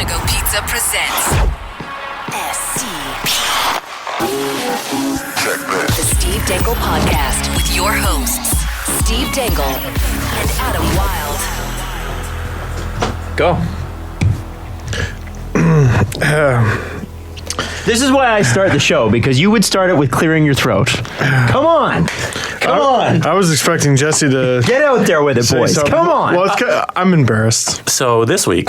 Go Pizza presents SCP. The Steve Dangle Podcast with your hosts, Steve Dangle and Adam Wild. Go. This is why I start the show, because you would start it with clearing your throat. Come on. Come on. I was expecting Jesse to Get out there with it, boys. something. Come on. Well, I'm embarrassed. So this week,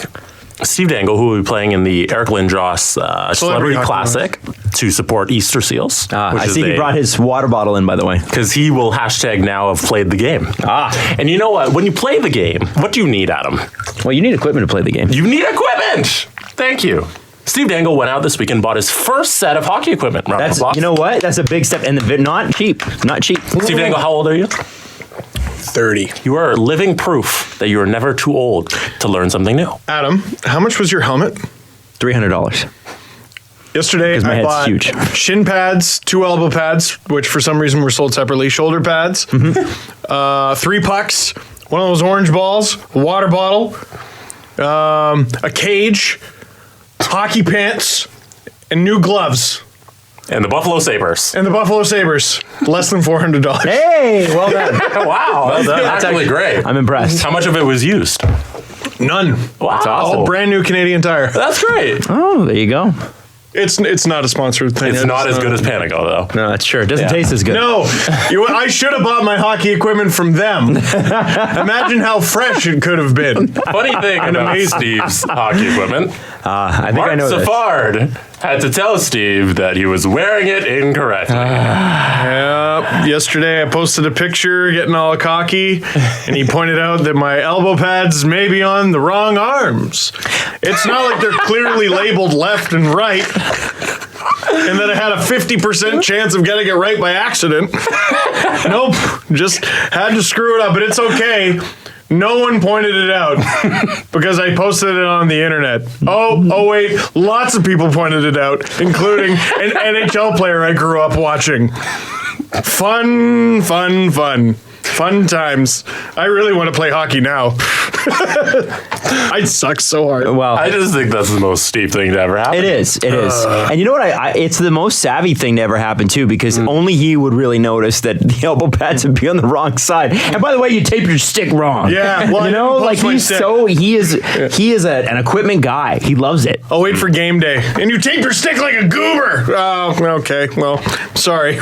Steve Dangle, who will be playing in the Eric Lindros Celebrity Hockey Classic to support Easter Seals. I see he brought his water bottle in, by the way. Because he will hashtag now have played the game. And you know what? When you play the game, what do you need, Adam? Well, you need equipment to play the game. You need equipment! Thank you. Steve Dangle went out this week and bought his first set of hockey equipment. That's, you know what? That's a big step, and not cheap. Not cheap. Steve Dangle, how old are you? 30. You are living proof that you are never too old to learn something new. Adam, how much was your helmet? $300. Yesterday, my I head's bought huge. shin pads, 2 elbow pads, which for some reason were sold separately, shoulder pads, 3 pucks, one of those orange balls, a water bottle, a cage, hockey pants, and new gloves. And the Buffalo Sabres. And the Buffalo Sabres, less than $400. Hey, well done. Wow, that's actually great. I'm impressed. How much of it was used? None. Wow. That's awesome. All brand new Canadian Tire. That's great. Oh, there you go. It's not a sponsored thing. It's not as good as Panago, though. No, that's true. It doesn't taste as good. No, I should have bought my hockey equipment from them. Imagine how fresh it could have been. Funny thing about Steve's hockey equipment, I think Mark I know this. Safard had to tell Steve that he was wearing it incorrectly. Yep. Yesterday I posted a picture getting all cocky, and he pointed out that my elbow pads may be on the wrong arms. It's not like they're clearly labeled left and right, and that I had a 50% chance of getting it right by accident. Nope, just had to screw it up, but it's okay. No one pointed it out because I posted it on the internet. Oh wait, lots of people pointed it out, including an NHL player I grew up watching. Fun times. I really want to play hockey now. I suck so hard. Well, I just think that's the most Steve thing to ever happen. it is. And you know what? It's the most savvy thing to ever happen, too, because only he would really notice that the elbow pads would be on the wrong side. And by the way, you taped your stick wrong. Yeah, well, you know, like he is an equipment guy. He loves it. I'll wait for game day. And you tape your stick like a goober. Oh, okay. Well, sorry.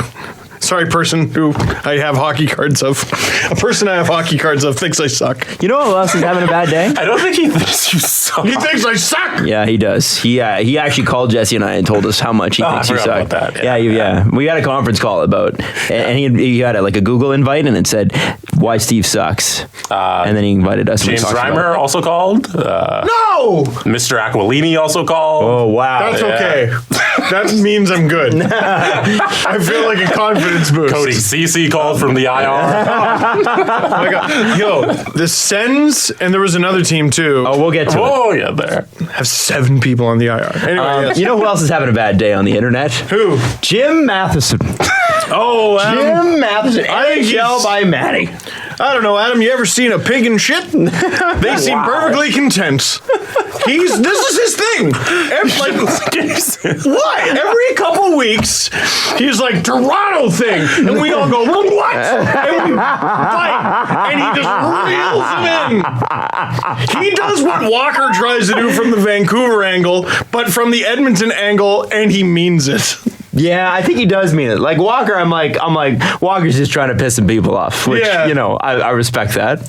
Sorry, person who I have hockey cards of. A person I have hockey cards of thinks I suck. You know who else is having a bad day? I don't think he thinks you suck. He thinks I suck. Yeah, he does. He actually called Jesse and I and told us how much he thinks I you forgot suck. about that. Yeah. We had a conference call about, and he had a Google invite, and it said why Steve sucks, and then he invited us. James Reimer also called. No! Mr. Aquilini also called. Oh wow, That's okay. That means I'm good. I feel like a confidence boost. Cody Cece called from the IR. Oh my God. Yo, the Sens, and there was another team too, Oh, we'll get to it. Oh, yeah, there. have 7 people on the IR. Anyway, yes. You know who else is having a bad day on the internet? Who? Jim Matheson. Oh, Jim Matheson. I think NHL he's- by Matty. I don't know, Adam, you ever seen a pig in shit? They seem perfectly content. This is his thing. What? Every couple weeks, he's like, Toronto thing. And we all go, what? And we fight. And he just reels him in. He does what Walker tries to do from the Vancouver angle, but from the Edmonton angle, and he means it. Yeah, I think he does mean it. Like Walker, I'm like Walker's just trying to piss some people off, which I respect that.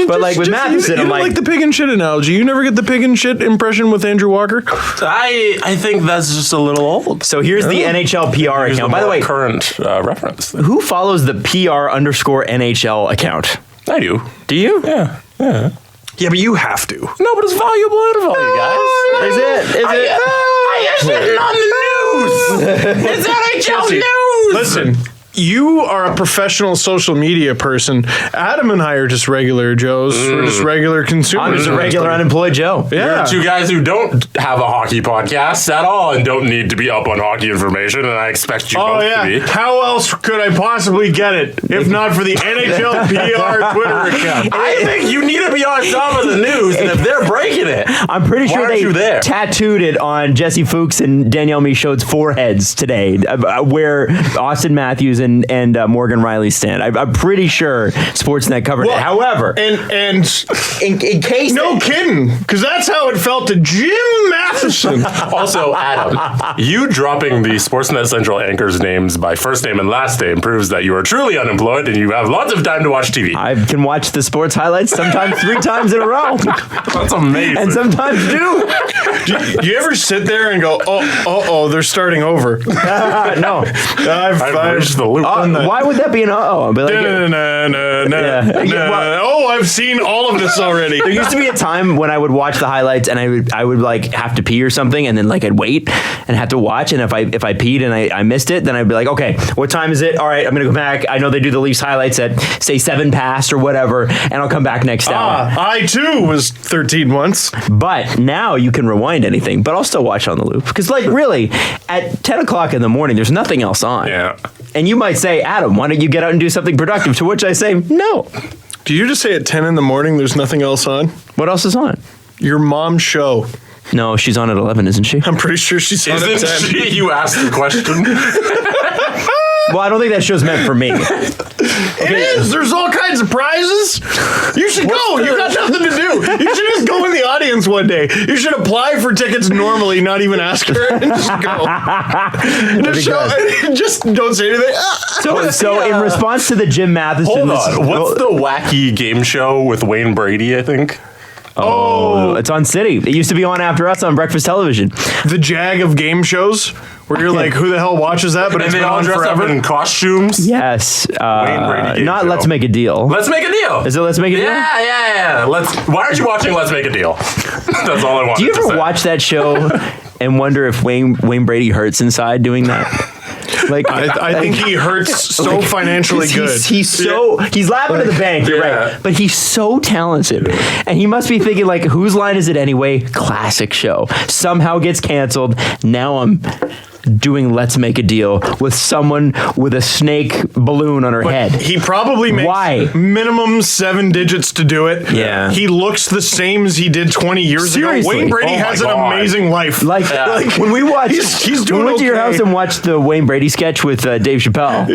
But like with Matheson, you I'm don't like the pig and shit analogy. You never get the pig and shit impression with Andrew Walker. I think that's just a little old. So here's the NHL PR Here's account. the By the way, current reference. who follows the PR_NHL account? I do. Do you? Yeah. Yeah, but you have to. No, but it's valuable info, you guys. Is it? I am sitting on the news. It's NHL Jesse, news. Listen, you are a professional social media person. Adam and I are just regular Joes. We're just regular consumers. I'm just a regular unemployed Joe. Yeah. You're two guys who don't have a hockey podcast at all and don't need to be up on hockey information, and I expect you both to be. How else could I possibly get it if not for the NHL PR Twitter account? I think you need to be on top of the news, and if they're breaking it, I'm pretty why sure aren't they you there? tattooed it on Jesse Fuchs and Danielle Michaud's foreheads today, where Austin Matthews and Morgan Riley stand. I'm pretty sure Sportsnet covered it. However, and in case no kidding, because that's how it felt to Jim Matheson. Also, Adam, you dropping the Sportsnet Central anchors' names by first name and last name proves that you are truly unemployed and you have lots of time to watch TV. I can watch the sports highlights sometimes 3 times in a row, That's amazing. and sometimes do. Do you ever sit there and go, oh, they're starting over? No. I've reached the loop. Why would that be an uh-oh? I'd be like, Oh, I've seen all of this already. there used to be a time when I would watch the highlights and I would like have to pee or something, and then like I'd wait and have to watch, and if I peed and I missed it, then I'd be like, okay, what time is it? All right, I'm gonna go back. I know they do the Leafs highlights at say 7 past or whatever, and I'll come back next hour. I too was 13 once. But now you can rewind anything, but I'll still watch on the loop because like really at 10 o'clock in the morning there's nothing else on. Yeah. And you might say, Adam, why don't you get out and do something productive? To which I say, no. Do you just say at 10 in the morning there's nothing else on? What else is on? Your mom's show. No, she's on at 11, isn't she? I'm pretty sure she's on at 10. Isn't she? You asked the question. Well, I don't think that show's meant for me. It is. There's all kinds of prizes. You should go. You got nothing to do. You should just go in the audience one day. You should apply for tickets normally, not even ask her, and just go. Just don't say anything. So in response to the Jim Matheson... Hold on. What's the wacky game show with Wayne Brady, I think? Oh, it's on City. It used to be on after us on breakfast television. The jag of game shows where you're like, who the hell watches that? But And it's they been all on dress forever. up in costumes. Yes. Wayne Brady game not show. Let's Make a Deal. Let's make a deal. Is it Let's Make a Deal? Yeah. Why aren't you watching Let's Make a Deal? That's all I wanted Do you to ever say. watch that show and wonder if Wayne Brady hurts inside doing that? Like I think he hurts so financially good. He's laughing at the bank, you're Yeah. right. But he's so talented. And he must be thinking like, whose line is it anyway? Classic show. Somehow gets canceled. Now I'm doing Let's Make a Deal with someone with a snake balloon on her head. He probably makes Why? minimum 7 digits to do it. Yeah. He looks the same as he did 20 years Seriously. ago. Wayne Brady Oh my has an God. amazing life. Like when we watched, He's doing when we went to your okay. house and watched the Wayne Brady sketch with Dave Chappelle.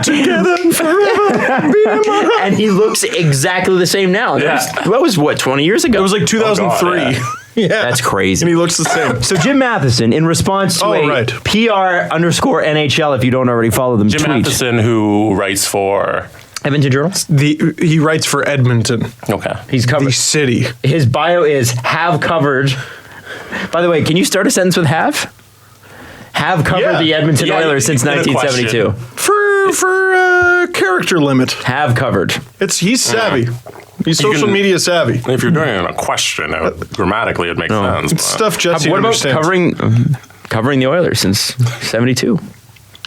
Together forever. Be in my heart. And he looks exactly the same now. Yeah. That was what, 20 years ago? It was like 2003. Oh, God, yeah. That's crazy. And he looks the same. So Jim Matheson, in response to PR_NHL, if you don't already follow them, Jim tweet. Matheson, who writes for... Edmonton Journal. He writes for Edmonton, Okay. He's the covered. city. His bio is have covered. By the way, can you start a sentence with have? Have covered Yeah. the Edmonton Yeah, Oilers since in a 1972. For character limit. Have covered. He's savvy. He's social can- media savvy. If you're doing it in a question, grammatically it makes sense. It's stuff Jesse What about understands. covering the Oilers since 72?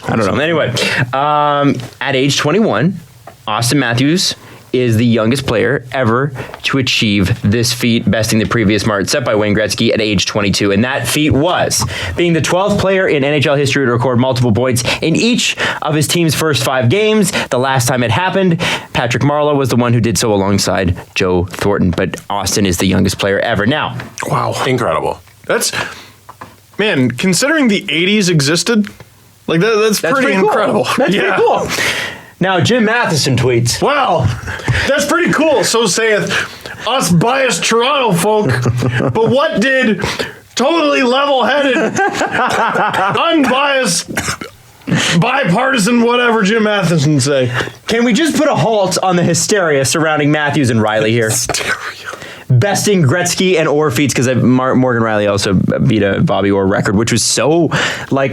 I don't know. Anyway, at age 21, Austin Matthews is the youngest player ever to achieve this feat, besting the previous mark set by Wayne Gretzky at age 22. And that feat was being the 12th player in NHL history to record multiple points in each of his team's first 5 games. The last time it happened, Patrick Marleau was the one who did so alongside Joe Thornton. But Austin is the youngest player ever. Now, Wow. Incredible. Man, considering the 80s existed, like that's pretty cool. incredible. That's pretty cool. Now, Jim Matheson tweets. Wow, that's pretty cool. So saith us biased Toronto folk. But what did totally level-headed, unbiased, bipartisan, whatever Jim Matheson say? Can we just put a halt on the hysteria surrounding Matthews and Riley here? Besting Gretzky and Orr feats because Morgan Riley also beat a Bobby Orr record, which was so I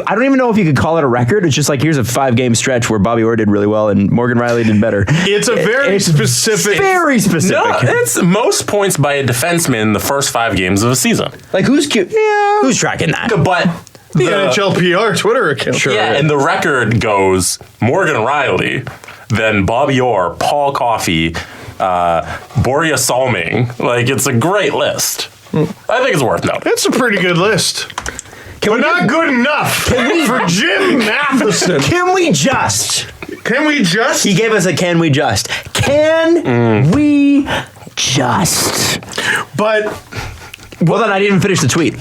don't even know if you could call it a record. It's just like here's a 5-game stretch where Bobby Orr did really well and Morgan Riley did better. It's a very specific. Very specific. No, it's most points by a defenseman in the first 5 games of a season. Like who's tracking that? But The NHLPR Twitter account. Sure. Yeah, and the record goes Morgan Riley, then Bobby Orr, Paul Coffey, Borja Salming. Like, it's a great list. I think it's worth noting. That's a pretty good list. But not good enough for Jim Matheson. Can we just? Can we just? He gave us a can we just. Can we just? But, Well, then I didn't even finish the tweet.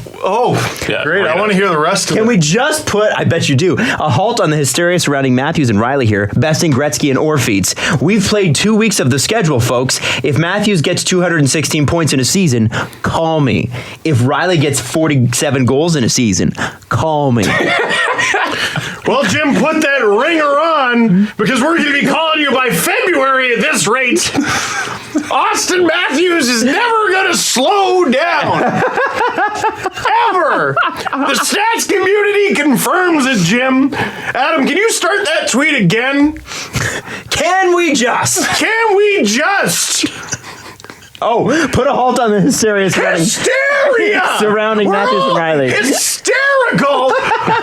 Yeah, great. I want to hear the rest of it. Can we just put, I bet you do, a halt on the hysteria surrounding Matthews and Riley here, besting Gretzky and Orr feats. We've played 2 weeks of the schedule, folks. If Matthews gets 216 points in a season, call me. If Riley gets 47 goals in a season, call me. Well, Jim, put that ringer on because we're going to be calling you by February at this rate. Austin Matthews is never going to slow down. Ever. The stats community confirms it, Jim. Adam, can you start that tweet again? Can we just? Can we just? Oh, put a halt on the hysteria surrounding We're Matthews and all Riley. hysterical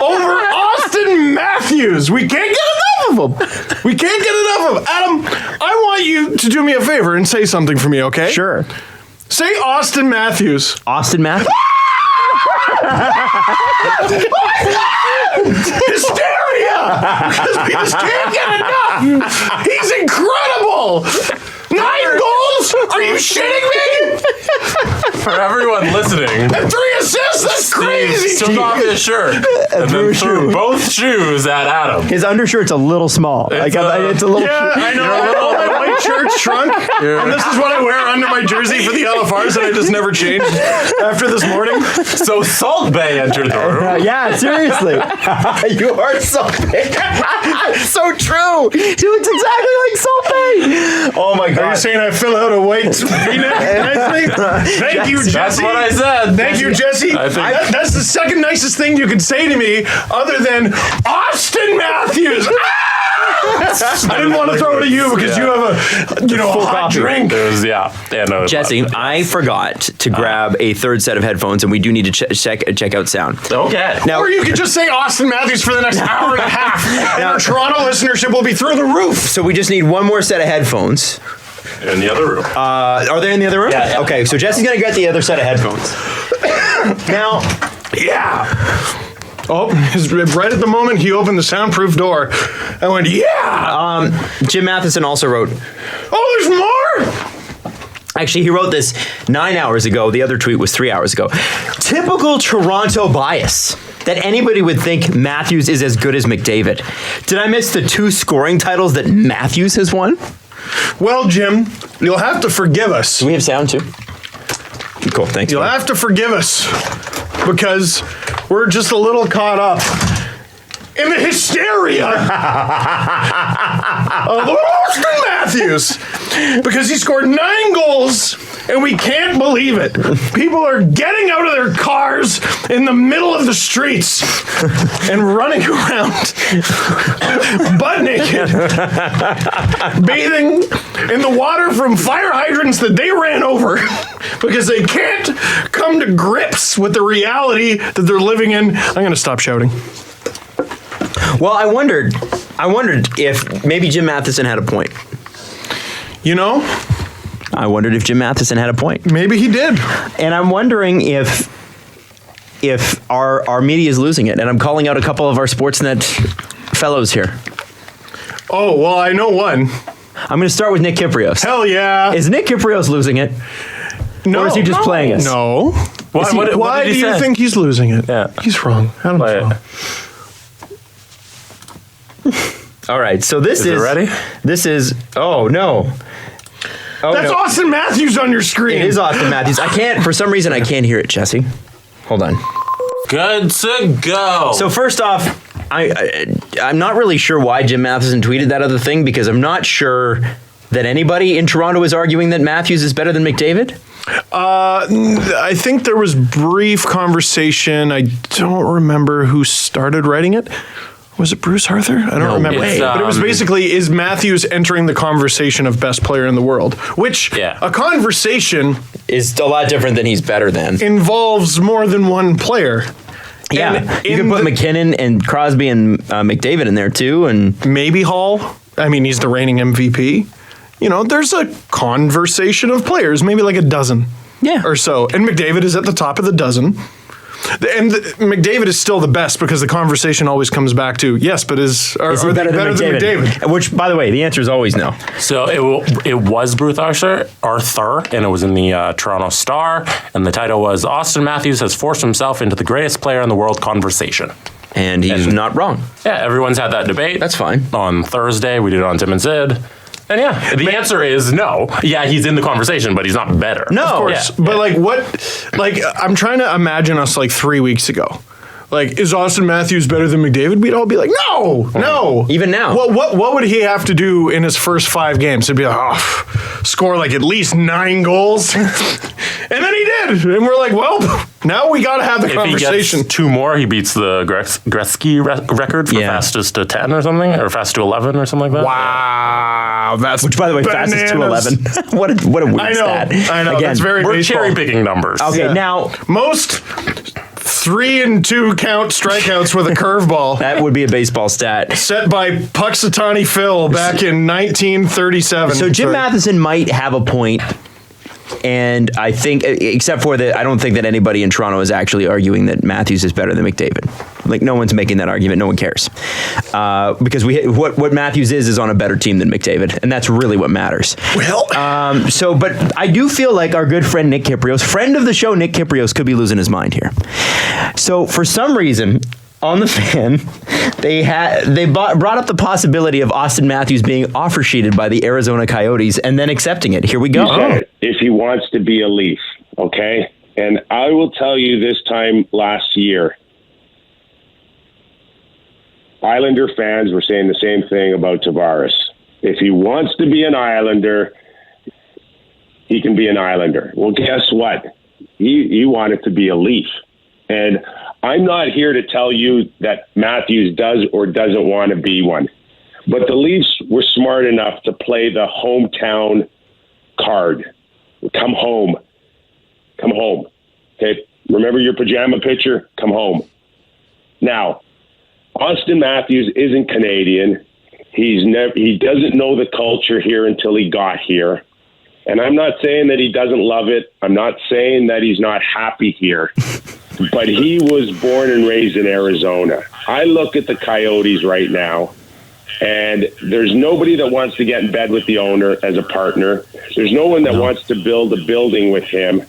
over Austin Matthews. We can't get enough of him. We can't get enough of him. Adam, I want you to do me a favor and say something for me, okay? Sure. Say Austin Matthews. Austin Matthews? Hysteria! Because we just can't get enough. He's incredible. 9 goals? Are you shitting me? For everyone listening, And 3 assists? That's crazy. Steve took off his shirt and then threw both shoes at Adam. His undershirt's a little small. It's It's a little. Yeah, I know. I know my white shirt's shrunk, and this is what I wear under my jersey for the LFRs that I just never changed after this morning. So Salt Bay entered the room. Yeah, seriously. You are so big. So true. He looks exactly like Sultan. Oh my Are you god. saying I fill out a white V-neck nicely? Thank you, Jesse. That's what I said. Thank you, Jesse. I think- That's the second nicest thing you could say to me other than Austin Matthews. I didn't want to throw it at you because you have a hot drink. It was, no, Jesse, I forgot to grab a third set of headphones, and we do need to check out sound. Okay. Now, Or you could just say Austin Matthews for the next hour and a half, and our Toronto listenership will be through the roof. so we just need one more set of headphones. In the other room. Are they in the other room? Yeah. Okay, so Jesse's gonna get the other set of headphones. Now, Yeah. Oh, right at the moment he opened the soundproof door, I went, yeah. Jim Matheson also wrote. Oh, there's more. Actually, he wrote this 9 hours ago. The other tweet was 3 hours ago. Typical Toronto bias that anybody would think Matthews is as good as McDavid. Did I miss the 2 scoring titles that Matthews has won? Well, Jim, you'll have to forgive us. We have sound too. Cool, thanks. You'll buddy. have to forgive us because we're just a little caught up in the hysteria of Austin Matthews because he scored 9 goals and we can't believe it. People are getting out of their cars in the middle of the streets and running around butt naked, bathing in the water from fire hydrants that they ran over because they can't come to grips with the reality that they're living in. I'm going to stop shouting. Well, I wondered if maybe Jim Matheson had a point. You know, I wondered if Jim Matheson had a point. maybe he did. And I'm wondering if our media is losing it. And I'm calling out a couple of our Sportsnet fellows here. Oh, well, I know one. I'm going to start with Nick Kyprios. Hell yeah. Is Nick Kyprios losing it? No. Or is he just playing us? No. Why did do he you say? think he's losing it? Yeah. He's wrong. Adam's Play it. wrong. All right, so this Is it ready? This is, oh no. Oh, That's no. Austin Matthews on your screen. It is Austin Matthews. For some reason, I can't hear it, Jesse. Hold on. Good to go. So first off, I'm not really sure why Jim Matheson tweeted that other thing because I'm not sure that anybody in Toronto is arguing that Matthews is better than McDavid. I think there was brief conversation. I don't remember who started writing it. Was it Bruce Arthur? I don't remember. way. But it was basically, is Matthews entering the conversation of best player in the world? Which, a conversation Is a lot different than he's better than. involves more than one player. Yeah, And you in can put McKinnon and Crosby and McDavid in there too, and maybe Hall. I mean, he's the reigning MVP. You know, there's a conversation of players, maybe like a dozen or so. And McDavid is at the top of the dozen. And McDavid is still the best because the conversation always comes back to, yes, but are they better than McDavid? Which, by the way, the answer is always no. So it was Bruce Arthur, and it was in the Toronto Star, and the title was Austin Matthews has forced himself into the greatest player in the world conversation. And he's not wrong. Yeah, everyone's had that debate. That's fine. On Thursday, we did it on Tim and Sid. And yeah, the answer is no. Yeah, he's in the conversation, but he's not better. No, of course. Yeah. But like what? Like I'm trying to imagine us like 3 weeks ago. Like, is Austin Matthews better than McDavid? We'd all be like, no. Even now. What would he have to do in his first 5 games? He'd be like, score like at least 9 goals. And then he did. And we're like, well, now we got to have the conversation. If he gets 2 more, he beats the Gretzky record for fastest to 10 or something, or fastest to 11 or something like that. Wow. That's Which, by the way, bananas. fastest to 11. what a weird stat. I know. Again, That's very we're baseball. cherry-picking numbers. Okay, now... Most 3 and 2 count strikeouts with a curveball. That would be a baseball stat. Set by Puxatawny Phil back in 1937. So Jim Matheson might have a point, and I think, except for that, I don't think that anybody in Toronto is actually arguing that Matthews is better than McDavid. Like, no one's making that argument. No one cares. Because what Matthews is on a better team than McDavid, and that's really what matters. Well, but I do feel like our good friend Nick Kypreos, friend of the show Nick Kypreos, could be losing his mind here. So for some reason, on the Fan, they brought up the possibility of Austin Matthews being offer sheeted by the Arizona Coyotes and then accepting it. Here we go. If he wants to be a Leaf, okay? And I will tell you, this time last year, Islander fans were saying the same thing about Tavares. If he wants to be an Islander, he can be an Islander. Well, guess what? He wanted to be a Leaf. And I'm not here to tell you that Matthews does or doesn't want to be one. But the Leafs were smart enough to play the hometown card. Come home. Come home. Okay? Remember your pajama picture? Come home. Now, Austin Matthews isn't Canadian. He doesn't know the culture here until he got here. And I'm not saying that he doesn't love it. I'm not saying that he's not happy here. But he was born and raised in Arizona. I look at the Coyotes right now, and there's nobody that wants to get in bed with the owner as a partner. There's no one that wants to build a building with him.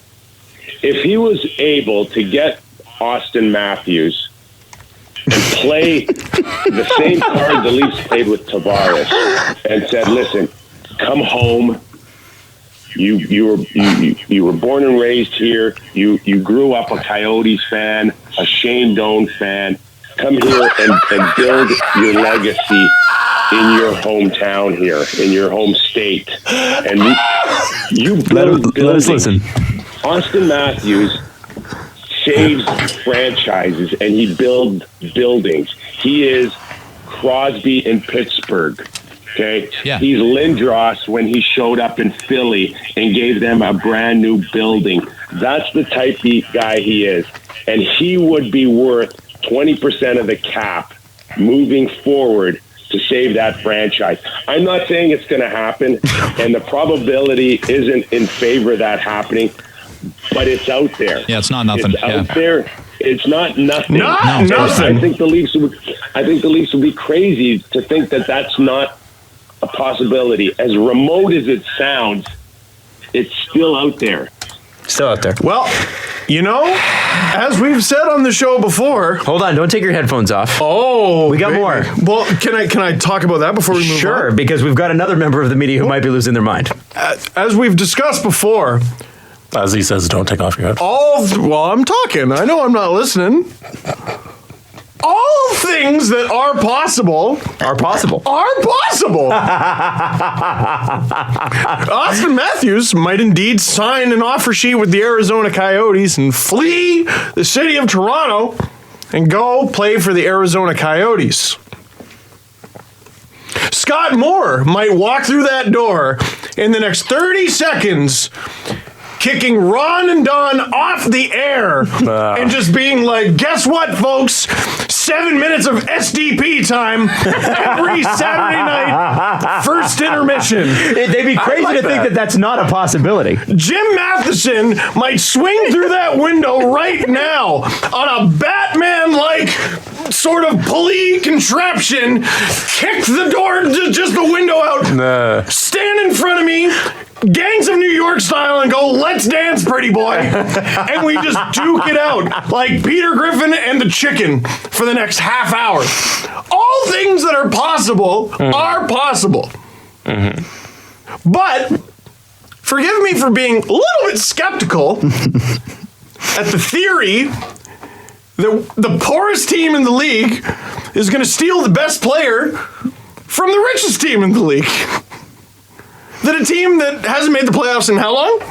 If he was able to get Austin Matthews and play the same card the Leafs played with Tavares and said, listen, come home. You were born and raised here. You grew up a Coyotes fan, a Shane Doan fan. Come here and build your legacy in your hometown here, in your home state. And you build let us listen. Austin Matthews saves franchises and he builds buildings. He is Crosby in Pittsburgh. Okay, yeah. He's Lindros when he showed up in Philly and gave them a brand new building. That's the type of guy he is. And he would be worth 20% of the cap moving forward to save that franchise. I'm not saying it's going to happen, and the probability isn't in favor of that happening, but it's out there. Yeah, it's not nothing. It's out there. It's not nothing. Nothing. I think the Leafs would be crazy to think that that's not a possibility. As remote as it sounds, it's still out there. Still out there. Well, you know, as we've said on the show before. Hold on, don't take your headphones off. Oh, we got more. Well, can I talk about that before we move on? Sure, because we've got another member of the media who might be losing their mind. As we've discussed before. As he says, don't take off your headphones. I'm talking. I know I'm not listening. All things that are possible. Austin Matthews might indeed sign an offer sheet with the Arizona Coyotes and flee the city of Toronto and go play for the Arizona Coyotes. Scott Moore might walk through that door in the next 30 seconds kicking Ron and Don off the air and just being like, guess what, folks? 7 minutes of SDP time every Saturday night, first intermission. They'd be crazy to think that that's not a possibility. Jim Matheson might swing through that window right now on a Batman-like sort of pulley contraption, kick the door, just the window out, stand in front of me, Gangs of New York style, and go, let's dance, pretty boy. And we just duke it out like Peter Griffin and the chicken for the next half hour. All things that are possible are possible. Mm-hmm. But forgive me for being a little bit skeptical at the theory that the poorest team in the league is going to steal the best player from the richest team in the league. That a team that hasn't made the playoffs in how long?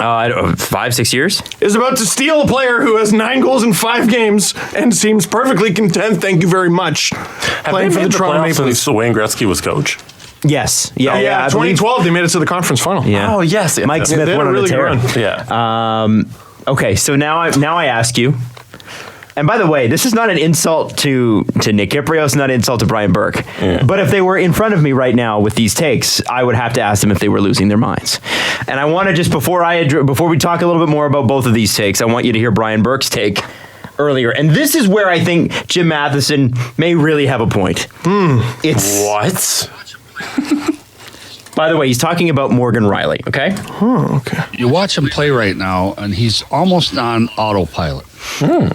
I don't know, 5-6 years? Is about to steal a player who has 9 goals in 5 games and seems perfectly content, thank you very much, playing for the Toronto Maple Leafs. Since Wayne Gretzky was coach? Yes. Yeah, 2012, they made it to the conference final. Yeah. Oh, yes. Mike Smith They had won a on really a good tear. run. Yeah. Okay, so now I ask you, and by the way, this is not an insult to Nick Kypreos, not an insult to Brian Burke. Yeah. But if they were in front of me right now with these takes, I would have to ask them if they were losing their minds. And I want to just, before we talk a little bit more about both of these takes, I want you to hear Brian Burke's take earlier. And this is where I think Jim Matheson may really have a point. It's what? By the way, he's talking about Morgan Riley, okay? Oh, okay. You watch him play right now, and he's almost on autopilot.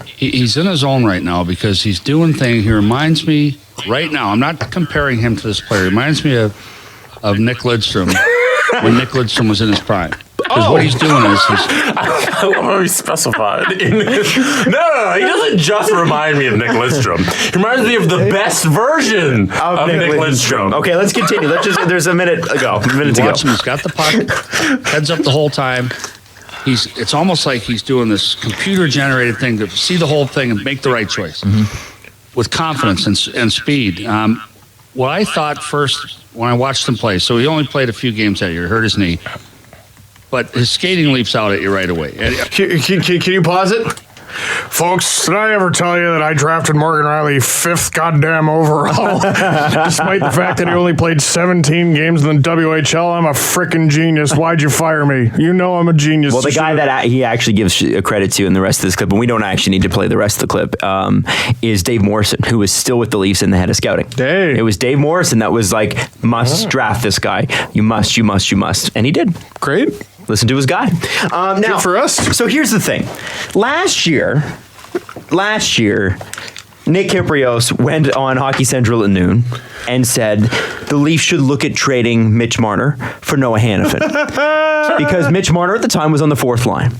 He's in his own right now because he's doing things. He reminds me right now, I'm not comparing him to this player. He reminds me of Nick Lidstrom when Nick Lidstrom was in his prime. Because what he's doing is I love how he specified. No, he doesn't just remind me of Nick Lidstrom. He reminds me of the best version of Nick Lidstrom. Okay, let's continue. There's a minute to go. Watch him. He's got the puck, heads up the whole time. It's almost like he's doing this computer-generated thing to see the whole thing and make the right choice with confidence and speed. What I thought first when I watched him play, so he only played a few games that year, hurt his knee, but his skating leaps out at you right away. Can you pause it? Folks, did I ever tell you that I drafted Morgan Riley 5th goddamn overall? Despite the fact that he only played 17 games in the WHL, I'm a frickin' genius. Why'd you fire me? You know I'm a genius. Well, the guy that he actually gives credit to in the rest of this clip, and we don't actually need to play the rest of the clip, is Dave Morrison, who was still with the Leafs and the head of scouting. Dave. It was Dave Morrison that was like, must draft this guy. You must. And he did. Great. Listen to his guy. Now, good for us. So here's the thing. Last year, Nick Kypreos went on Hockey Central at noon and said the Leafs should look at trading Mitch Marner for Noah Hanifin. Because Mitch Marner at the time was on the 4th line.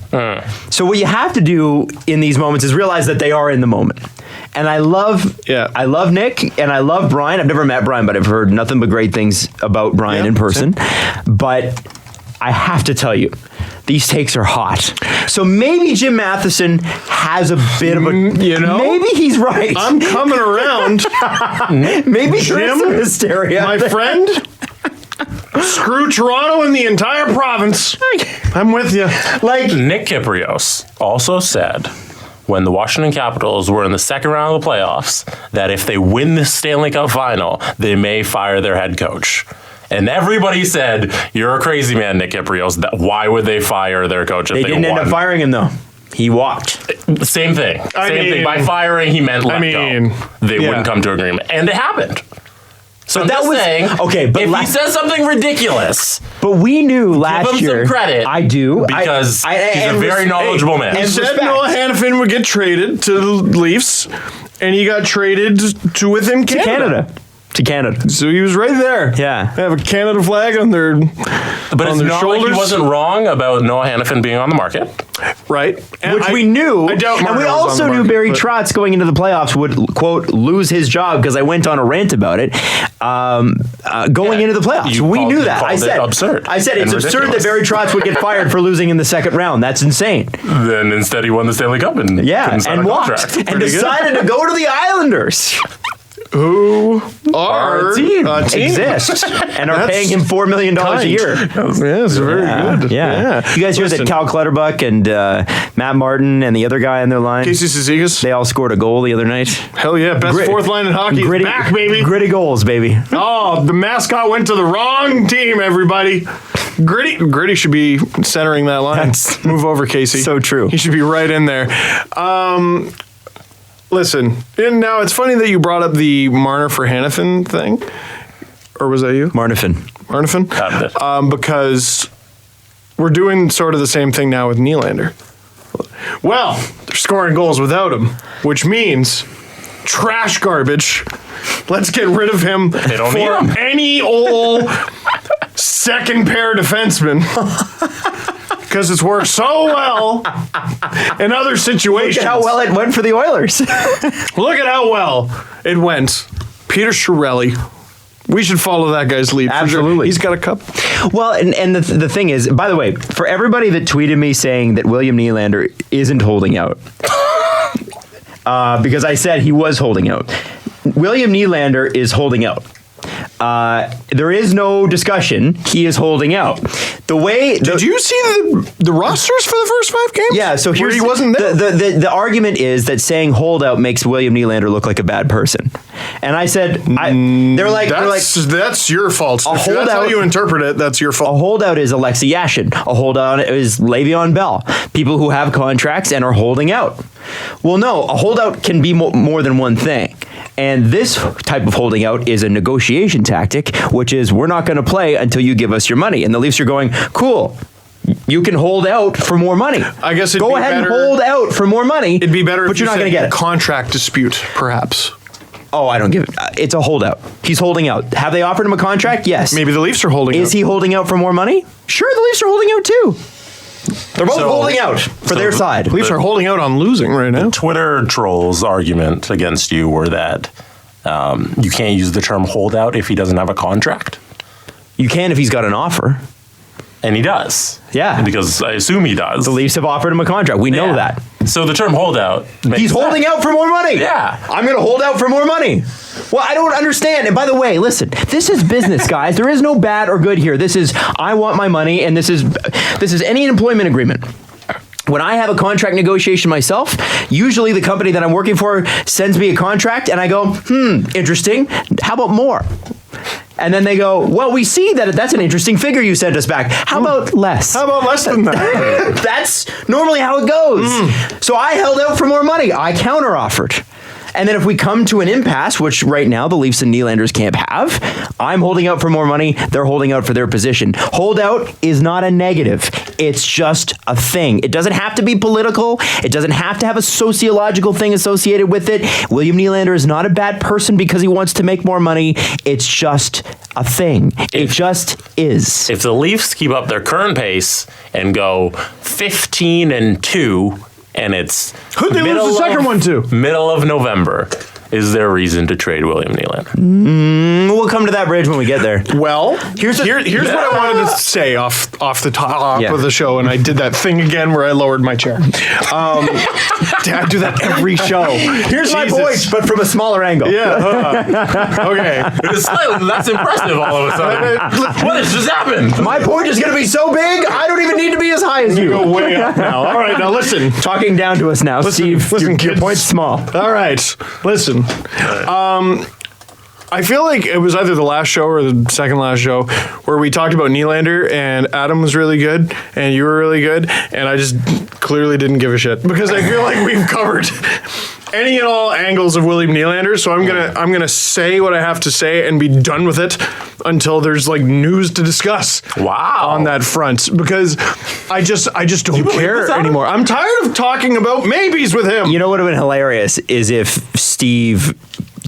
So what you have to do in these moments is realize that they are in the moment. And I love Nick and I love Brian. I've never met Brian, but I've heard nothing but great things about Brian in person. But I have to tell you, these takes are hot. So maybe Jim Matheson has a bit of a, maybe he's right. I'm coming around. Maybe Jim, there's some hysteria. My friend, screw Toronto and the entire province. I'm with you. Like Nick Kypreos also said when the Washington Capitals were in the second round of the playoffs that if they win this Stanley Cup final, they may fire their head coach. And everybody said, you're a crazy man, Nick Kypreos. Why would they fire their coach if they didn't won? end up firing him, though. He walked. Same thing. Same thing. By firing, he meant let go. They wouldn't come to agreement. And it happened. So but that was saying, okay. But if he says something ridiculous, but we knew last year. Give him some credit. I do because he's a very knowledgeable man. He said Noah Hanifin would get traded to the Leafs, and he got traded to within Canada. To Canada. So he was right there. Yeah. They have a Canada flag on their But it's not shoulders. like he wasn't wrong about Noah Hanifin being on the market. Right. And which we knew. I doubt and we also knew Barry Trotz going into the playoffs would, quote, lose his job because I went on a rant about it going into the playoffs. We knew that. I said absurd. I said it's absurd that Barry Trotz would get fired for losing in the second round. That's insane. Then instead he won the Stanley Cup and walked and decided to go to the Islanders. who are Our team a team. exist and are That's paying him $4 million a year. Yes, very good. Yeah. You guys hear that Cal Clutterbuck and Matt Martin and the other guy on their line? Casey Cizikas. They all scored a goal the other night. Hell yeah, best fourth line in hockey is back, baby. Gritty goals, baby. Oh, the mascot went to the wrong team, everybody. Gritty should be centering that line. Move over, Casey. So true. He should be right in there. Listen, and now it's funny that you brought up the Marner for Hannafin thing. Or was that you? Marnifin. Because we're doing sort of the same thing now with Nylander. Well, they're scoring goals without him, which means trash garbage. Let's get rid of him don't for need him. any old second pair defenseman. Because it's worked so well in other situations. Look at how well it went for the Oilers. Look at how well it went. Peter Chiarelli. We should follow that guy's lead. Absolutely. For sure. He's got a cup. Well, and the thing is, by the way, for everybody that tweeted me saying that William Nylander isn't holding out, because I said he was holding out, William Nylander is holding out. There is no discussion. He is holding out. Did you see the rosters for the first 5 games? Yeah, so where here's he wasn't there. The argument is that saying holdout makes William Nylander look like a bad person. And I said, they're like, that's your fault. If that's holdout- how you interpret it, that's your a fault. holdout is Alexei Yashin. A holdout is Le'Veon Bell. People who have contracts and are holding out. Well, no, a holdout can be more than one thing. And this type of holding out is a negotiation tactic, which is we're not going to play until you give us your money. And the Leafs are going, cool. You can hold out for more money. I guess go ahead and hold out for more money. It'd be better, but if you're not going to get it. Contract dispute, perhaps. Oh, I don't give it. It's a holdout. He's holding out. Have they offered him a contract? Yes. Maybe the Leafs are holding out. Is he holding out for more money? Sure, the Leafs are holding out too. They're both holding out for their side. Leafs are holding out on losing right now. Twitter trolls' argument against you were that you can't use the term holdout if he doesn't have a contract. You can if he's got an offer. And he does. Yeah. Because I assume he does. The Leafs have offered him a contract. We know that. So the term holdout makes He's holding out for more money. Yeah. I'm going to hold out for more money. Well, I don't understand. And by the way, listen, this is business, guys. There is no bad or good here. This is, I want my money, and this is any employment agreement. When I have a contract negotiation myself, usually the company that I'm working for sends me a contract, and I go, interesting. How about more? And then they go, well, we see that that's an interesting figure you sent us back. How about less? How about less than that? That's normally how it goes. So I held out for more money. I counteroffered. And then if we come to an impasse, which right now the Leafs and Nylanders can't have, I'm holding out for more money. They're holding out for their position. Holdout is not a negative. It's just a thing. It doesn't have to be political. It doesn't have to have a sociological thing associated with it. William Nylander is not a bad person because he wants to make more money. It's just a thing. It just is. If the Leafs keep up their current pace and go 15-2, and it's Who'd they lose the second one to? middle of November, is there reason to trade William Nylander? We'll come to that bridge when we get there. Well, here's what I wanted to say off the top of the show, and I did that thing again where I lowered my chair. I do that every show. Here's my point, but from a smaller angle. Yeah. Okay. That's impressive all of a sudden. What has just happened? My point is going to be so big, I don't even need to be as high as you. Go way up now. All right, now listen. Talking down to us now, Steve. Your kids. point's small. All right, listen. I feel like it was either the last show or the second last show where we talked about Nylander, and Adam was really good and you were really good, and I just clearly didn't give a shit because I feel like we've covered any and all angles of William Nylander. So I'm gonna say what I have to say and be done with it until there's like news to discuss. Wow. On that front, because I just don't care anymore. I'm tired of talking about maybes with him. You know what would have been hilarious is if Steve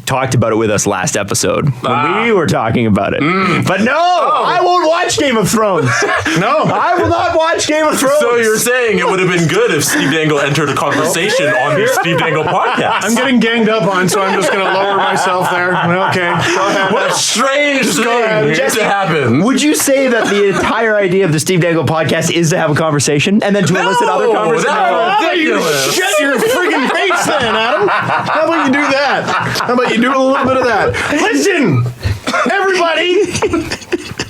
talked about it with us last episode when we were talking about it. But no, I won't watch Game of Thrones. No, I will not watch Game of Thrones. So you're saying it would have been good if Steve Dangle entered a conversation on the Steve Dangle podcast? I'm getting ganged up on, so I'm just going to lower myself there. Okay, go ahead. What a strange thing Jesse, to happen. Would you say that the entire idea of the Steve Dangle podcast is to have a conversation and then to elicit other conversations? How about you shut your freaking face then, Adam? How about you do that? How about you You do a little bit of that. Listen, everybody,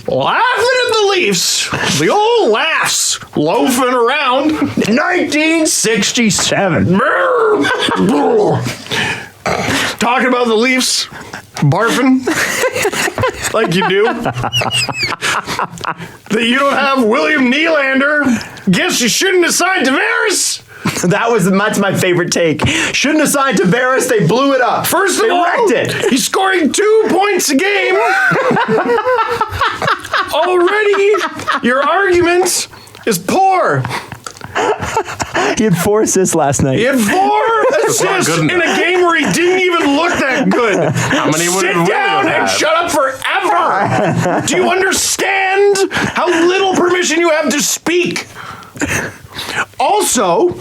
laughing at the Leafs. The old laughs loafing around. 1967. Talking about the Leafs, barfing like you do. That you don't have William Nylander. Guess you shouldn't have signed Tavares. That's my favorite take. Shouldn't have signed Tavares. They blew it up. First of all, wrecked it. He's scoring 2 points a game. Already, your argument is poor. He had 4 assists last night. He had 4 assists in a game where he didn't even look that good. How many would Sit it down really and have? shut up forever. Do you understand how little permission you have to speak? Also,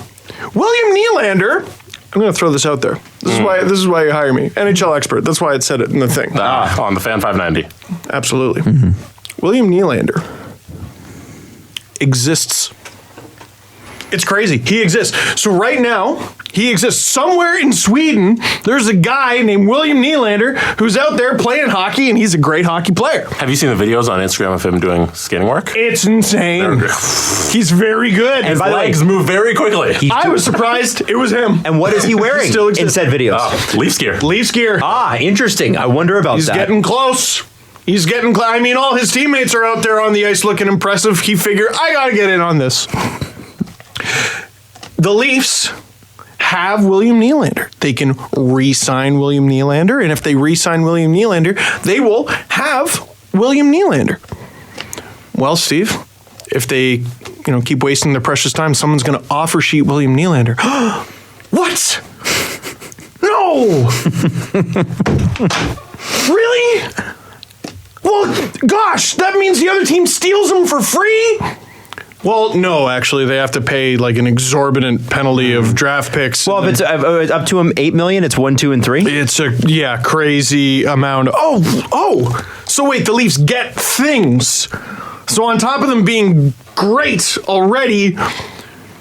William Nylander, I'm going to throw this out there. This is why you hire me. NHL expert. That's why it said it in the thing. On the Fan 590. Absolutely. William Nylander exists. It's crazy. He exists. So right now, he exists somewhere in Sweden. There's a guy named William Nylander who's out there playing hockey, and he's a great hockey player. Have you seen the videos on Instagram of him doing skating work? It's insane. He's very good. His by the way, legs move very quickly. I was surprised it was him. And what is he wearing Still in exists. said videos? Leafs gear. Leafs gear. Interesting. I wonder about He's that. getting close. He's getting close. I mean, all his teammates are out there on the ice looking impressive. He figured, I got to get in on this. The Leafs have William Nylander. They can re-sign William Nylander, and if they re-sign William Nylander, they will have William Nylander. Well, Steve, if they, keep wasting their precious time, someone's going to offer sheet William Nylander. What? No! Really? Well, gosh, that means the other team steals him for free? Well, no, actually, they have to pay like an exorbitant penalty of draft picks. Well, if it's up to him $8 million, it's 1, 2, and 3. It's a crazy amount. Oh. So wait, the Leafs get things. So on top of them being great already,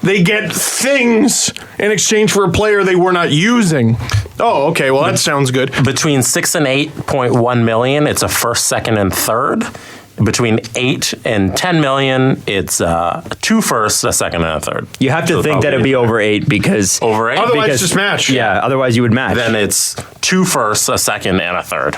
they get things in exchange for a player they were not using. Oh, okay. Well, that sounds good. Between 6 and 8.1 million, it's a first, second, and third. Between 8 and 10 million, it's 2 firsts, a second, and a third. You have to think that it'd be over 8 because over 8. Otherwise, just match. Yeah, otherwise you would match. Then it's 2 firsts, a second, and a third.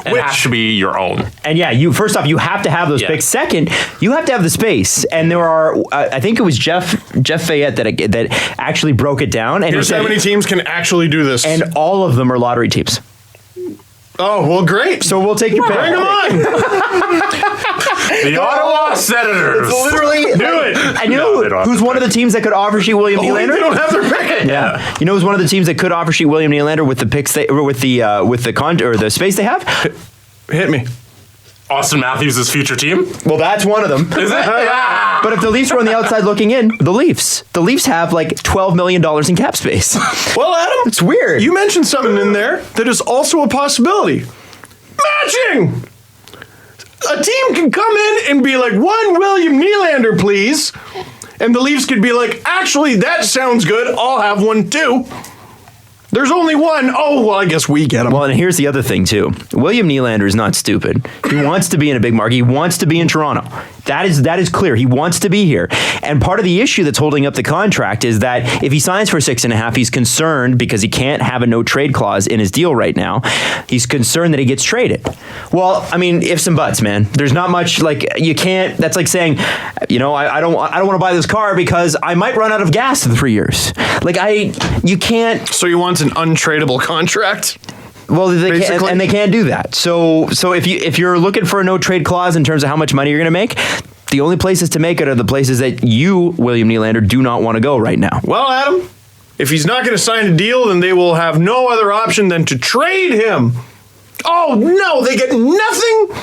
It Which- has to be your own. And you first off, you have to have those picks. Second, you have to have the space. And there are, I think it was Jeff Fayette that actually broke it down. And Here's he said, how many teams can actually do this. and all of them are lottery teams. Oh, well, great. So we'll take your pick. Bring them on. The Ottawa Senators. Literally, Do it. And you No, know they don't have who's to one of the teams that could offer sheet William Oh, Nylander? they don't have their pick. Yeah. You know who's one of the teams that could offer sheet William Nylander with the picks with the space they have? Hit me. Austin Matthews' future team. Well, that's one of them. Is it? Yeah. But if the Leafs were on the outside looking in, the Leafs have like $12 million in cap space. Well, Adam, It's weird. you mentioned something in there that is also a possibility. Matching! A team can come in and be like, 1 William Nylander, please. And the Leafs could be like, actually, that sounds good. I'll have one too. There's only one. Oh, well, I guess we get him. Well, and here's the other thing, too. William Nylander is not stupid. He wants to be in a big market. He wants to be in Toronto. That is clear. He wants to be here. And part of the issue that's holding up the contract is that if he signs for 6.5, he's concerned because he can't have a no trade clause in his deal right now. He's concerned that he gets traded. Well, I mean, ifs and buts, man. There's not much, you can't, that's like saying, I don't want to buy this car because I might run out of gas in 3 years. You can't. So he wants an untradeable contract? Well, they can't, Basically. and they can't do that. So if you're looking for a no trade clause in terms of how much money you're going to make, the only places to make it are the places that you, William Nylander, do not want to go right now. Well, Adam, if he's not going to sign a deal, then they will have no other option than to trade him. Oh, no, they get nothing?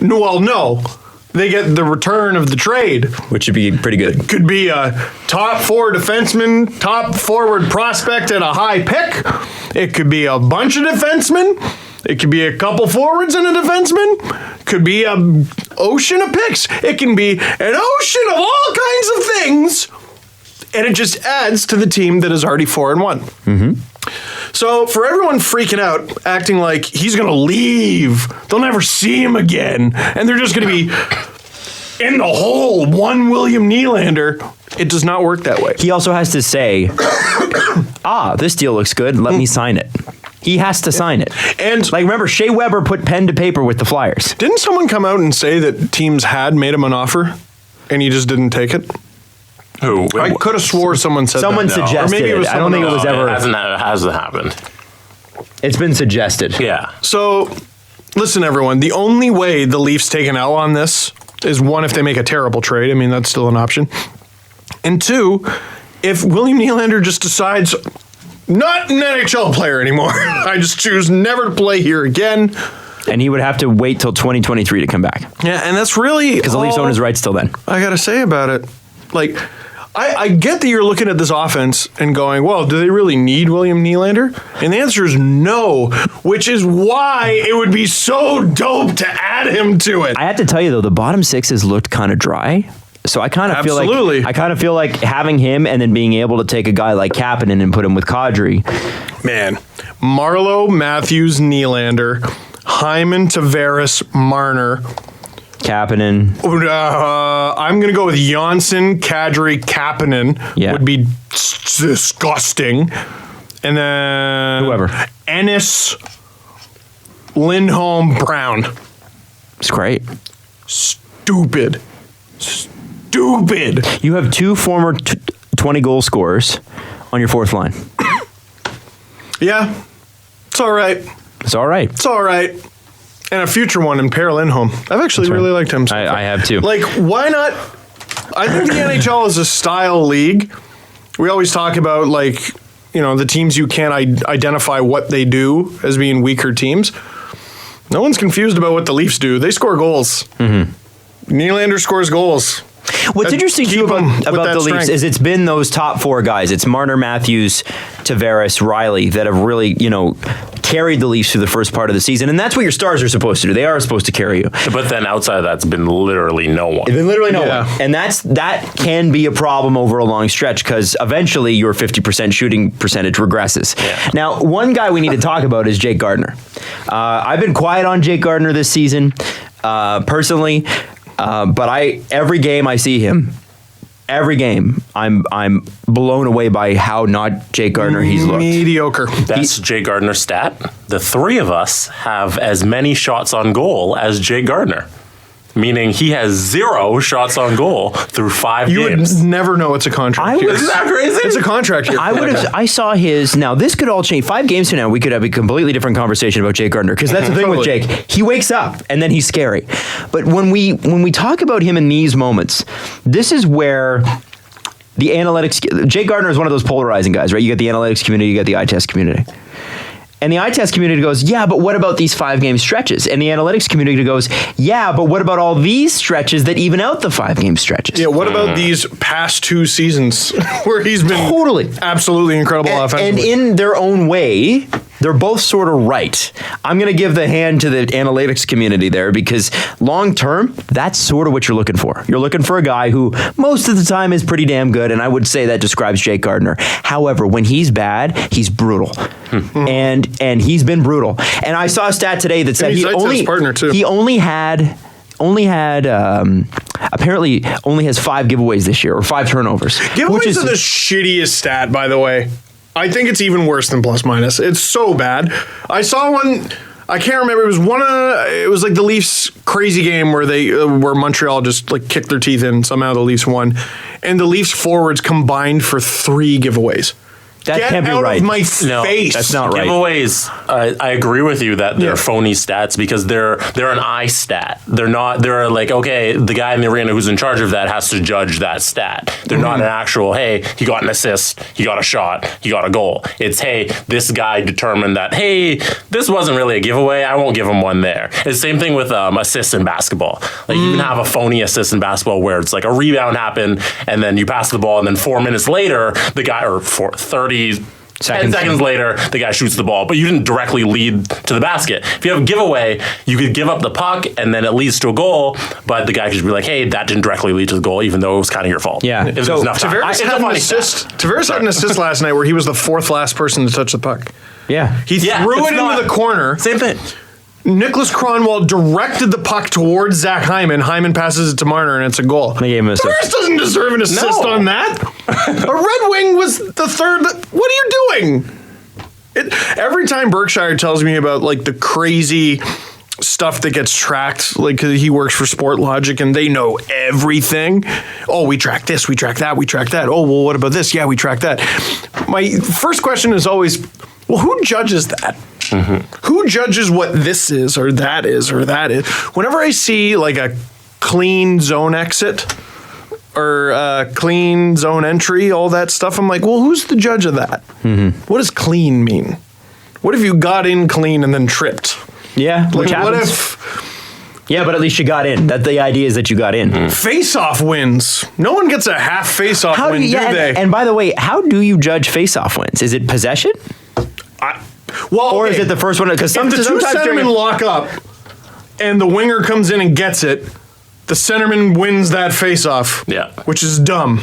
No, well, no. They get the return of the trade. Which would be pretty good. Could be a top 4 defenseman, top forward prospect at a high pick. It could be a bunch of defensemen. It could be a couple forwards and a defenseman. Could be an ocean of picks. It can be an ocean of all kinds of things. And it just adds to the team that is already 4-1. Mm-hmm. So for everyone freaking out, acting like he's going to leave, they'll never see him again, and they're just going to be in the hole, one William Nylander, it does not work that way. He also has to say, this deal looks good, let me sign it. He has to sign it. And like, remember, Shea Weber put pen to paper with the Flyers. Didn't someone come out and say that teams had made him an offer and he just didn't take it? Who? I could have swore someone said Someone that. suggested Or maybe it was it. I don't think it was ever. It hasn't happened. It's been suggested. Yeah. So, listen, everyone. The only way the Leafs take an L on this is, one, if they make a terrible trade. I mean, that's still an option. And two, if William Nylander just decides, not an NHL player anymore. I just choose never to play here again. And he would have to wait till 2023 to come back. Yeah, and that's really because the Leafs own his rights till then. I got to say about it. Like, I get that you're looking at this offense and going, well, do they really need William Nylander? And the answer is no, which is why it would be so dope to add him to it. I have to tell you, though, the bottom six has looked kind of dry. So I kind of feel like having him and then being able to take a guy like Kapanen and put him with Kadri. Man, Marleau, Matthews, Nylander, Hyman, Tavares, Marner, Kapanen. I'm going to go with Janssen, Kadri, Kapanen. Yeah. Would be disgusting. And then whoever. Ennis, Lindholm, Brown. It's great. Stupid. You have two former 20-goal scorers on your fourth line. Yeah. It's all right. It's all right. It's all right. And a future one in Per Lindholm. I've actually really liked him. I have too. Like, why not? I think the NHL is a style league. We always talk about, like, you know, the teams you can't identify what they do as being weaker teams. No one's confused about what the Leafs do. They score goals. Mm-hmm. Nylander scores goals. What's interesting too about the Leafs is it's been those top four guys. It's Marner, Matthews, Tavares, Riley that have really, carried the Leafs through the first part of the season. And that's what your stars are supposed to do. They are supposed to carry you. But then outside of that's been literally no one. It's been literally no one. And that can be a problem over a long stretch because eventually your 50% shooting percentage regresses. Yeah. Now, one guy we need to talk about is Jake Gardner. I've been quiet on Jake Gardner this season, personally. But every game I see him, every game, I'm blown away by how not Jake Gardner he's looked. Mediocre. That's Jake Gardner's stat. The three of us have as many shots on goal as Jake Gardner. Meaning he has 0 shots on goal through 5 games. You would never know it's a contract year. Isn't that crazy? It's a contract year. I saw his. Now this could all change. 5 games from now, we could have a completely different conversation about Jake Gardner because that's the thing with Jake. He wakes up and then he's scary. But when we talk about him in these moments, this is where the analytics. Jake Gardner is one of those polarizing guys, right? You got the analytics community, you got the eye test community. And the eye test community goes, yeah, but what about these 5-game stretches? And the analytics community goes, yeah, but what about all these stretches that even out the 5-game stretches? Yeah, what about these past 2 seasons where he's been totally absolutely incredible offensively? And in their own way, they're both sort of right. I'm going to give the hand to the analytics community there because long term, that's sort of what you're looking for. You're looking for a guy who most of the time is pretty damn good, and I would say that describes Jake Gardner. However, when he's bad, he's brutal. And he's been brutal. And I saw a stat today that said he apparently only has 5 giveaways this year, or 5 turnovers. Giveaways are the shittiest stat, by the way. I think it's even worse than plus minus. It's so bad. I saw one. I can't remember. It was like the Leafs crazy game where Montreal just like kicked their teeth in. Somehow the Leafs won, and the Leafs forwards combined for 3 giveaways. That Get can't be out right. of my face. That's not right. Giveaways, I agree with you that they're phony stats because they're an eye stat. They're like, okay, the guy in the arena who's in charge of that has to judge that stat. They're not an actual, hey, he got an assist, he got a shot, he got a goal. It's, hey, this guy determined that, hey, this wasn't really a giveaway, I won't give him one there. It's the same thing with assists in basketball. Like you can have a phony assist in basketball where it's like a rebound happened and then you pass the ball and then 10 seconds later, the guy shoots the ball, but you didn't directly lead to the basket. If you have a giveaway, you could give up the puck and then it leads to a goal, but the guy could just be like, hey, that didn't directly lead to the goal, even though it was kind of your fault. Yeah. Tavares had an assist last night where he was the 4th last person to touch the puck. Yeah. He Yeah, threw it's it not- into the corner. Same thing. Nicholas Cronwall directed the puck towards Zach Hyman. Hyman passes it to Marner, and it's a goal. They gave him an assist. Tavares doesn't deserve an assist No. on that. A Red Wing was the third. What are you doing? Every time Berkshire tells me about like the crazy stuff that gets tracked, like 'cause he works for Sport Logic and they know everything. Oh, we track this, we track that, we track that. Oh, well, what about this? Yeah, we track that. My first question is always, well, who judges that? Who judges what this is or that is or that is? Whenever I see like a clean zone exit or clean zone entry, all that stuff, I'm like, well, who's the judge of that? What does clean mean? What if you got in clean and then tripped? Yeah, which Like, what happens. if Yeah, but at least you got in. That the idea is that you got in. face-off wins? No one gets a half face-off win, do they? And by the way, how do you judge face-off wins? Is it possession? Well, Or is okay, it the first one? Because if the two sometimes during centermen lock up and the winger comes in and gets it, the centerman wins that face-off. Yeah. Which is dumb.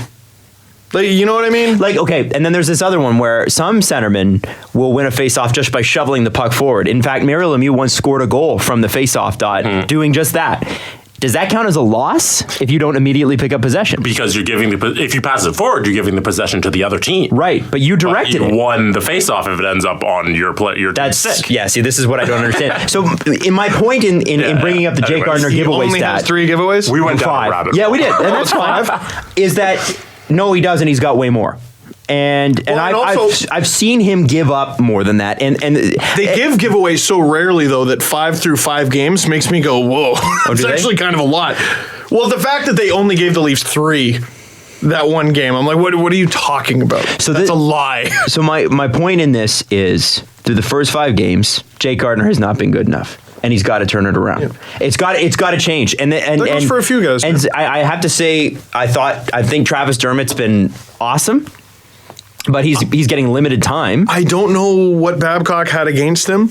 Like, you know what I mean? like, okay, and then there's this other one where some centermen will win a face-off just by shoveling the puck forward. In fact, Mario Lemieux once scored a goal from the face-off dot doing just that. Does that count as a loss if you don't immediately pick up possession? Because you're giving if you pass it forward, you're giving the possession to the other team. Right, but you directed you it. won the face-off if it ends up on your That's stick. yeah. See, this is what I don't understand. So, in my point in bringing up the Jake anyways, Gardner he giveaway Only stat, has 3 giveaways? We went down a five. rabbit Yeah, hole. we did, and that's fine. Is that no, he doesn't. He's got way more. And Well, and also- I've seen him give up more than that. And They give giveaways so rarely, though, that 5 through 5 games makes me go, whoa. It's do they? actually kind of a lot. Well, the fact that they only gave the Leafs 3 that one game, I'm like, what are you talking about? So That's thi- a lie. So my point in this is through the first 5 games, Jake Gardner has not been good enough. And he's got to turn it around. Yeah. It's got to change. And That goes for a few guys, And man. I have to say, I think Travis Dermott's been awesome, but he's getting limited time. I don't know what Babcock had against him.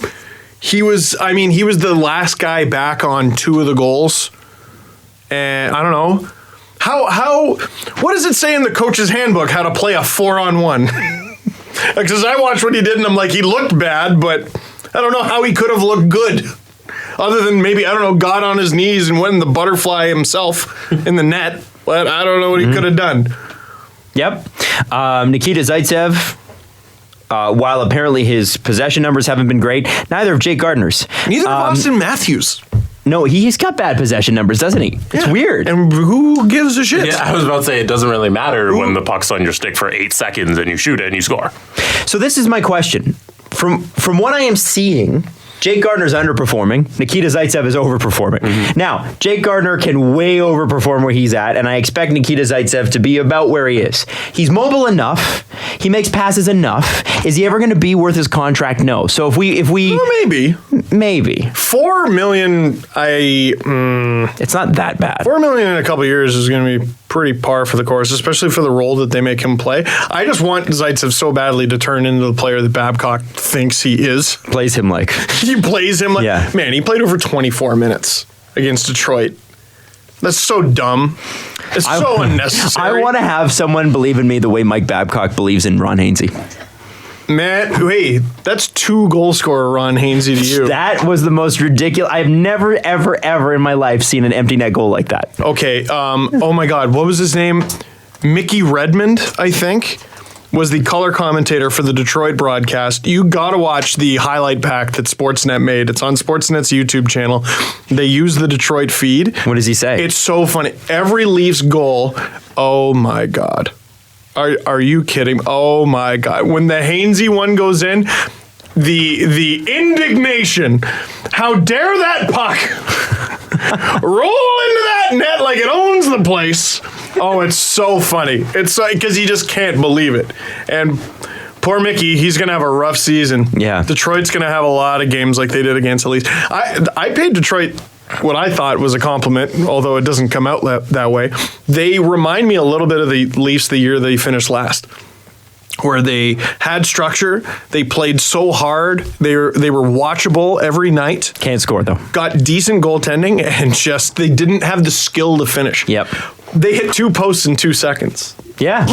He was the last guy back on 2 of the goals. And I don't know. What does it say in the coach's handbook how to play a 4-on-1? Because I watched what he did and I'm like, he looked bad, but I don't know how he could have looked good. Other than maybe, I don't know, got on his knees and went in the butterfly himself in the net. But I don't know what he could have done. Yep. Nikita Zaitsev, while apparently his possession numbers haven't been great, neither have Jake Gardner's. Neither of Austin Matthews. No, he's got bad possession numbers, doesn't he? It's Yeah. weird. And who gives a shit? Yeah, I was about to say it doesn't really matter when the puck's on your stick for 8 seconds and you shoot it and you score. So this is my question. From what I am seeing, Jake Gardner's underperforming. Nikita Zaitsev is overperforming. Now, Jake Gardner can way overperform where he's at, and I expect Nikita Zaitsev to be about where he is. He's mobile enough. He makes passes enough. Is he ever going to be worth his contract? No. So if we Well, maybe. maybe $4 million. it's not that bad. $4 million in a couple of years is going to be pretty par for the course, especially for the role that they make him play. I just want Zaitsev so badly to turn into the player that Babcock thinks he is. Plays him like He plays him like, Yeah. man, he played over 24 minutes against Detroit. That's so dumb. It's so unnecessary. I want to have someone believe in me the way Mike Babcock believes in Ron Hainsey. Man, hey, that's 2 goal scorer Ron Hainsey to you. That was the most ridiculous. I've never, ever, ever in my life seen an empty net goal like that. Okay, oh my God, what was his name? Mickey Redmond, I think, was the color commentator for the Detroit broadcast. You gotta watch the highlight pack that Sportsnet made. It's on Sportsnet's YouTube channel. They use the Detroit feed. What does he say? It's so funny. Every Leafs goal, oh my God. Are you kidding? Oh my God. When the Hainsey one goes in, the indignation. How dare that puck roll into that net like it owns the place. Oh, it's so funny. It's like, because he just can't believe it. And poor Mickey, he's going to have a rough season. Yeah. Detroit's going to have a lot of games like they did against the Leafs. I paid Detroit what I thought was a compliment, although it doesn't come out that way. They remind me a little bit of the Leafs the year they finished last, where they had structure, they played so hard, they were watchable every night, Can't score though. got decent goaltending, and just they didn't have the skill to finish. Yep. They hit 2 posts in 2 seconds. Yeah.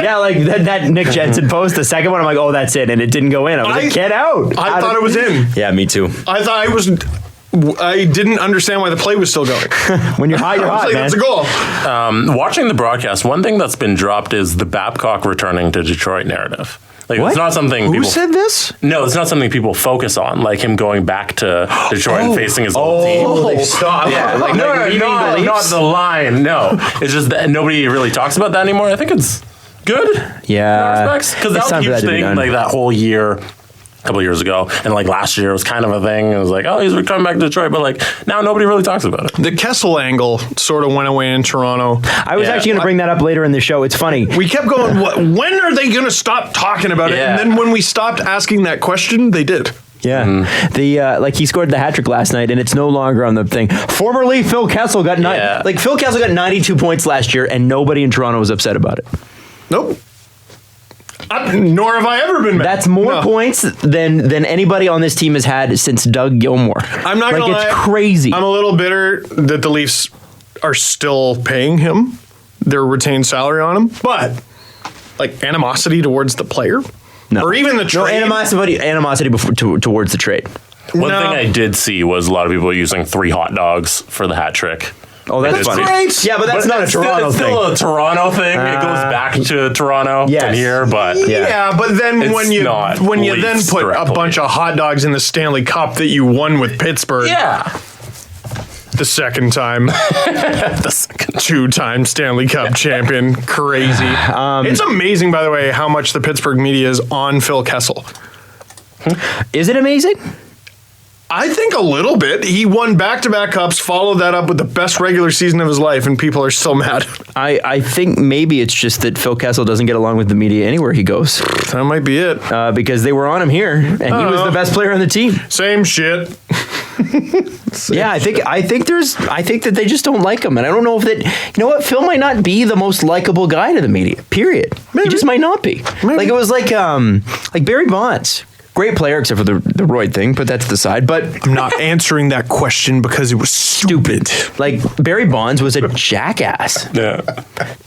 Yeah, like that Nick Jensen post, the second one, I'm like, oh, that's it. And it didn't go in. I was like, get out. I thought it was in. Yeah, me too. I didn't understand why the play was still going. When you're hot, you're hot, like, man. that's a goal. Watching the broadcast, one thing that's been dropped is the Babcock returning to Detroit narrative. Like, What? it's not something Who people... said this? No, it's not something people focus on, like him going back to Detroit and facing his old team. like, stop. Yeah, like, not the line. No, it's just that nobody really talks about that anymore. I think it's good. Yeah. in respects, because It's that time was for a that huge to be thing. done. Like that whole year, a couple of years ago, and like last year was kind of a thing. It was like, oh, he's coming back to Detroit, but like now nobody really talks about it. The Kessel angle sort of went away in Toronto. I was actually going to bring that up later in the show. It's funny. We kept going, when are they going to stop talking about it? Yeah. And then when we stopped asking that question, they did. Yeah. The like he scored the hat trick last night, and it's no longer on the thing. Formerly, Phil Kessel got Phil Kessel got 92 points last year, and nobody in Toronto was upset about it. Nope. Nor have I ever been mad. That's more points than anybody on this team has had since Doug Gilmour. I'm not like gonna lie. it's crazy. I'm a little bitter that the Leafs are still paying him their retained salary on him, but like animosity towards the player, or even the trade. No animosity towards the trade. One thing I did see was a lot of people using 3 hot dogs for the hat trick. Oh, that's funny. great. Yeah, but that's not a Toronto It's thing. still a Toronto thing. It goes back to Toronto and here, but Yeah, but then It's when you not then Leafs put a directly. bunch of hot dogs in the Stanley Cup that you won with Pittsburgh the second time, the second. 2-time Stanley Cup champion, crazy. It's amazing, by the way, how much the Pittsburgh media is on Phil Kessel. Is it amazing? I think a little bit. He won back-to-back cups, followed that up with the best regular season of his life, and people are still mad. I think maybe it's just that Phil Kessel doesn't get along with the media anywhere he goes That might be it. because they were on him here, and he was the best player on the team. Same shit. Yeah, I think that they just don't like him, and I don't know if that. You know what? Phil might not be the most likable guy to the media. Period. He just might not be. Like it was like Barry Bonds. Great player, except for the roid thing, but that's the side. But I'm not answering that question because it was stupid. like Barry Bonds was a jackass. Yeah.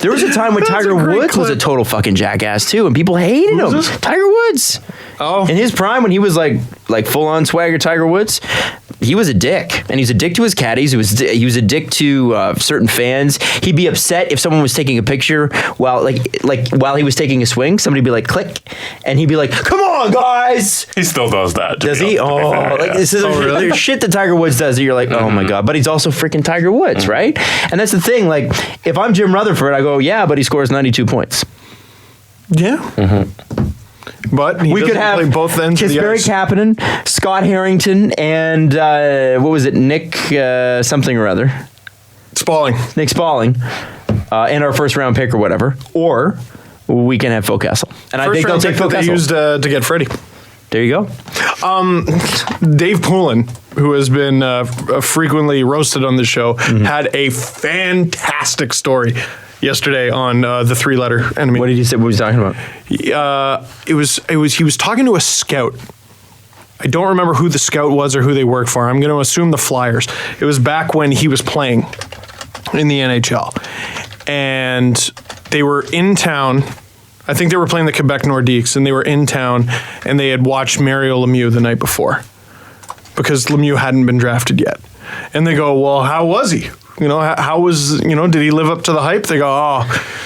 There was a time when That's Tiger a great Woods was a clip. total fucking jackass too, and people hated him. this? Tiger Woods. Oh. In his prime, when he was like full on swagger Tiger Woods, he was a dick, and he's a dick to his caddies. He was a dick to certain fans. He'd be upset if someone was taking a picture while while he was taking a swing. Somebody'd be like, "Click," and he'd be like, "Come on, guys." He still does that. Does he? There's shit that Tiger Woods does that you're like, oh my God. But he's also freaking Tiger Woods, right? And that's the thing. Like, if I'm Jim Rutherford, I go, yeah, but he scores 92 points. Yeah. But We could have play both ends of the Kasperi ice. Kapanen, Scott Harrington, and what was it? Nick something or other. Spalling. Nick Spalling, and our first round pick or whatever. Or we can have Phil Kessel. And I think they'll take Phil they Kessel. used to get Freddie. There you go. Dave Poulin, who has been frequently roasted on the show, had a fantastic story yesterday on the 3-letter enemy. What did he say? What was he talking about? He was talking to a scout. I don't remember who the scout was or who they worked for. I'm going to assume the Flyers. It was back when he was playing in the NHL. And they were in town. I think they were playing the Quebec Nordiques, and they were in town, and they had watched Mario Lemieux the night before because Lemieux hadn't been drafted yet. And they go, well, how was he? You know, how was, did he live up to the hype? They go, oh,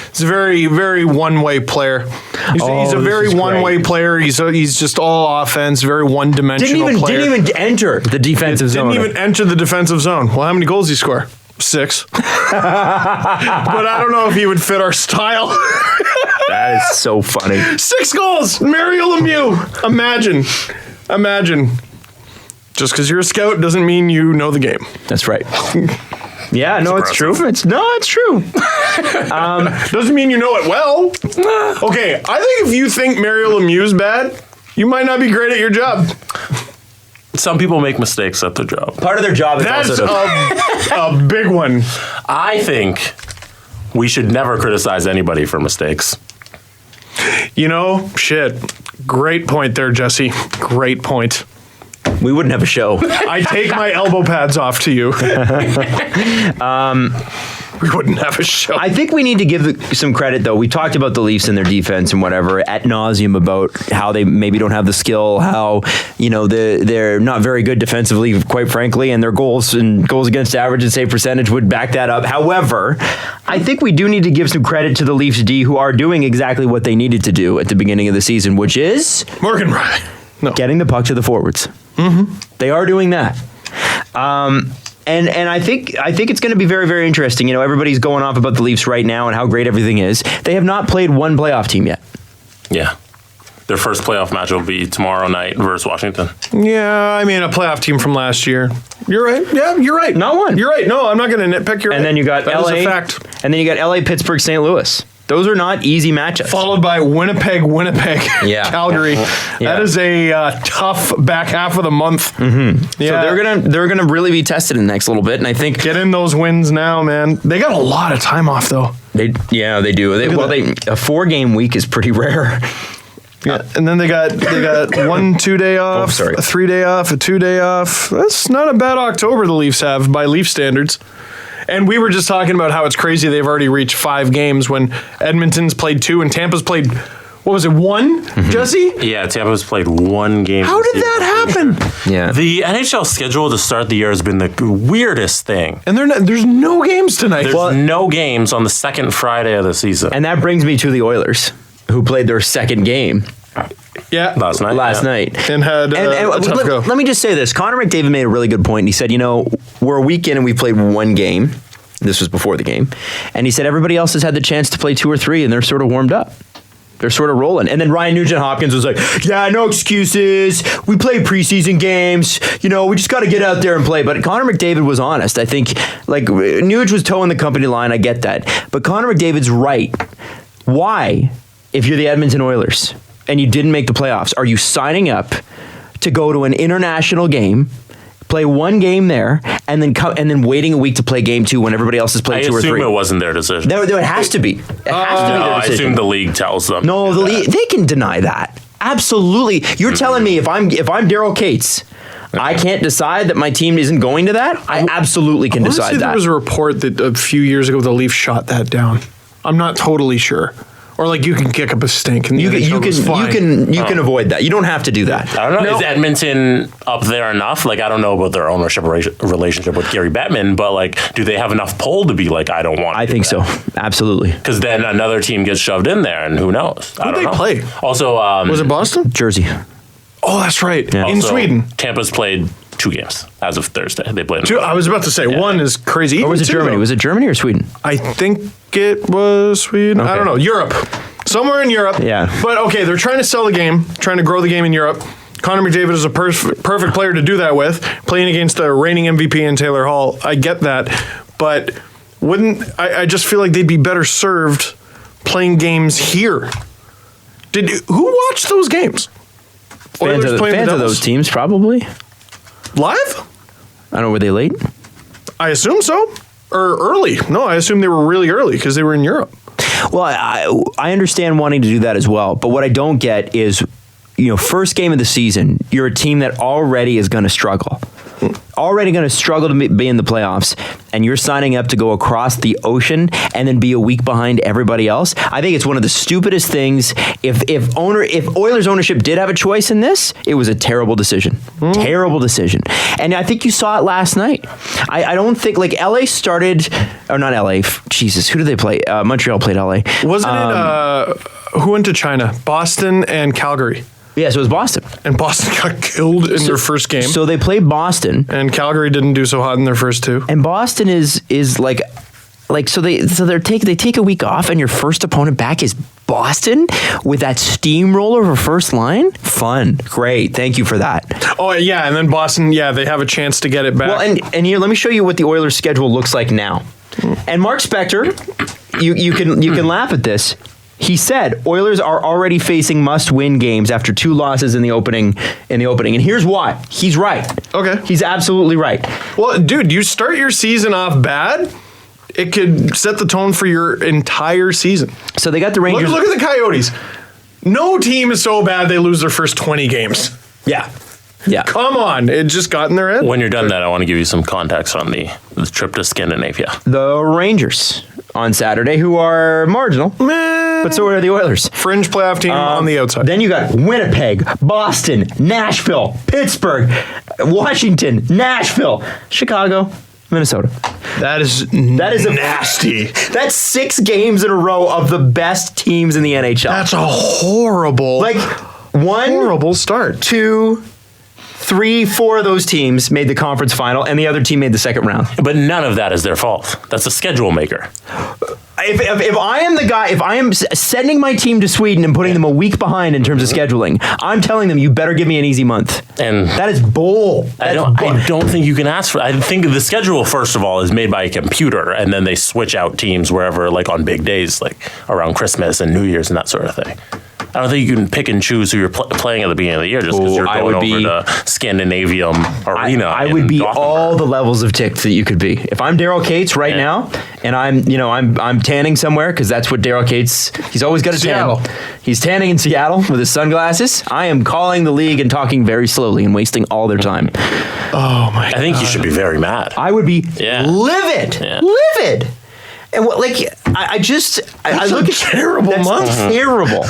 he's a very, very one-way player. He's a very one-way player. He's just all offense, very one-dimensional player. Didn't even enter the defensive zone. Didn't even enter the defensive zone. Well, how many goals did he score? 6. But I don't know if he would fit our style. That is so funny. 6 goals, Mario Lemieux. Imagine. Just because you're a scout doesn't mean you know the game. That's right. Yeah, no, it's true. It's true. Doesn't mean you know it well. Okay, I think if you think Mario Lemieux's bad, you might not be great at your job. Some people make mistakes at their job. Part of their job is That's also a big one. I think we should never criticize anybody for mistakes. Shit. Great point there, Jesse. Great point. we wouldn't have a show. I take my elbow pads off to you. we wouldn't have a show. I think we need to give some credit, though. We talked about the Leafs and their defense and whatever ad nauseum about how they maybe don't have the skill, how they're not very good defensively, quite frankly, and their goals against average and save percentage would back that up. However, I think we do need to give some credit to the Leafs D, who are doing exactly what they needed to do at the beginning of the season, which is Morgan Riley. No. Getting the puck to the forwards. Mm-hmm. They are doing that. And I think it's going to be very, very interesting. Everybody's going off about the Leafs right now and how great everything is. They have not played one playoff team yet. Yeah. Their first playoff match will be tomorrow night versus Washington. Yeah, I mean, a playoff team from last year. You're right. Yeah, you're right. Not one. You're right. No, I'm not going to nitpick. You're right. And then you got that LA. Is a fact. And then you got LA, Pittsburgh, St. Louis. Those are not easy matchups. Followed by Winnipeg, Yeah. Calgary. Yeah. That is a tough back half of the month. Mm-hmm. Yeah. So they're gonna really be tested in the next little bit, and I think get in those wins now, man. They got a lot of time off though. They do. A 4-game week is pretty rare. Yeah, and then they got 1-2 day off, a 3 day off, a 2 day off. That's not a bad October the Leafs have by Leaf standards. And we were just talking about how it's crazy they've already reached 5 games when Edmonton's played 2 and Tampa's played, what was it, 1, Jesse? Yeah, Tampa's played 1 game. How did that happen? Yeah. The NHL schedule to start the year has been the weirdest thing. And there's no games tonight. There's no games on the second Friday of the season. And that brings me to the Oilers, who played their second game. Yeah, last night, and had a tough go. Let me just say this: Connor McDavid made a really good point. He said, we're a week in and we played 1 game. This was before the game, and he said everybody else has had the chance to play 2 or 3, and they're sort of warmed up. They're sort of rolling. And then Ryan Nugent-Hopkins was like, "Yeah, no excuses. We play preseason games. We just got to get out there and play." But Connor McDavid was honest. I think Nuge was towing the company line. I get that, but Connor McDavid's right. Why, if you're the Edmonton Oilers and you didn't make the playoffs, are you signing up to go to an international game, play 1 game there, and then waiting a week to play game 2 when everybody else has played 2 or 3? I assume it wasn't their decision. No, it has to be. It has to be their decision. I assume the league tells them. No, the league, they can deny that. Absolutely. You're telling me if I'm Daryl Cates, I can't decide that my team isn't going to that? I absolutely can decide that. There was a report that a few years ago the Leafs shot that down. I'm not totally sure. Or you can kick up a stink and you can avoid that. You don't have to do that. I don't know. No. Is Edmonton up there enough? I don't know about their ownership relationship with Gary Bettman, but do they have enough pull to be I don't want to? I think so. Absolutely. Because then another team gets shoved in there, and who knows? Who they play? Also, was it Boston? Jersey. Oh, that's right. Yeah. In Sweden. Tampa's played 2 games as of Thursday. They played 2. I was about to say 1 is crazy. Or was it Germany? Was it Germany or Sweden? I think it was Sweden. Okay. I don't know. Europe. Somewhere in Europe. Yeah. But okay, they're trying to sell the game, trying to grow the game in Europe. Connor McDavid is a perfect player to do that with, playing against the reigning MVP in Taylor Hall. I get that. But I just feel like they'd be better served playing games here. Who watched those games? Fans of those teams, probably. Live? I don't know, were they late? I assume so. Or early. No, I assume they were really early because they were in Europe. Well, I understand wanting to do that as well. But what I don't get is, first game of the season, you're a team that already is going to struggle. Already going to struggle to be in the playoffs, and you're signing up to go across the ocean and then be a week behind everybody else. I think it's one of the stupidest things. If Oilers ownership did have a choice in this, it was a terrible decision. Terrible decision. And I think you saw it last night. I don't think LA started, or not LA. Jesus, who did they play? Montreal played LA. Wasn't it who went to China? Boston and Calgary. Yeah, so it was Boston. And Boston got killed in their first game. So they played Boston. And Calgary didn't do so hot in their first 2. And Boston is so they take a week off, and your first opponent back is Boston with that steamroller for first line? Fun. Great. Thank you for that. Oh, yeah, and then Boston, they have a chance to get it back. Well, and here, let me show you what the Oilers' schedule looks like now. And Mark Spector, you can laugh at this. He said Oilers are already facing must-win games after 2 losses in the opening. And here's why. He's right. Okay. He's absolutely right. Well, dude, you start your season off bad, it could set the tone for your entire season. So they got the Rangers. Look at the Coyotes. No team is so bad they lose their first 20 games. Yeah. Yeah. Come on. It just got in their head. When you're done that, I want to give you some context on the trip to Scandinavia. The Rangers on Saturday, who are marginal, but so are the Oilers. Fringe playoff team on the outside. Then you got Winnipeg, Boston, Nashville, Pittsburgh, Washington, Nashville, Chicago, Minnesota. That is nasty. That's 6 games in a row of the best teams in the NHL. That's a horrible, horrible start. 2, 3, 4 of those teams made the conference final, and the other team made the second round. But none of that is their fault. That's a schedule maker. If I am the guy, if I am sending my team to Sweden and putting them a week behind in terms of scheduling, I'm telling them, you better give me an easy month. And that is bull. I don't think you can ask for. I think the schedule, first of all, is made by a computer, and then they switch out teams wherever, like on big days, like around Christmas and New Year's and that sort of thing. I don't think you can pick and choose who you're playing at the beginning of the year just because you're going over to Scandinavium Arena. I would be Gothenburg. all the levels of ticked that you could be. If I'm Daryl Cates right now, and I'm tanning somewhere because that's what Daryl Cates. He's always got a tan. He's tanning in Seattle with his sunglasses. I am calling the league and talking very slowly and wasting all their time. Oh my! I think you should be very mad. I would be livid. Livid. And what, I look at terrible month. Terrible.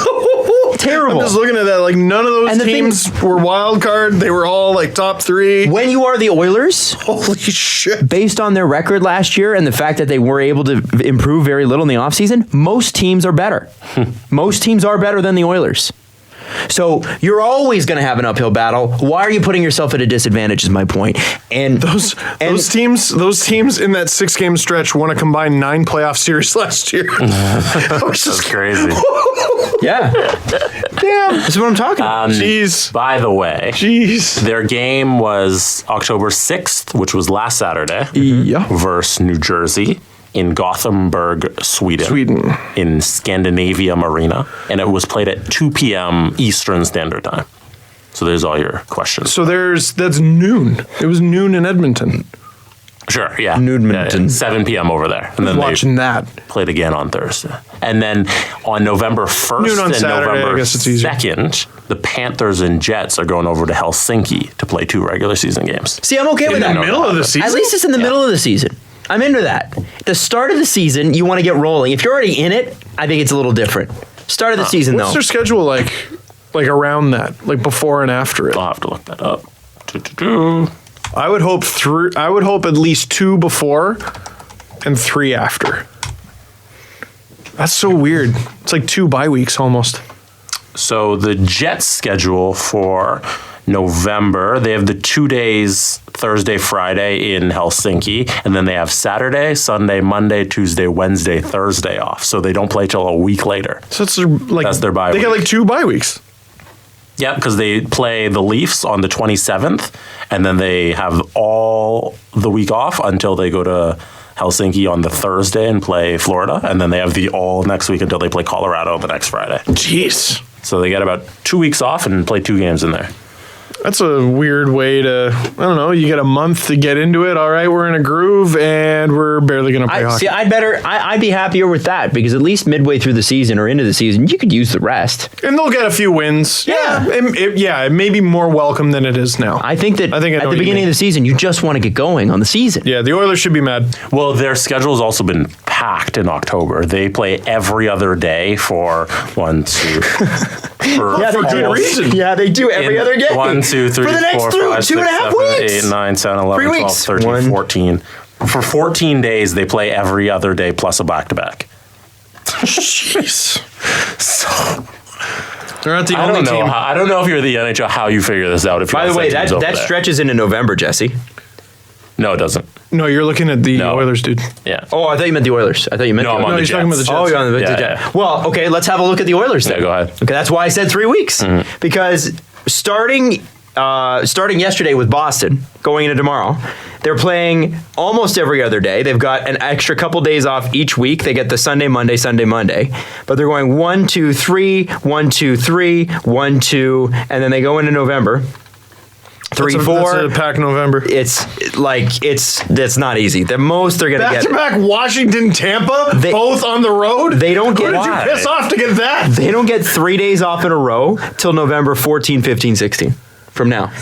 Terrible. I'm just looking at that. Like, none of those teams were wild card. They were all like top 3. When you are the Oilers, holy shit! Based on their record last year and the fact that they were able to improve very little in the offseason, most teams are better. Most teams are better than the Oilers. So you're always going to have an uphill battle. Why are you putting yourself at a disadvantage is my point. And those teams in that 6-game stretch won a combined 9 playoff series last year. That's crazy. Yeah. Damn. That's what I'm talking about. Jeez. By the way, their game was October 6th, which was last Saturday, versus New Jersey. In Gothenburg, Sweden, in Scandinavium Arena, and it was played at 2 p.m. Eastern Standard Time. So there's all your questions. So that's noon. It was noon in Edmonton. Sure, yeah. Noonmonton. 7 p.m. over there. And then watching that. Played again on Thursday. And then on November 1st noon on and Saturday, November I guess it's easier. 2nd, the Panthers and Jets are going over to Helsinki to play 2 regular season games. See, I'm okay with that. In the middle of the season? At least it's in the middle of the season. I'm into that. The start of the season, you want to get rolling. If you're already in it, I think it's a little different. Start of the season, what's their schedule like around that, like before and after it? I'll have to look that up. I would hope at least 2 before and 3 after. That's so weird. It's like 2 bye weeks almost. So the Jets schedule for November, they have the 2 days, Thursday, Friday in Helsinki, and then they have Saturday, Sunday, Monday, Tuesday, Wednesday, Thursday off. So they don't play till a week later. So that's their bye week. They got like 2 bye weeks. Yeah, because they play the Leafs on the 27th, and then they have all the week off until they go to Helsinki on the Thursday and play Florida, and then they have the all next week until they play Colorado the next Friday. Jeez. So they get about 2 weeks off and play 2 games in there. That's a weird way to, I don't know, you get a month to get into it. All right, we're in a groove and we're barely going to play hockey. See, I'd be happier with that because at least midway through the season or into the season, you could use the rest. And they'll get a few wins. Yeah. It may be more welcome than it is now. I think at the beginning of the season, you just want to get going on the season. Yeah, the Oilers should be mad. Well, their schedule's also been packed in October. They play every other day for 1, 2... for good reason. Yeah, they do every other game. 1, 2, 3, for the next 4, 5, 6, 7, 8, 9, 10, 11, 3 12, weeks. 13, 14. For 14 days, they play every other day plus a back-to-back. Jeez. So they're not the I only don't know. team. I don't know if you're the NHL how you figure this out. If By the way, that stretches into November, Jesse. No, it doesn't. No, you're looking at the Oilers, dude. Yeah. Oh, I thought you meant the Oilers. I thought you meant No, I'm on the he's talking about the Jets. Jets. Oh, you're on the Jets. yeah. Well, okay, let's have a look at the Oilers then. Yeah, go ahead. Okay, that's why I said 3 weeks. Because starting yesterday with Boston, going into tomorrow, they're playing almost every other day. They've got an extra couple days off each week. They get the Sunday, Monday, Sunday, Monday. But they're going 1, 2, 3, 1, 2, 3, 1, 2, and then they go into November. 3, 4. That's a pack November. It's not easy. The most they're going to get. Back-to-back Washington, Tampa, both on the road? They don't get. Who did you piss off to get that? They don't get 3 days off in a row till November 14, 15, 16. from now.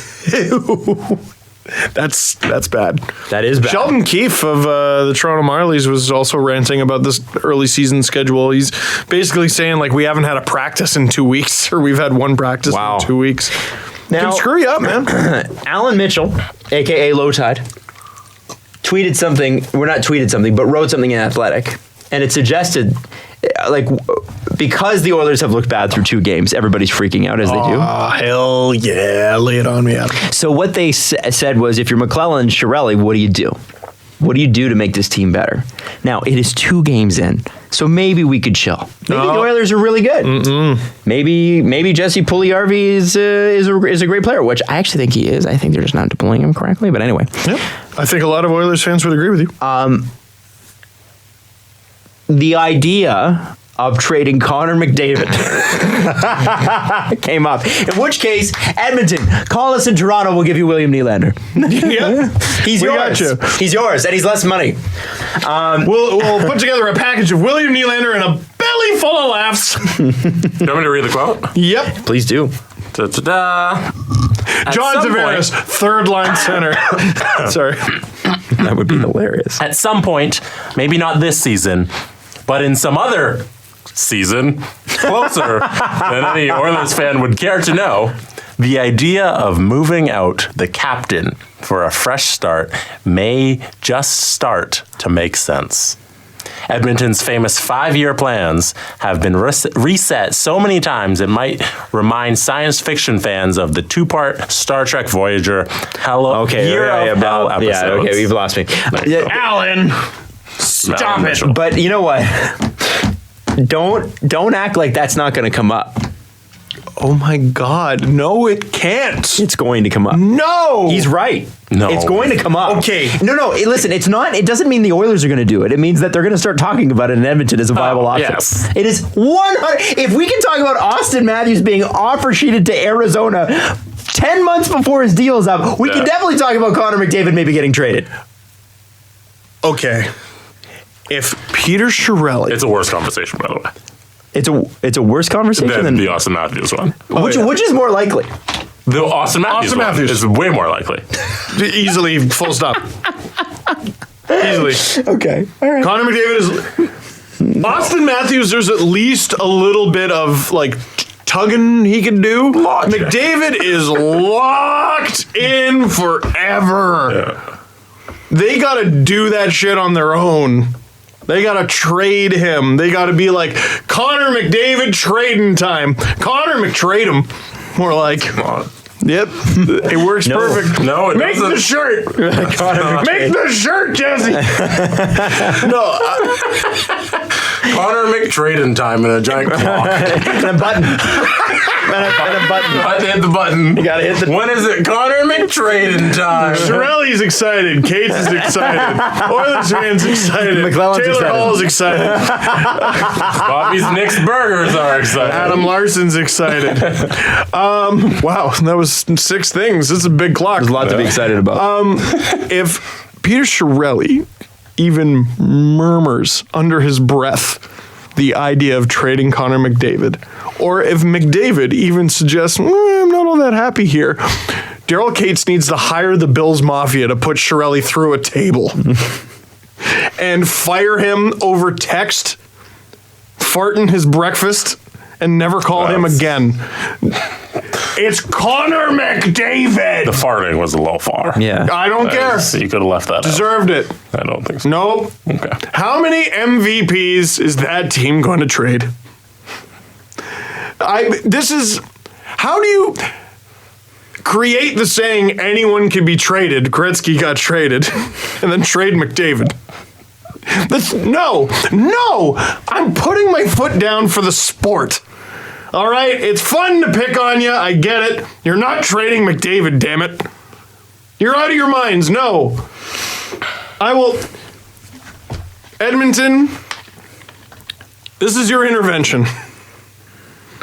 That's bad. That is bad. Sheldon Keefe of the Toronto Marlies was also ranting about this early season schedule. He's basically saying, like, we haven't had a practice in 2 weeks, or we've had one practice in 2 weeks. Now, can screw you up, man. Alan Mitchell, a.k.a. Low Tide, tweeted something, but wrote something in Athletic, and it suggested, like, because the Oilers have looked bad through 2 games, everybody's freaking out as they do. Oh, hell yeah. Lay it on me, Adam. So what they said was, if you're McLellan and Chiarelli, what do you do? What do you do to make this team better? Now, it is 2 games in, so maybe we could chill. Maybe the Oilers are really good. Maybe Jesse Puljujarvi is a great player, which I actually think he is. I think they're just not deploying him correctly, but anyway. Yep. I think a lot of Oilers fans would agree with you. The idea of trading Connor McDavid came up. In which case, Edmonton, call us in Toronto, we'll give you William Nylander. Yeah. He's yours. Got you. He's yours, and he's less money. We'll put together a package of William Nylander and a belly full of laughs. You want me to read the quote? Yep. Please do. Da-da-da. John Tavares, third line center. Sorry. That would be hilarious. At some point, maybe not this season, but in some other season, closer than any Oilers fan would care to know, the idea of moving out the captain for a fresh start may just start to make sense. Edmonton's famous 5-year plans have been reset so many times it might remind science fiction fans of the 2-part Star Trek Voyager Hell episodes. Yeah, okay, you've lost me. Alan, stop it. Mitchell. But you know what? Don't act like that's not going to come up. Oh my God. No, it can't. It's going to come up. No. He's right. No. It's going to come up. Okay. No, listen, it's not, it doesn't mean the Oilers are going to do it. It means that they're going to start talking about it in Edmonton as a viable option. Yes. It is 100. If we can talk about Austin Matthews being offer sheeted to Arizona 10 months before his deal is up, we can definitely talk about Connor McDavid maybe getting traded. Okay. If Peter Chiarelli... It's a worse conversation, by the way. It's a worse conversation Than the Austin Matthews one. Which is more likely? The Austin Matthews is way more likely. Easily, full stop. Easily. Okay. All right. Connor McDavid is... Austin Matthews, there's at least a little bit of, like, tugging he can do. Logic. McDavid is locked in forever. Yeah. They got to do that shit on their own. They got to trade him. They got to be like, Connor McDavid trading time. Connor McTrade him. More like, yep, it works perfect. No, it Make doesn't. the shirt. Make the shirt, Jesse. No. Connor McTrading time in a giant clock. And a button. and a button. I had to hit the button. You gotta hit the... When is it Connor McTrading time? Chiarelli's excited. Cates is excited. Oilers fans excited. McLellan's Taylor excited. Hall's excited. Bobby's Nick's Burgers are excited. Adam Larson's excited. Wow, that was 6 things. This is a big clock. There's a lot to be excited about. If Peter Chiarelli even murmurs under his breath the idea of trading Connor McDavid, or if McDavid even suggests, I'm not all that happy here, Daryl Cates needs to hire the Bills Mafia to put Chiarelli through a table and fire him over text, fart in his breakfast, and never call him again. It's Connor McDavid. The farting was a little far. Yeah. I don't care. You could have left that Deserved it. out. I don't think so. Nope. Okay. How many MVPs is that team going to trade? How do you create the saying anyone can be traded? Gretzky got traded, and then trade McDavid. No. I'm putting my foot down for the sport. All right, it's fun to pick on you. I get it. You're not trading McDavid, damn it. You're out of your minds. No. I will. Edmonton, this is your intervention.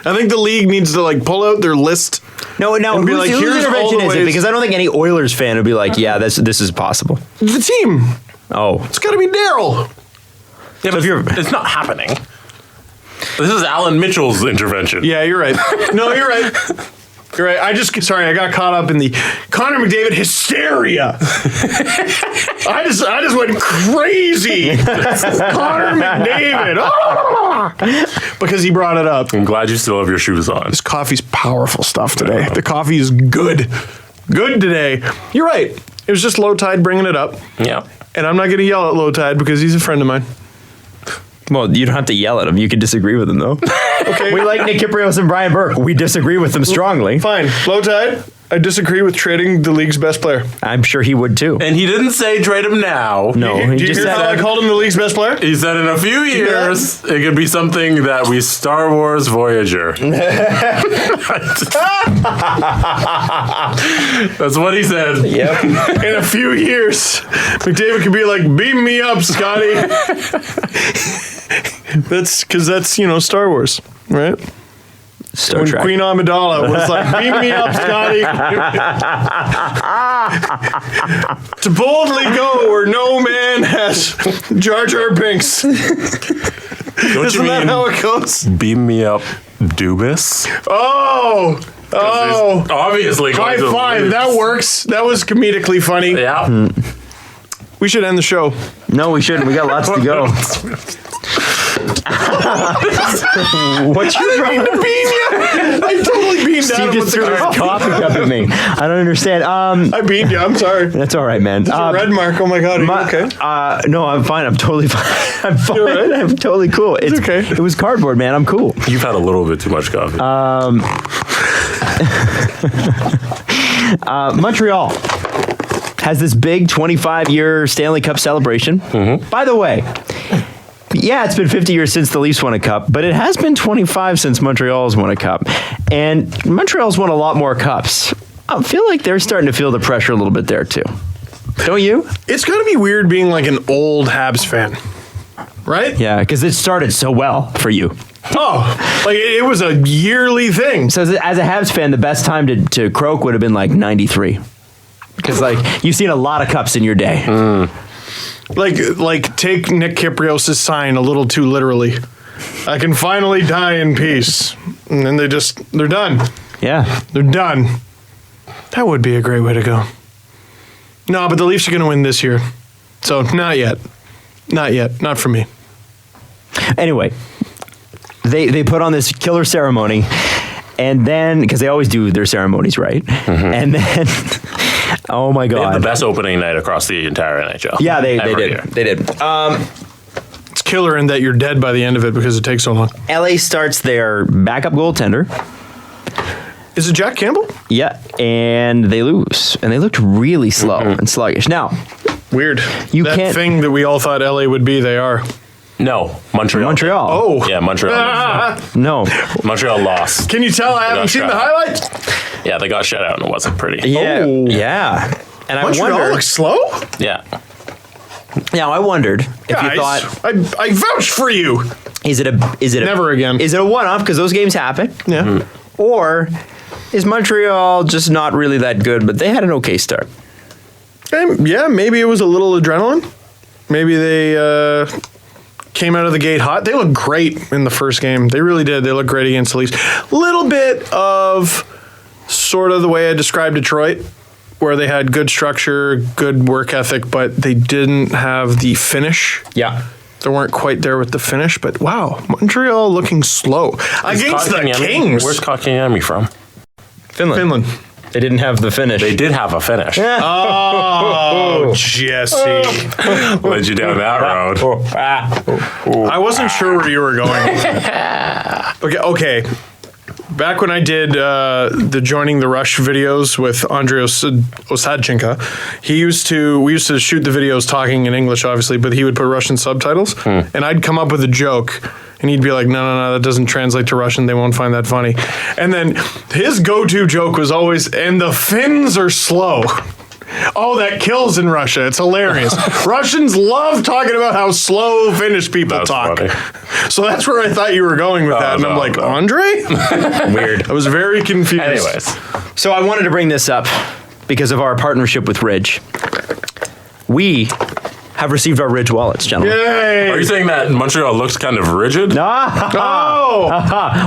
I think the league needs to pull out their list. No, and be whose here's all intervention the is it? ways- Because I don't think any Oilers fan would be like, yeah, this is possible. The team. Oh. It's got to be Daryl. Yeah, but it's not happening. This is Alan Mitchell's intervention. Yeah, you're right. No, you're right. You're right. I got caught up in the Connor McDavid hysteria. I just went crazy. Connor McDavid. Because he brought it up. I'm glad you still have your shoes on. This coffee's powerful stuff today. The coffee is good. Good today. You're right. It was just Low Tide bringing it up. Yeah. And I'm not going to yell at Low Tide because he's a friend of mine. Well, you don't have to yell at him. You can disagree with him, though. Okay. We like Nick Kiprios and Brian Burke. We disagree with them strongly. Fine. Low Tide, I disagree with trading the league's best player. I'm sure he would, too. And he didn't say trade him now. No, Do you hear how I called him the league's best player? He said in a few years, it could be something that we Star Wars Voyager. That's what he said. Yep. In a few years, McDavid could be like, beam me up, Scotty. That's because that's, Star Wars, right? Star When Trek. Queen Amidala was like, beam me up, Scotty. To boldly go where no man has Jar Jar Binks. Don't Isn't that how it goes? Beam me up, Dubis? Oh. Obviously. High five. That works. That was comedically funny. Yeah. We should end the show. No, we shouldn't. We got lots to go. What's your problem? I totally beamed Steve out just with threw the his coffee. coffee cup at me. I don't understand. I beamed you. I'm sorry. That's all right, man. It's a red mark. Oh my God. Are you okay? No, I'm fine. I'm totally fine. I'm fine. You're right? I'm totally cool. It's okay. It was cardboard, man. I'm cool. You've had a little bit too much coffee. Montreal has this big 25-year Stanley Cup celebration. Mm-hmm. By the way, yeah, it's been 50 years since the Leafs won a cup, but it has been 25 since Montreal's won a cup. And Montreal's won a lot more cups. I feel like they're starting to feel the pressure a little bit there, too. Don't you? It's got to be weird being like an old Habs fan, right? Yeah, because it started so well for you. Oh, like it was a yearly thing. So as a Habs fan, the best time to croak would have been like 93. Because like you've seen a lot of cups in your day. Like take Nick Kiprios' sign a little too literally. I can finally die in peace. And then they're done. Yeah. They're done. That would be a great way to go. No, but the Leafs are going to win this year. So not yet. Not yet. Not for me. Anyway, they put on this killer ceremony, and then because they always do their ceremonies right, and then oh my They had God, the best opening night across the entire NHL. yeah, they Ever did. here. They did. It's killer in that you're dead by the end of it because it takes so long. LA starts their backup goaltender. Is it Jack Campbell? Yeah, and they lose, and they looked really slow and sluggish. Now, Weird. You that can't- thing that we all thought LA would be, they are. No, Montreal. Oh. Yeah, Montreal. No. Montreal lost. Can you tell I haven't got seen the shut out. highlights? Yeah, they got shut out and it wasn't pretty. Yeah. Oh. Yeah. And Montreal I wonder. looks slow? Yeah. Now I wondered if Guys, you thought, I vouched for you. is it Never again. Is it a one-off because those games happen, Yeah. or is Montreal just not really that good, but they had an okay start? Yeah, maybe it was a little adrenaline. Maybe they came out of the gate hot. They looked great in the first game. They really did. They looked great against the Leafs. Little bit of sort of the way I described Detroit, where they had good structure, good work ethic, but they didn't have the finish. Yeah. They weren't quite there with the finish, but wow, Montreal looking slow. Against the Kotkaniemi- Kings. Where's Kotkaniemi from? Finland. They didn't have the finish. They did have a finish. Oh, Jesse. Led you down that road. I wasn't sure where you were going. Okay. Back when I did the Joining the Rush videos with Andrei Osadchenko, we used to shoot the videos talking in English, obviously, but he would put Russian subtitles, and I'd come up with a joke, and he'd be like, no, that doesn't translate to Russian. They won't find that funny. And then his go-to joke was always, and the Finns are slow. Oh, that kills in Russia. It's hilarious. Russians love talking about how slow Finnish people That's talk. funny. So that's where I thought you were going with that. And I'm like, no. Andre? Weird. I was very confused. Anyways, So I wanted to bring this up because of our partnership with Ridge. We have received our Ridge wallets, gentlemen. Yay! Are you saying that Montreal looks kind of rigid? Oh!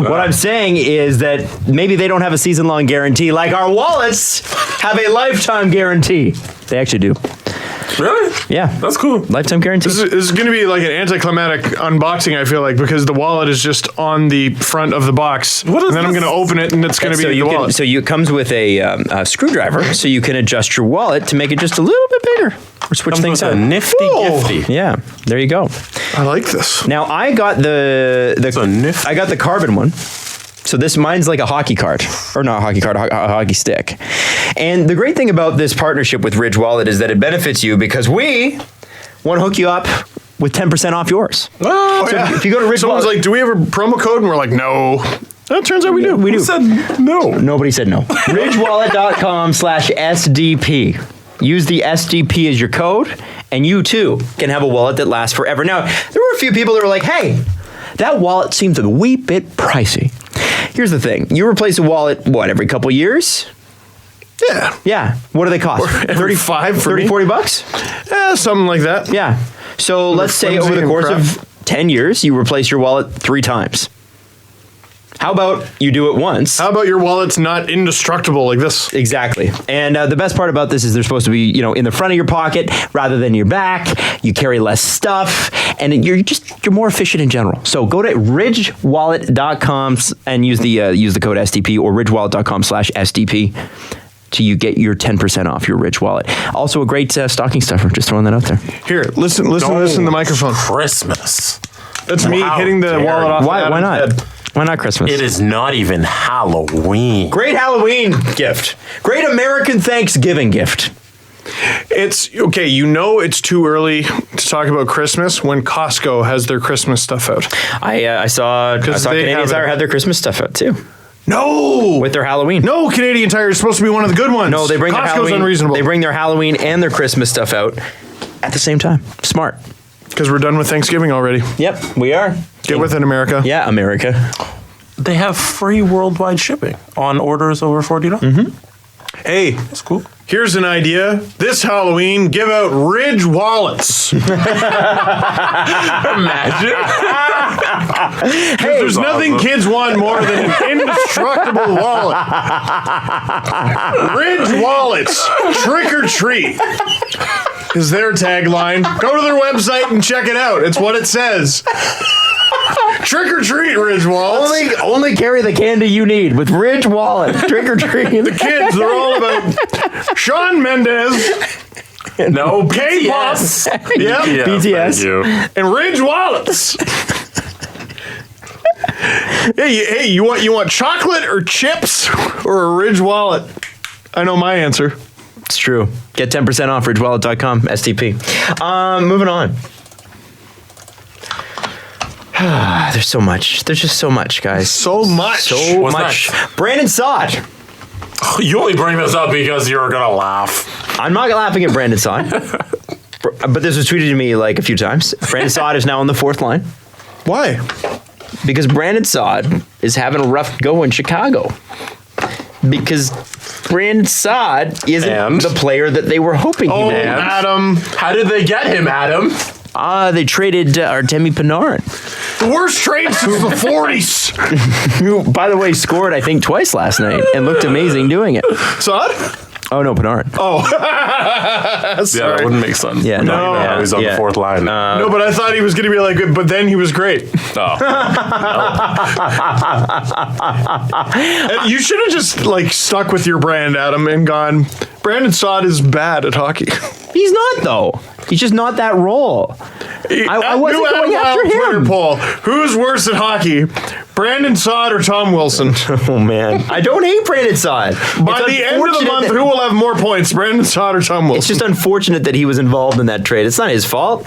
What I'm saying is that maybe they don't have a season-long guarantee like our wallets have a lifetime guarantee. They actually do. Really? Yeah. That's cool. Lifetime guarantee. This is going to be like an anticlimactic unboxing, I feel like, because the wallet is just on the front of the box. What is and then I'm this? going to open it, and it's going to be the wallet. It comes with a screwdriver, so you can adjust your wallet to make it just a little bit bigger or switch things a out. nifty Whoa. gifty. Yeah, there you go. I like this. Now I got the a nifty. I got the carbon one. So mine's like a hockey card, or not a hockey card, a hockey stick. And the great thing about this partnership with Ridge Wallet is that it benefits you because we want to hook you up with 10% off yours. Oh, So yeah. if you go to Ridge Someone's Wallet, like, do we have a promo code? And we're like, no. It turns out we do. we do. Who said no? Nobody said no. RidgeWallet.com/SDP. Use the SDP as your code, and you too can have a wallet that lasts forever. Now, there were a few people that were like, hey, that wallet seems a wee bit pricey. Here's the thing. You replace a wallet, every couple years? Yeah. Yeah. What do they cost? Every $5 for 30, me. 40 bucks? Yeah, something like that. Yeah. So let's say over the flimsy course and of 10 years, you replace your wallet 3 times. How about you do it once? How about your wallet's not indestructible like this? Exactly. And the best part about this is they're supposed to be, in the front of your pocket rather than your back. You carry less stuff, and you're more efficient in general. So go to ridgewallet.com and use the code SDP or ridgewallet.com/SDP to get your 10% off your Ridge wallet. Also a great stocking stuffer. Just throwing that out there. Here, listen to this in the microphone. Christmas. That's me How hitting the dare wallet you. off. Why Adam's not? head. Why not Christmas? It is not even Halloween. Great Halloween gift. Great American Thanksgiving gift. It's okay. It's too early to talk about Christmas when Costco has their Christmas stuff out. I saw they Canadian have Tire it. had their Christmas stuff out too No, with their Halloween. no, Canadian Tire is supposed to be one of the good ones. No, they bring their Costco's Halloween. unreasonable. They bring their Halloween and their Christmas stuff out at the same time. Smart. because we're done with Thanksgiving already. Yep, we are. Get with it, America. Yeah, America. They have free worldwide shipping on orders over $40. Mm-hmm. Hey, That's cool. here's an idea. This Halloween, give out Ridge wallets. Imagine. There's nothing kids want more than an indestructible wallet. Ridge wallets, trick or treat, is their tagline. Go to their website and check it out. It's what it says. Trick or treat, Ridge wallets. Only carry the candy you need with Ridge Wallet. Trick or treat. The kids, they're all about Shawn Mendes, No, K-pop, BTS. yep, BTS. Thank you. and Ridge wallets. Hey, you want chocolate or chips or a Ridge wallet? I know my answer. It's true. Get 10% off ridgewallet.com, STP. Moving on. There's so much. There's just so much, guys. So much. So What's much. next? Brandon Saad. You only bring this up because you're going to laugh. I'm not laughing at Brandon Saad. But this was tweeted to me like a few times. Brandon Saad is now on the 4th line Why? because Brandon Saad is having a rough go in Chicago. Because Brandon Saad isn't And? the player that they were hoping he Oh, would. Adam. How did they get him, Adam? They traded Artemi Panarin, The worst trade since the 40s. who, by the way, scored, I think, twice last night and looked amazing doing it. Sod? Oh, no, Panarin. Yeah, that wouldn't make sense. Yeah, We're no, talking about how he's on yeah. the 4th line. No, but I thought he was going to be like, but then he was great. Oh. And you should have just stuck with your brand, Adam, and gone, Brandon Saad is bad at hockey. He's not, though. He's just not that role. I wasn't New going Adam after Twitter him. poll. Who's worse at hockey, Brandon Saad or Tom Wilson? Oh, man. I don't hate Brandon Saad. By the end of the month, who will have more points, Brandon Saad or Tom Wilson? It's just unfortunate that he was involved in that trade. It's not his fault.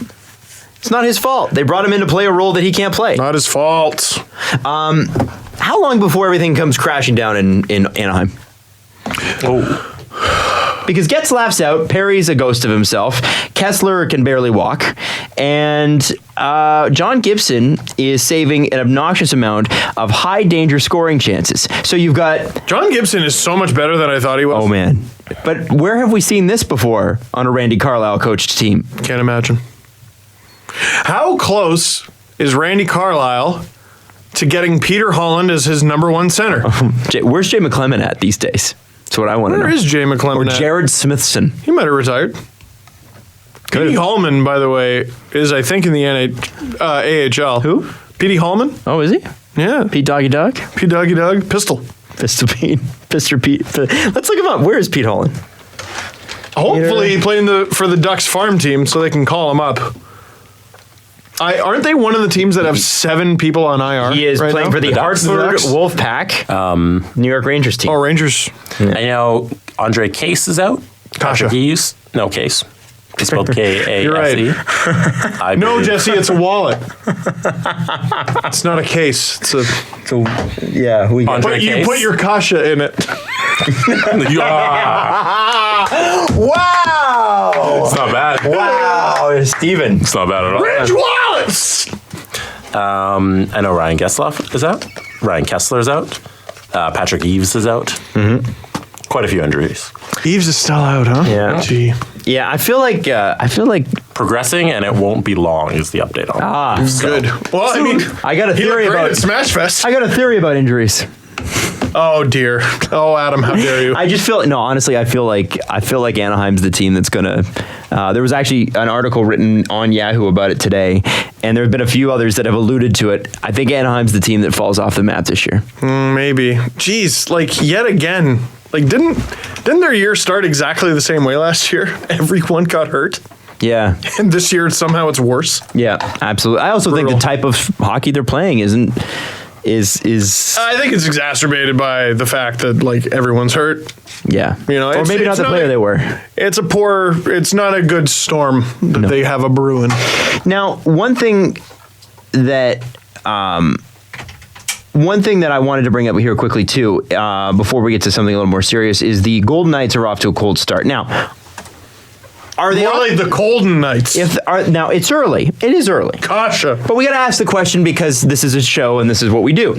It's not his fault. They brought him in to play a role that he can't play. Not his fault. How long before everything comes crashing down in Anaheim? Oh. Because Getzlaf's out, Perry's a ghost of himself, Kessler can barely walk, and John Gibson is saving an obnoxious amount of high-danger scoring chances. So you've got... John Gibson is so much better than I thought he was. Oh, man. But where have we seen this before on a Randy Carlyle coached team? Can't imagine. How close is Randy Carlyle to getting Peter Holland as his number one center? Where's Jay McClement at these days? That's what I want to know. Where is Jay McClement Or at? Jared Smithson. He might have retired. Petey Hallman, by the way, is, I think, in the AHL. Who? Petey Hallman? Oh, is he? Yeah. Pete Doggy Dog? Pete Doggy Dog. Pistol. Pistol Pete. Mr. Pete. Let's look him up. Where is Pete Holland? Hopefully he played for the Ducks farm team so they can call him up. Aren't they one of the teams that have 7 people on IR? He is right playing now? for the Hartford Ducks? Wolfpack, New York Rangers team. Oh, Rangers. I know Andre Case is out. Kasha. He's no Case. It's spelled K-A-S-E. You're right. I No, believe- Jesse, it's a wallet. It's not a case. It's a. Yeah, who we Andre But you Case? put your Kasha in it. Wow! It's not bad. Wow, Steven. It's not bad at all. Ridge wallets. I know Ryan Getzlaf is out. Ryan Kessler is out. Patrick Eaves is out. Mm-hmm. Quite a few injuries. Eves is still out, huh? Yeah. Gee. Yeah, I feel like Progressing, and it won't be long is the update on it. Good. Well, I mean, I got a he looked theory great about at Smash Fest. I got a theory about injuries. Oh dear. Oh, Adam, how dare you? I just feel honestly, I feel like Anaheim's the team that's gonna. There was actually an article written on Yahoo about it today, and there have been a few others that have alluded to it. I think Anaheim's the team that falls off the map this year. Maybe. Jeez, like yet again. Like didn't their year start exactly the same way last year? Everyone got hurt, Yeah, and this year somehow it's worse. yeah, absolutely. I also think the Brutal. type of hockey they're playing is. I think it's exacerbated by the fact that like everyone's hurt. Yeah, You know, or maybe not the player they were. It's not a good storm that they have a brewing. Now, one thing that I wanted to bring up here quickly too, before we get to something a little more serious, is the Golden Knights are off to a cold start. Now, are they? More like the Golden Knights. Now it's early. It is early. Kasha. But we got to ask the question because this is a show and this is what we do.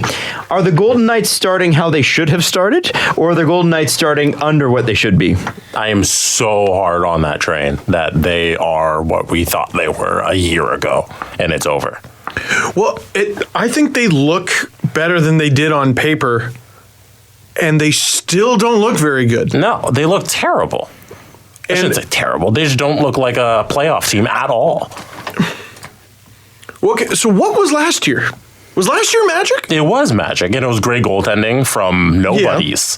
Are the Golden Knights starting how they should have started, or are the Golden Knights starting under what they should be? I am so hard on that train that they are what we thought they were a year ago, and it's over. Well, I think they look better than they did on paper, and they still don't look very good. No, they look terrible. I shouldn't say terrible. They just don't look like a playoff team at all. Okay, so what was last year? Was last year magic? It was magic, and it was great goaltending from nobodies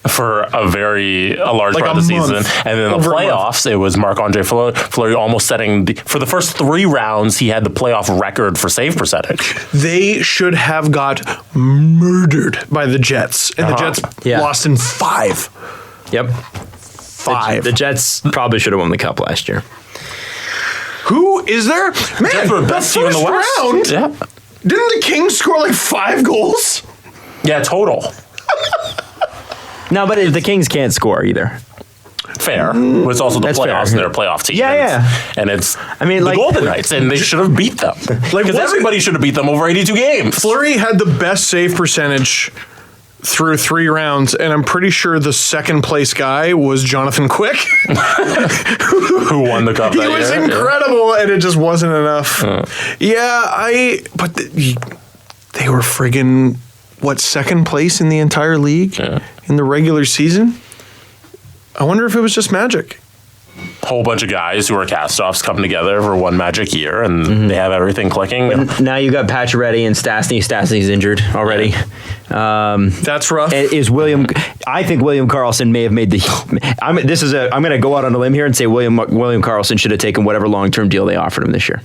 for a large Like part of the a month. season. And then the Over a month. playoffs, it was Marc-Andre Fleury almost setting, for the first 3 rounds, he had the playoff record for save percentage. They should have got murdered by the Jets, and the Jets Yeah. lost in 5. Yep. 5. The Jets probably should have won the cup last year. Who is there? Man, Jets were the the best team in first the West. round, Yeah. didn't the Kings score like 5 goals? Yeah, total. No, but the Kings can't score either. Fair. But it's also the That's fair. playoffs, and they're a playoff team. Yeah, and yeah. And it's I mean, the like- Golden Knights, and they should have beat them. Like, Because everybody should have beat them over 82 games. Fleury had the best save percentage through 3 rounds, and I'm pretty sure the second place guy was Jonathan Quick. Who won the cup He that was year? incredible, and it just wasn't enough. But they were friggin' second place in the entire league in the regular season? I wonder if it was just magic. Whole bunch of guys who are cast-offs come together for one magic year, and they have everything clicking. Now you got Pacioretty and Stastny. Stastny's injured already. That's rough. Is William? I think William Karlsson may have made the. I'm going to go out on a limb here and say William Karlsson should have taken whatever long-term deal they offered him this year.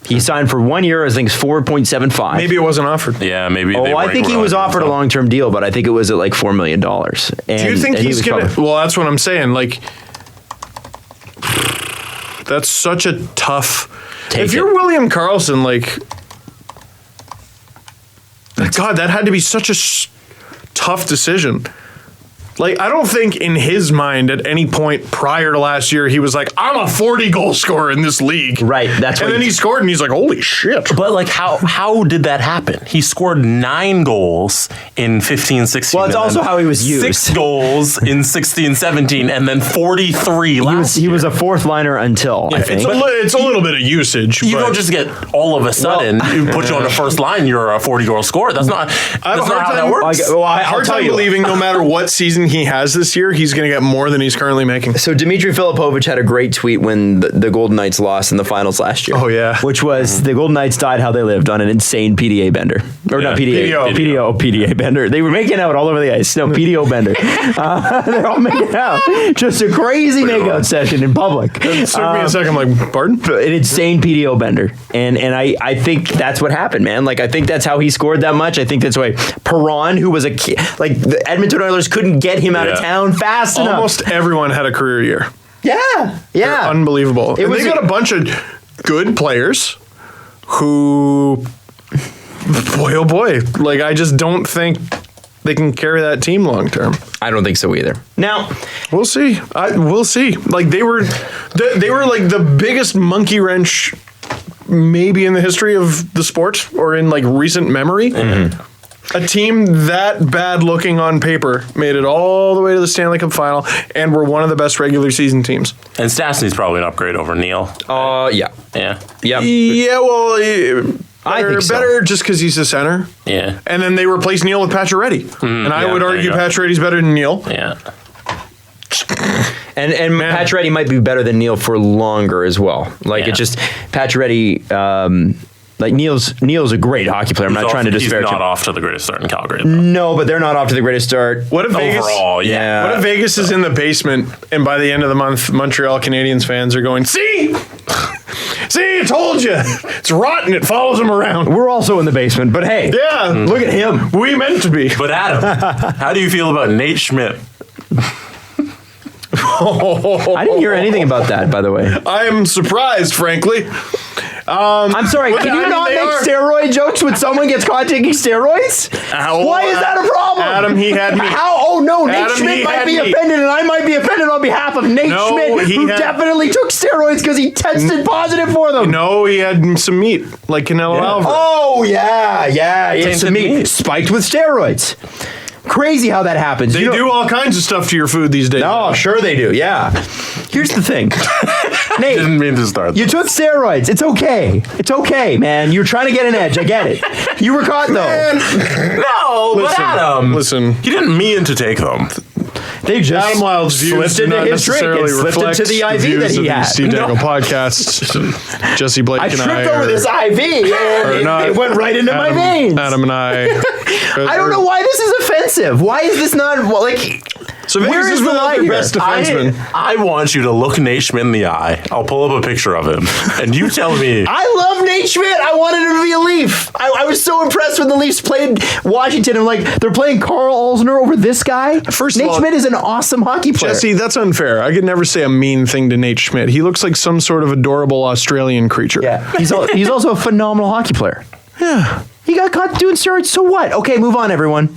He signed for 1 year. I think it's 4.75. Maybe it wasn't offered. Yeah, maybe. Oh, I think he was offered a long-term deal, but I think it was at like $4 million. Do you think he's going to... Well, that's what I'm saying. Like, that's such a tough... If you're William Karlsson, like... God, that had to be such a tough decision. Like, I don't think in his mind at any point prior to last year he was like, I'm a 40-goal scorer in this league. Right. That's and what then he scored, and he's like, holy shit. But, like, how did that happen? He scored 9 goals in 15-16. Well, it's also how he was used. 6 goals in 16-17, and then 43 last year. He was a fourth liner until, I think. It's a little bit of usage. You but don't just get all of a sudden, you put you on the first line, you're a 40-goal scorer. That's not how that works. Hard time believing no matter what season he has this year, he's going to get more than he's currently making. So Dmitry Filipovich had a great tweet when the Golden Knights lost in the finals last year. Oh, yeah. Which was the Golden Knights died how they lived, on an insane PDA bender. Or not PDA. PDA bender. They were making out all over the ice. No, PDO bender. They're all making out. Just a crazy makeout session in public. It took me a second. I'm like, pardon? An insane PDO bender. And I think that's what happened, man. Like, I think that's how he scored that much. I think that's why Perron, who was a kid, like, the Edmonton Oilers couldn't get him out of town fast enough. Almost everyone had a career year. Yeah. They're unbelievable. And they got a bunch of good players who, boy, oh boy, like, I just don't think they can carry that team long term. I don't think so either. Now, we'll see. We'll see. Like, they were like the biggest monkey wrench maybe in the history of the sport, or in like recent memory. Mm-hmm. A team that bad looking on paper made it all the way to the Stanley Cup final and were one of the best regular season teams. And Stastny's probably an upgrade over Neil. Yeah. Yeah. Yep. Yeah, well, I think so. Better just because he's a center. Yeah. And then they replaced Neil with Pacioretty. And I would argue Pacioretty's better than Neil. Yeah. And Pacioretty might be better than Neil for longer as well. Like, it's just Pacioretty. Like, Neil's a great hockey player. I'm not trying to disparage him. He's not off to the greatest start in Calgary, though. No, but they're not off to the greatest start. What if Vegas? Overall, yeah. What if Vegas is in the basement, and by the end of the month, Montreal Canadiens fans are going, see, I told you, it's rotten. It follows them around. We're also in the basement, but hey, look at him. We meant to be. But Adam, how do you feel about Nate Schmidt? I didn't hear anything about that, by the way. I am surprised, frankly. I'm sorry, can you not make steroid jokes when someone gets caught taking steroids? Why is that a problem? Adam, he had me. How? Oh, no, Nate Schmidt might be offended, and I might be offended on behalf of Nate Schmidt, who definitely took steroids because he tested positive for them. No, he had some meat, like Canelo Alvarez. Oh, yeah, it's some meat spiked with steroids. Crazy how that happens. They do all kinds of stuff to your food these days. Oh, sure they do. Yeah. Here's the thing. Nate, didn't mean to start you took steroids. It's okay. It's okay, man. You were trying to get an edge. I get it. You were caught, though. No, but Adam. Listen. He didn't mean to take them. They just Adam Wild's views slipped into his drink and slipped into the IV that he had. Steve Dangle podcast. Jesse Blake and I tripped over this IV and it went right into my veins. Adam and I. I don't know why this is offensive. Why is this not like? So where is the line here? Best defenseman? I want you to look Nate Schmidt in the eye. I'll pull up a picture of him, and you tell me. I love Nate Schmidt. I wanted him to be a Leaf. I was so impressed when the Leafs played Washington. I'm like, they're playing Carl Alzner over this guy. First of Nate all, Schmidt is an awesome hockey player. Jesse, that's unfair. I could never say a mean thing to Nate Schmidt. He looks like some sort of adorable Australian creature. Yeah, he's also a phenomenal hockey player. Yeah. He got caught doing steroids, so what? Okay, move on, everyone.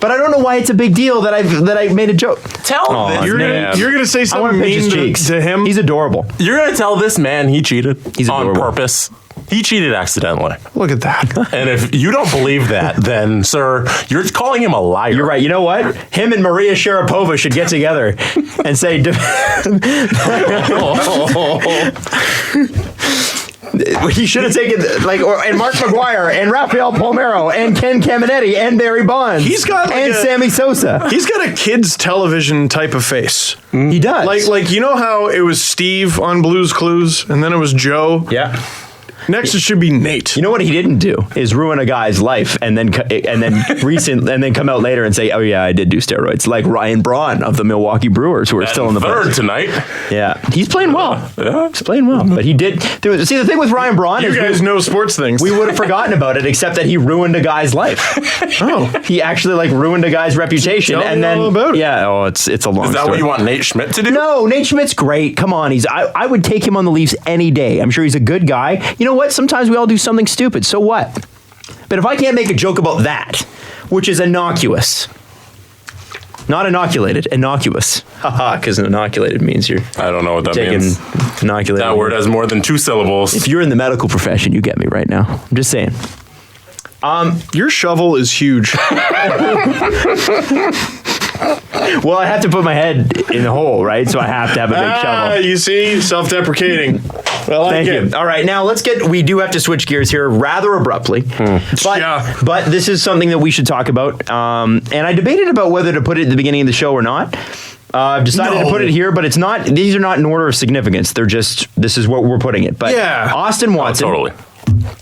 But I don't know why it's a big deal that I made a joke. Tell this man. You're gonna say something mean to him. He's adorable. You're gonna tell this man he cheated. He's on adorable. purpose. He cheated accidentally. Look at that. And if you don't believe that, then, sir, you're calling him a liar. You're right. You know what? Him and Maria Sharapova should get together and say. He should have taken and Mark McGuire and Rafael Palmeiro and Ken Caminetti and Barry Bonds. He's got Sammy Sosa. He's got a kids television type of face. He does. Like you know how it was Steve on Blue's Clues and then it was Joe. Yeah. Next, it should be Nate. You know what he didn't do is ruin a guy's life and then come out later and say, "Oh yeah, I did do steroids." Like Ryan Braun of the Milwaukee Brewers, who are still in the third playoffs tonight. Yeah, he's playing well. Yeah, he's playing well. But he did. See, the thing with Ryan Braun is you guys know sports things. We would have forgotten about it, except that he ruined a guy's life. Oh, he actually ruined a guy's reputation, Tell and me then all about it. Yeah, oh, it's a long. Is that story. what you want Nate Schmidt to do? No, Nate Schmidt's great. Come on, I would take him on the Leafs any day. I'm sure he's a good guy. You know what? Sometimes we all do something stupid. So what? But if I can't make a joke about that, which is innocuous, Not inoculated, innocuous. Haha, because inoculated means you're I don't know what that taking means. inoculated. That word has more than 2 syllables. If you're in the medical profession, you get me right now. I'm just saying. Your shovel is huge. Well, I have to put my head in the hole, right? So I have to have a big shovel. You see, self-deprecating. Well, Thank you. All right, now we do have to switch gears here rather abruptly. But this is something that we should talk about. And I debated about whether to put it at the beginning of the show or not. I've decided to put it here, but these are not in order of significance. They're just, this is what we're putting it. But Austin Watson. Totally.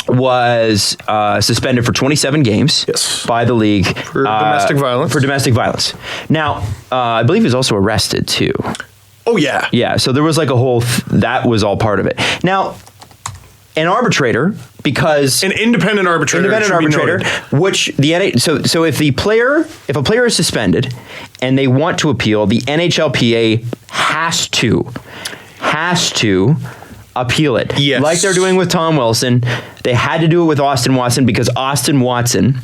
Was suspended for 27 games by the league for domestic violence. For domestic violence. Now, I believe he was also arrested too. Oh yeah, yeah. So there was like a whole that was all part of it. Now, an arbitrator, because an independent arbitrator, which so if a player is suspended and they want to appeal, the NHLPA has to appeal it. Yes. Like they're doing with Tom Wilson. They had to do it with Austin Watson because Austin Watson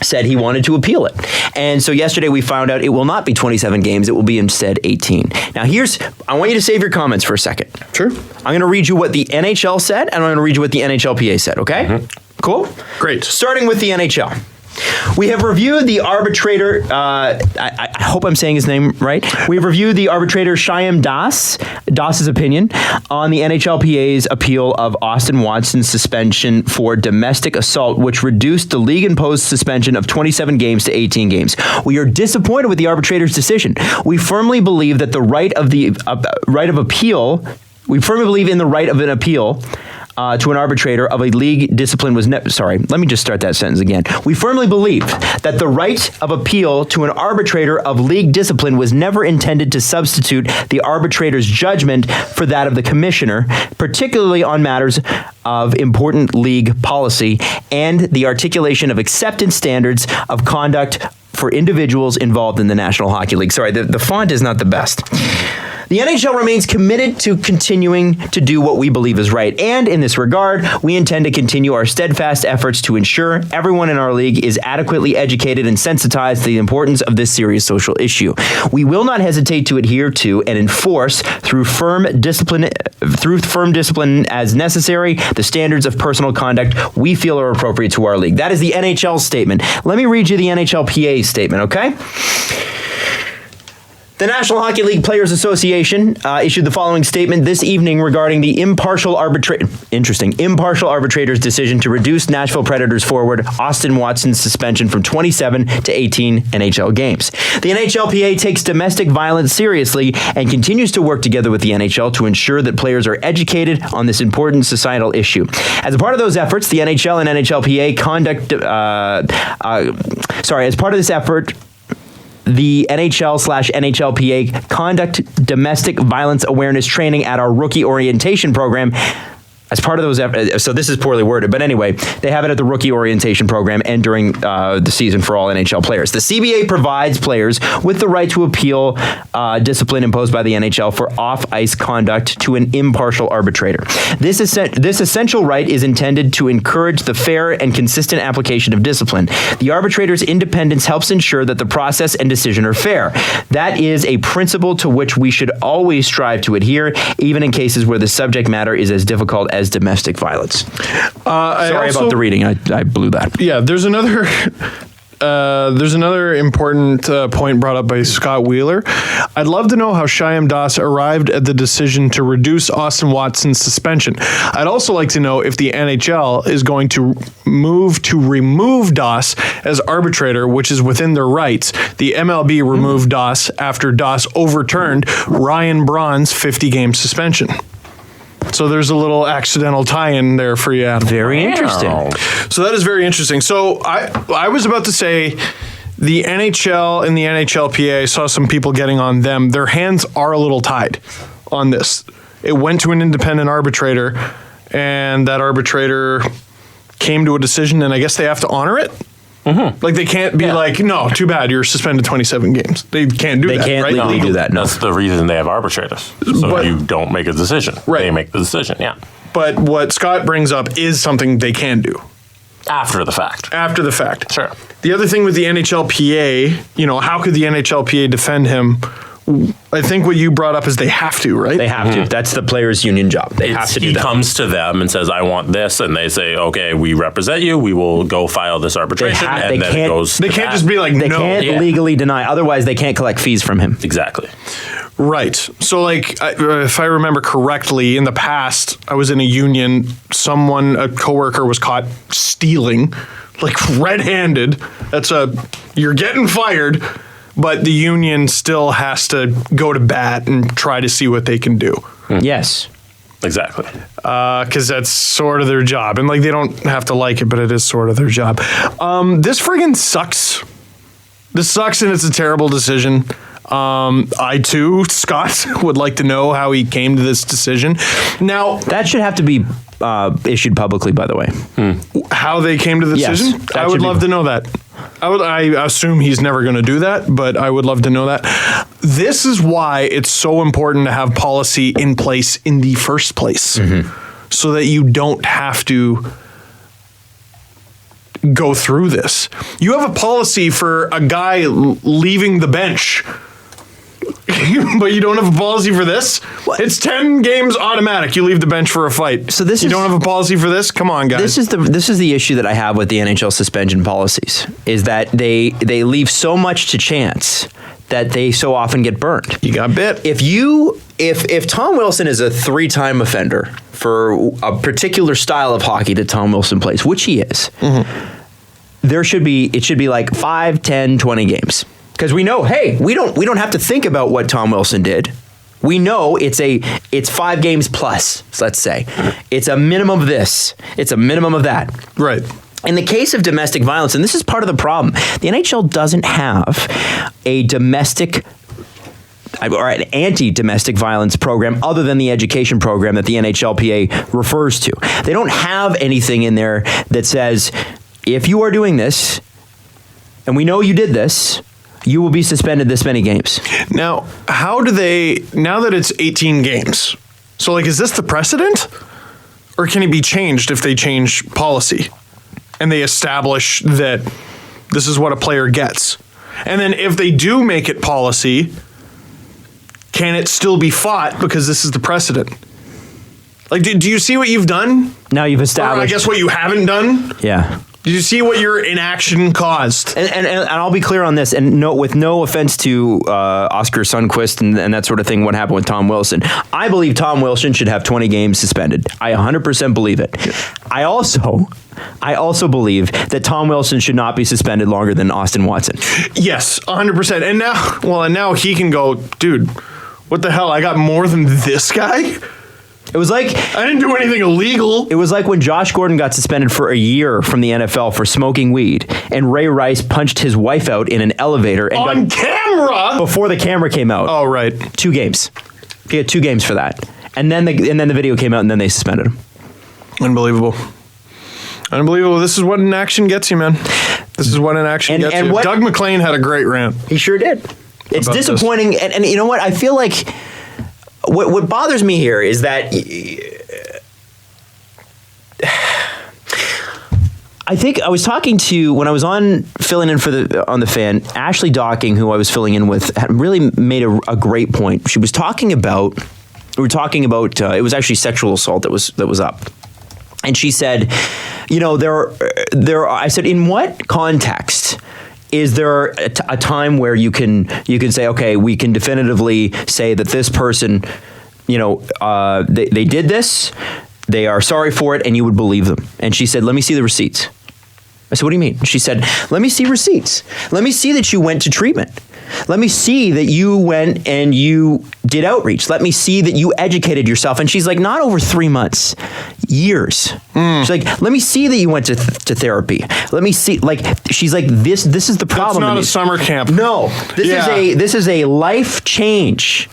said he wanted to appeal it. And so yesterday we found out it will not be 27 games. It will be instead 18. Now I want you to save your comments for a second. Sure. I'm going to read you what the NHL said, and I'm going to read you what the NHLPA said, okay? Mm-hmm. Cool? Great. Starting with the NHL. We have reviewed the arbitrator, I hope I'm saying his name right. We've reviewed the arbitrator Shyam Das's opinion on the NHLPA's appeal of Austin Watson's suspension for domestic assault, which reduced the league-imposed suspension of 27 games to 18 games. We are disappointed with the arbitrator's decision. We firmly believe that the right of appeal. We firmly believe in the right of an appeal to an arbitrator of a league discipline was let me just start that sentence again. We firmly believe that the right of appeal to an arbitrator of league discipline was never intended to substitute the arbitrator's judgment for that of the commissioner, particularly on matters of important league policy and the articulation of acceptance standards of conduct for individuals involved in the National Hockey League. Sorry, the font is not the best. The NHL remains committed to continuing to do what we believe is right, and in this regard, we intend to continue our steadfast efforts to ensure everyone in our league is adequately educated and sensitized to the importance of this serious social issue. We will not hesitate to adhere to and enforce through firm discipline as necessary the standards of personal conduct we feel are appropriate to our league. That is the NHL statement. Let me read you the NHLPA statement, okay? The National Hockey League Players Association issued the following statement this evening regarding the impartial arbitrator's decision to reduce Nashville Predators forward Austin Watson's suspension from 27 to 18 NHL games. The NHLPA takes domestic violence seriously and continues to work together with the NHL to ensure that players are educated on this important societal issue. As a part of those efforts, the NHL and NHLPA as part of this effort, the NHL/NHLPA conduct domestic violence awareness training at our rookie orientation program. As part of those, so this is poorly worded, but anyway, they have it at the rookie orientation program and during the season for all NHL players. The CBA provides players with the right to appeal discipline imposed by the NHL for off-ice conduct to an impartial arbitrator. This essential right is intended to encourage the fair and consistent application of discipline. The arbitrator's independence helps ensure that the process and decision are fair. That is a principle to which we should always strive to adhere, even in cases where the subject matter is as difficult as domestic violence. Sorry about the reading. I blew that. Yeah, there's another important point brought up by Scott Wheeler. I'd love to know how Shyam Das arrived at the decision to reduce Austin Watson's suspension. I'd also like to know if the NHL is going to move to remove Das as arbitrator, which is within their rights. The MLB removed Das after Das overturned Ryan Braun's 50-game suspension. So there's a little accidental tie-in there for you, Adam. Very interesting. So that is very interesting. So I was about to say the NHL and the NHLPA, I saw some people getting on them. Their hands are a little tied on this. It went to an independent arbitrator, and that arbitrator came to a decision, and I guess they have to honor it. Mm-hmm. Like, they can't be like, no, too bad, you're suspended 27 games. They can't do that, right? They can't legally do that, no. That's the reason they have arbitrators. So you don't make a decision. Right. They make the decision, yeah. But what Scott brings up is something they can do. After the fact. After the fact. Sure. The other thing with the NHLPA, how could the NHLPA defend him? I think what you brought up is they have to, right? They have to. That's the players' union job. They have to do He that. comes to them and says, I want this. And they say, okay, we represent you. We will go file this arbitration. they And then can't- it goes. They to can't that. just be like, They no. can't legally deny. Otherwise, they can't collect fees from him. Exactly. Right. So, if I remember correctly, in the past, I was in a union. A coworker was caught stealing, red-handed. You're getting fired, but the union still has to go to bat and try to see what they can do. Yes. Exactly. Because that's sort of their job. And, they don't have to like it, but it is sort of their job. This friggin' sucks. This sucks, and it's a terrible decision. I too, Scott, would like to know how he came to this decision. Now, That should have to be issued publicly, by the way. how they came to the Yes, decision, that I would should be- love to know that. I assume he's never going to do that, but I would love to know that. This is why it's so important to have policy in place in the first place, so that you don't have to go through this. You have a policy for a guy leaving the bench, but you don't have a policy for this? What? It's 10 games automatic. You leave the bench for a fight. So this you is- don't have a policy for this? Come on, guys. This is the issue that I have with the NHL suspension policies, is that they leave so much to chance that they so often get burned. You got bit. If Tom Wilson is a 3-time offender for a particular style of hockey that Tom Wilson plays, which he is, it should be like 5, 10, 20 games. Because we know, hey, we don't have to think about what Tom Wilson did. We know it's 5 games plus, let's say. It's a minimum of this. It's a minimum of that. Right. In the case of domestic violence, and this is part of the problem, the NHL doesn't have a domestic or an anti-domestic violence program other than the education program that the NHLPA refers to. They don't have anything in there that says, if you are doing this, and we know you did this, you will be suspended this many games. Now, how do they, now that it's 18 games, so is this the precedent? Or can it be changed if they change policy and they establish that this is what a player gets? And then if they do make it policy, can it still be fought because this is the precedent? Do you see what you've done? Now you've Or established. I guess what you haven't done? Yeah. Did you see what your inaction caused? And I'll be clear on this, and with no offense to Oscar Sundqvist and that sort of thing, what happened with Tom Wilson. I believe Tom Wilson should have 20 games suspended. I 100% believe it. I also believe that Tom Wilson should not be suspended longer than Austin Watson. Yes, 100%. And now he can go, dude, what the hell? I got more than this guy? It was like I didn't do anything illegal. It was like when Josh Gordon got suspended for a year from the NFL for smoking weed, and Ray Rice punched his wife out in an elevator and On camera? before the camera came out. Oh, right. 2 games. He had 2 games for that, and then the video came out, and then they suspended him. Unbelievable. This is what an action gets you, man. This is what an action gets you. Doug McLean had a great rant. He sure did. It's About disappointing, and you know what? I feel like what bothers me here is that I think I was talking to, when I was filling in on the Fan, Ashley Docking, who I was filling in with, had really made a great point. She was talking about, it was actually sexual assault that was up. And she said, I said, in what context is there a time where you can say, okay, we can definitively say that this person, they did this, they are sorry for it, and you would believe them? And she said, let me see the receipts. I said, what do you mean? She said, let me see receipts. Let me see that you went to treatment. Let me see that you went and you did outreach. Let me see that you educated yourself. And she's like, not over 3 months, years. She's like, let me see that you went to therapy. Let me see, she's like, this is the problem. That's not a summer camp. No, this is a life change.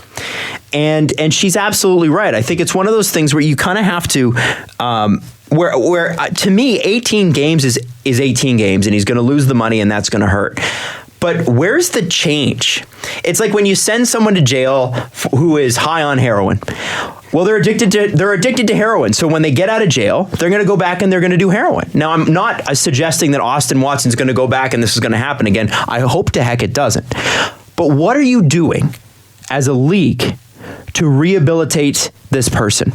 And she's absolutely right. I think it's one of those things where you kind of have to, where to me, 18 games is 18 games, and he's going to lose the money, and that's going to hurt. But where's the change? It's like when you send someone to jail who is high on heroin. Well, they're addicted to heroin. So when they get out of jail, they're going to go back and they're going to do heroin. Now, I'm not suggesting that Austin Watson's going to go back and this is going to happen again. I hope to heck it doesn't. But what are you doing as a league to rehabilitate this person?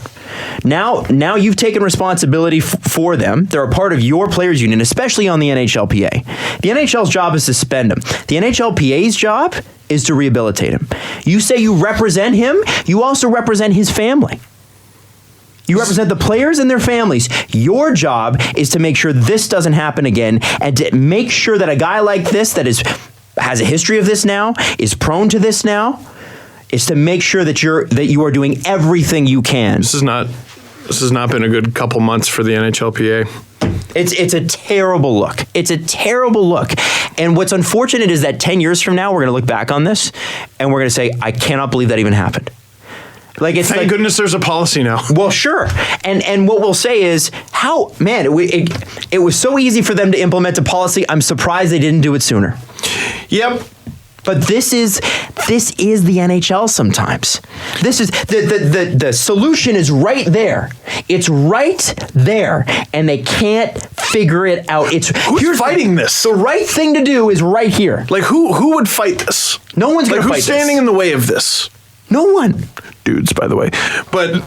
Now you've taken responsibility for them. They're a part of your players union, especially on the NHLPA. The NHL's job is to suspend him. The NHLPA's job is to rehabilitate him. You say you represent him, you also represent his family. You represent the players and their families. Your job is to make sure this doesn't happen again and to make sure that a guy like this that has a history of this now, is prone to this now, is to make sure that you are doing everything you can. This has not been a good couple months for the NHLPA. It's a terrible look. It's a terrible look. And what's unfortunate is that 10 years from now, we're going to look back on this and we're going to say, I cannot believe that even happened. Thank goodness there's a policy now. Well, sure. And what we'll say is, it was so easy for them to implement a policy. I'm surprised they didn't do it sooner. Yep. But this is the NHL sometimes. This is the solution is right there. It's right there, and they can't figure it out. Who's fighting this? The right thing to do is right here. Like who would fight this? No one's going to fight this. Who's standing in the way of this? No one. Dudes, by the way. But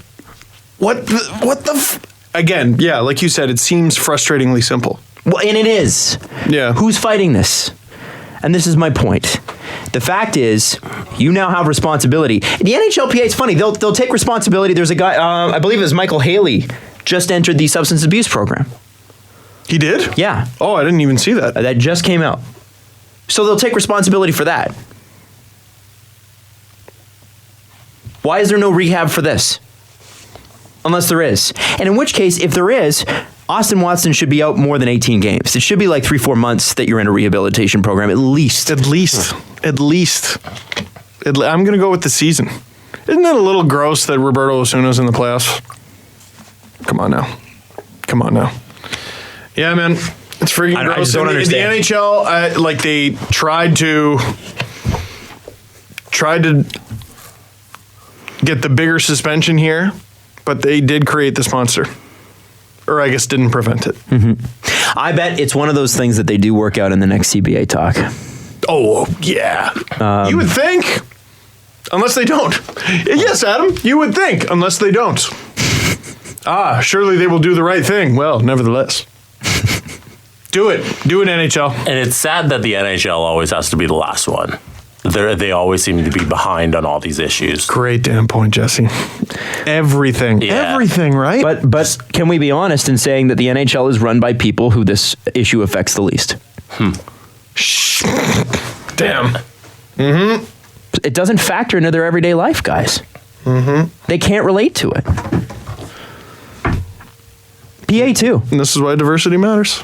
again, yeah, like you said, it seems frustratingly simple. Well, and it is. Yeah. Who's fighting this? And this is my point. The fact is, you now have responsibility. The NHLPA is funny. They'll take responsibility. There's a guy, I believe it was Michael Haley, just entered the substance abuse program. He did? Yeah. Oh, I didn't even see that. That just came out. So they'll take responsibility for that. Why is there no rehab for this? Unless there is. And in which case, if there is, Austin Watson should be out more than 18 games. It should be like 3-4 months that you're in a rehabilitation program, at least. At least. I'm going to go with the season. Isn't it a little gross that Roberto Osuna's in the playoffs? Come on now. Yeah, man. It's freaking gross. I just don't understand. The NHL, they tried to get the bigger suspension here, but they did create this monster. Or I guess didn't prevent it. Mm-hmm. I bet it's one of those things that they do work out in the next CBA talk. Oh, yeah. You would think. Unless they don't. Yes, Adam, you would think. Unless they don't. Surely they will do the right thing. Well, nevertheless. Do it. Do it, NHL. And it's sad that the NHL always has to be the last one. They always seem to be behind on all these issues. Great damn point, Jesse. Everything. Yeah. Everything, right? But can we be honest in saying that the NHL is run by people who this issue affects the least? Damn. Mm-hmm. It doesn't factor into their everyday life, guys. Mm-hmm. They can't relate to it. PA too. And this is why diversity matters.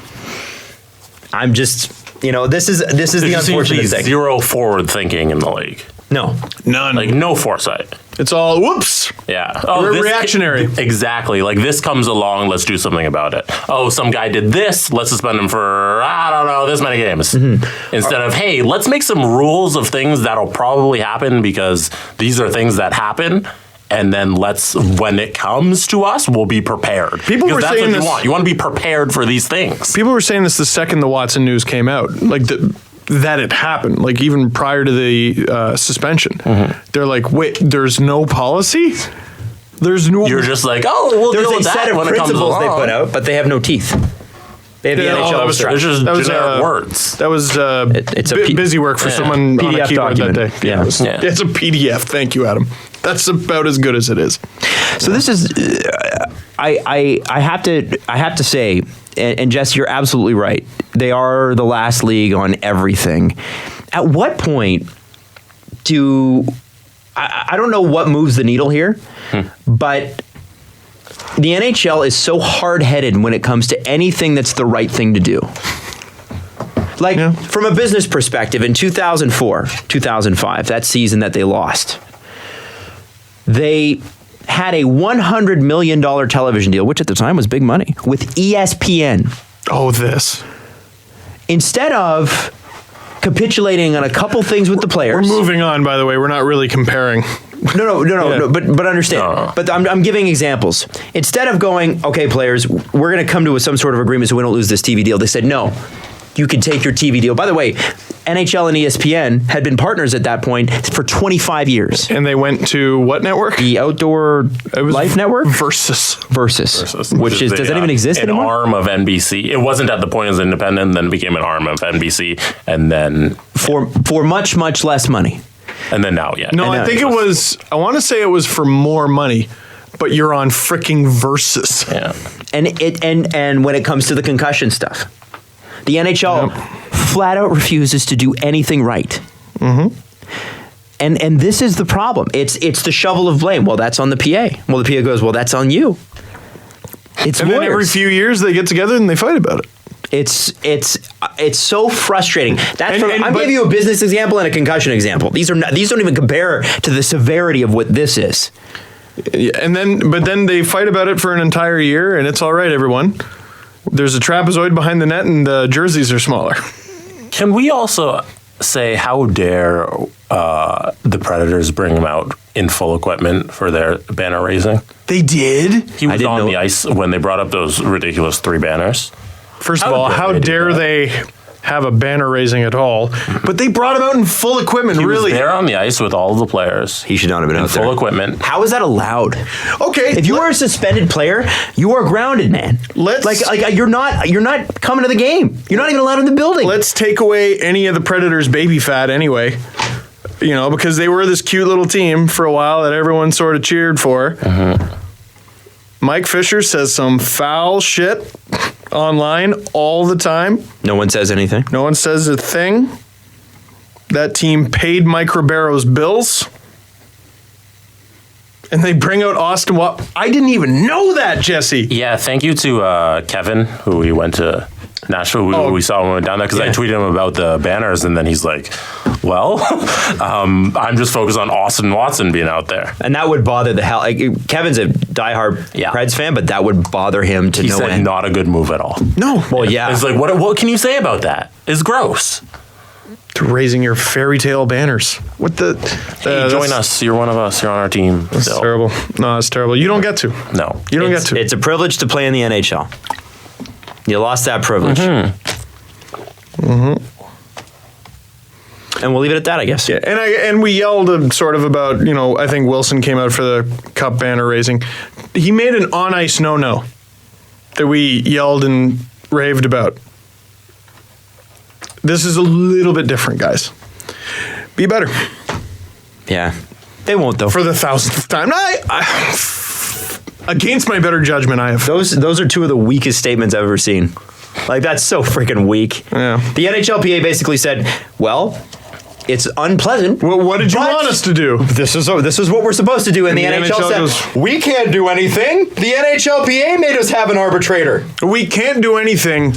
I'm just... this is the unfortunate thing. Zero forward thinking in the league. No. None. Like, no foresight. It's all, whoops. Yeah. We're reactionary. Exactly. Like, this comes along, let's do something about it. Oh, some guy did this, let's suspend him for, I don't know, this many games. Mm-hmm. Instead of, hey, let's make some rules of things that'll probably happen because these are things that happen. And then when it comes to us, we'll be prepared. People were saying this. You want to be prepared for these things. People were saying this the second the Watson news came out, that it happened, like even prior to the suspension. Mm-hmm. They're like, wait, there's no policy? There's no... You're just like, we'll deal with that when it comes along. They put out, but they have no teeth. They have the NHL. It's just generic words. That was it's busy work for someone PDF on a keyboard document. that day. Yeah. It's a PDF. Thank you, Adam. That's about as good as it is. So this is, I have to say, and Jess, you're absolutely right. They are the last league on everything. At what point I don't know what moves the needle here, but the NHL is so hard-headed when it comes to anything that's the right thing to do. From a business perspective, in 2004, 2005, that season that they lost, they had a $100 million television deal, which at the time was big money, with ESPN. Oh, this. Instead of capitulating on a couple things with the players. We're moving on, by the way. We're not really comparing. No. But understand. No. But I'm giving examples. Instead of going, okay, players, we're going to come to some sort of agreement so we don't lose this TV deal. They said, no, you can take your TV deal. By the way, NHL and ESPN had been partners at that point for 25 years. And they went to what network? The Outdoor Life Network? Versus. Which is, does that even exist an anymore? arm of NBC. It wasn't at the point as independent, then became an arm of NBC, and then For much, much less money. and then now, yeah. No, I think it was, I want to say it was for more money, but you're on freaking Versus. Yeah. And when it comes to the concussion stuff, the NHL flat out refuses to do anything right. Mm-hmm. And this is the problem. It's the shovel of blame. Well, that's on the PA. Well, the PA goes, well, that's on you. It's And then every few years they get together and they fight about it. It's so frustrating. That's I'm but- giving you a business example and a concussion example. These don't even compare to the severity of what this is. Yeah, but then they fight about it for an entire year, and it's all right, everyone. There's a trapezoid behind the net, and the jerseys are smaller. Can we also say how dare the Predators bring him out in full equipment for their banner raising? They did. He was didn't on know- the ice when they brought up those ridiculous 3 banners. First of How all, dare how they do dare that? they have a banner raising at all? But they brought him out in full equipment, He really. was there on the ice with all of the players. He should not have been in out full there. equipment. How is that allowed? Okay. If you are a suspended player, you are grounded, man. Let's- like you're not coming to the game. You're not even allowed in the building. Let's take away any of the Predators' baby fat anyway. You know, because they were this cute little team for a while that everyone sort of cheered for. Mike Fisher says some foul shit online all the time. No one says anything. No one says a thing. That team paid Mike Ribeiro's bills. And they bring out Austin Watt. I didn't even know that, Jesse. Yeah, thank you to Kevin, who we went to Nashville. We saw when we went down there because I tweeted him about the banners, and then he's like, well, I'm just focused on Austin Watson being out there. And that would bother the hell. Like, Kevin's a diehard Preds fan, but that would bother him to He no said end. not a good move at all. No. Well, yeah. It's like, what can you say about that? It's gross. Raising your fairy tale banners. What the? Hey, join us. You're one of us. You're on our team. That's still. terrible. No, it's terrible. You don't get to. No. You don't get to. It's a privilege to play in the NHL. You lost that privilege. And we'll leave it at that, I guess. Yeah, and we yelled sort of about, you know, I think Wilson came out for the cup banner raising. He made an on ice no that we yelled and raved about. This is a little bit different, guys. Be better. Yeah. They won't, though. For the 1000th time. Against my better judgment, I have. Those are two of the weakest statements I've ever seen. Like, that's so freaking weak. Yeah. The NHLPA basically said, well, it's unpleasant. Well, what did you but want us to do? This is what we're supposed to do. And the NHL said, goes, we can't do anything. The NHLPA made us have an arbitrator. We can't do anything.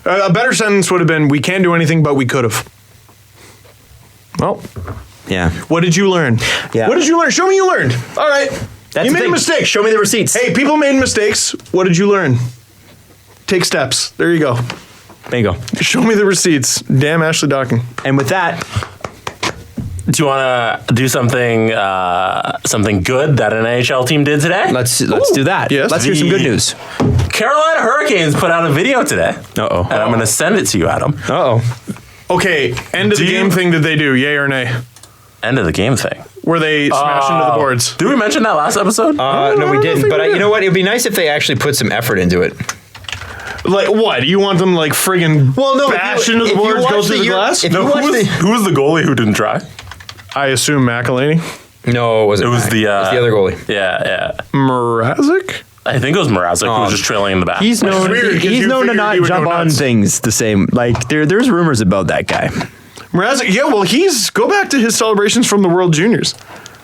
A better sentence would have been, we can't do anything, but we could have. Well, Yeah. what did you learn? Yeah. What did you learn? Show me you learned. All right. That's you the made thing. a mistake. Show me the receipts. Hey, people made mistakes. What did you learn? Take steps. There you go. Bingo. Show me the receipts. Damn Ashley Docking. And with that, Do you want to do something good that an NHL team did today? let's do that. Yes. Let's hear some good news. Carolina Hurricanes put out a video today. Uh-oh. And I'm going to send it to you, Adam. Uh-oh. Okay, end of the Do you- game thing did they do? Yay or nay? End of the game thing. Where they smash into the boards? Did we mention that last episode? No, we didn't. But you know what? It'd be nice if they actually put some effort into it. Like what? You want them like friggin' bash into the boards, go through the glass? If no, you watch who was the goalie who didn't try? I assume McElhaney. No, it wasn't. It was Mac. the It was the other goalie. Yeah. Mrazek? I think it was Mrazek who was just trailing in the back. He's known. weird, 'cause He's you known to figured not he would jump go on nuts. things the same. Like there's rumors about that guy. Mrazek? Yeah, well, go back to his celebrations from the World Juniors.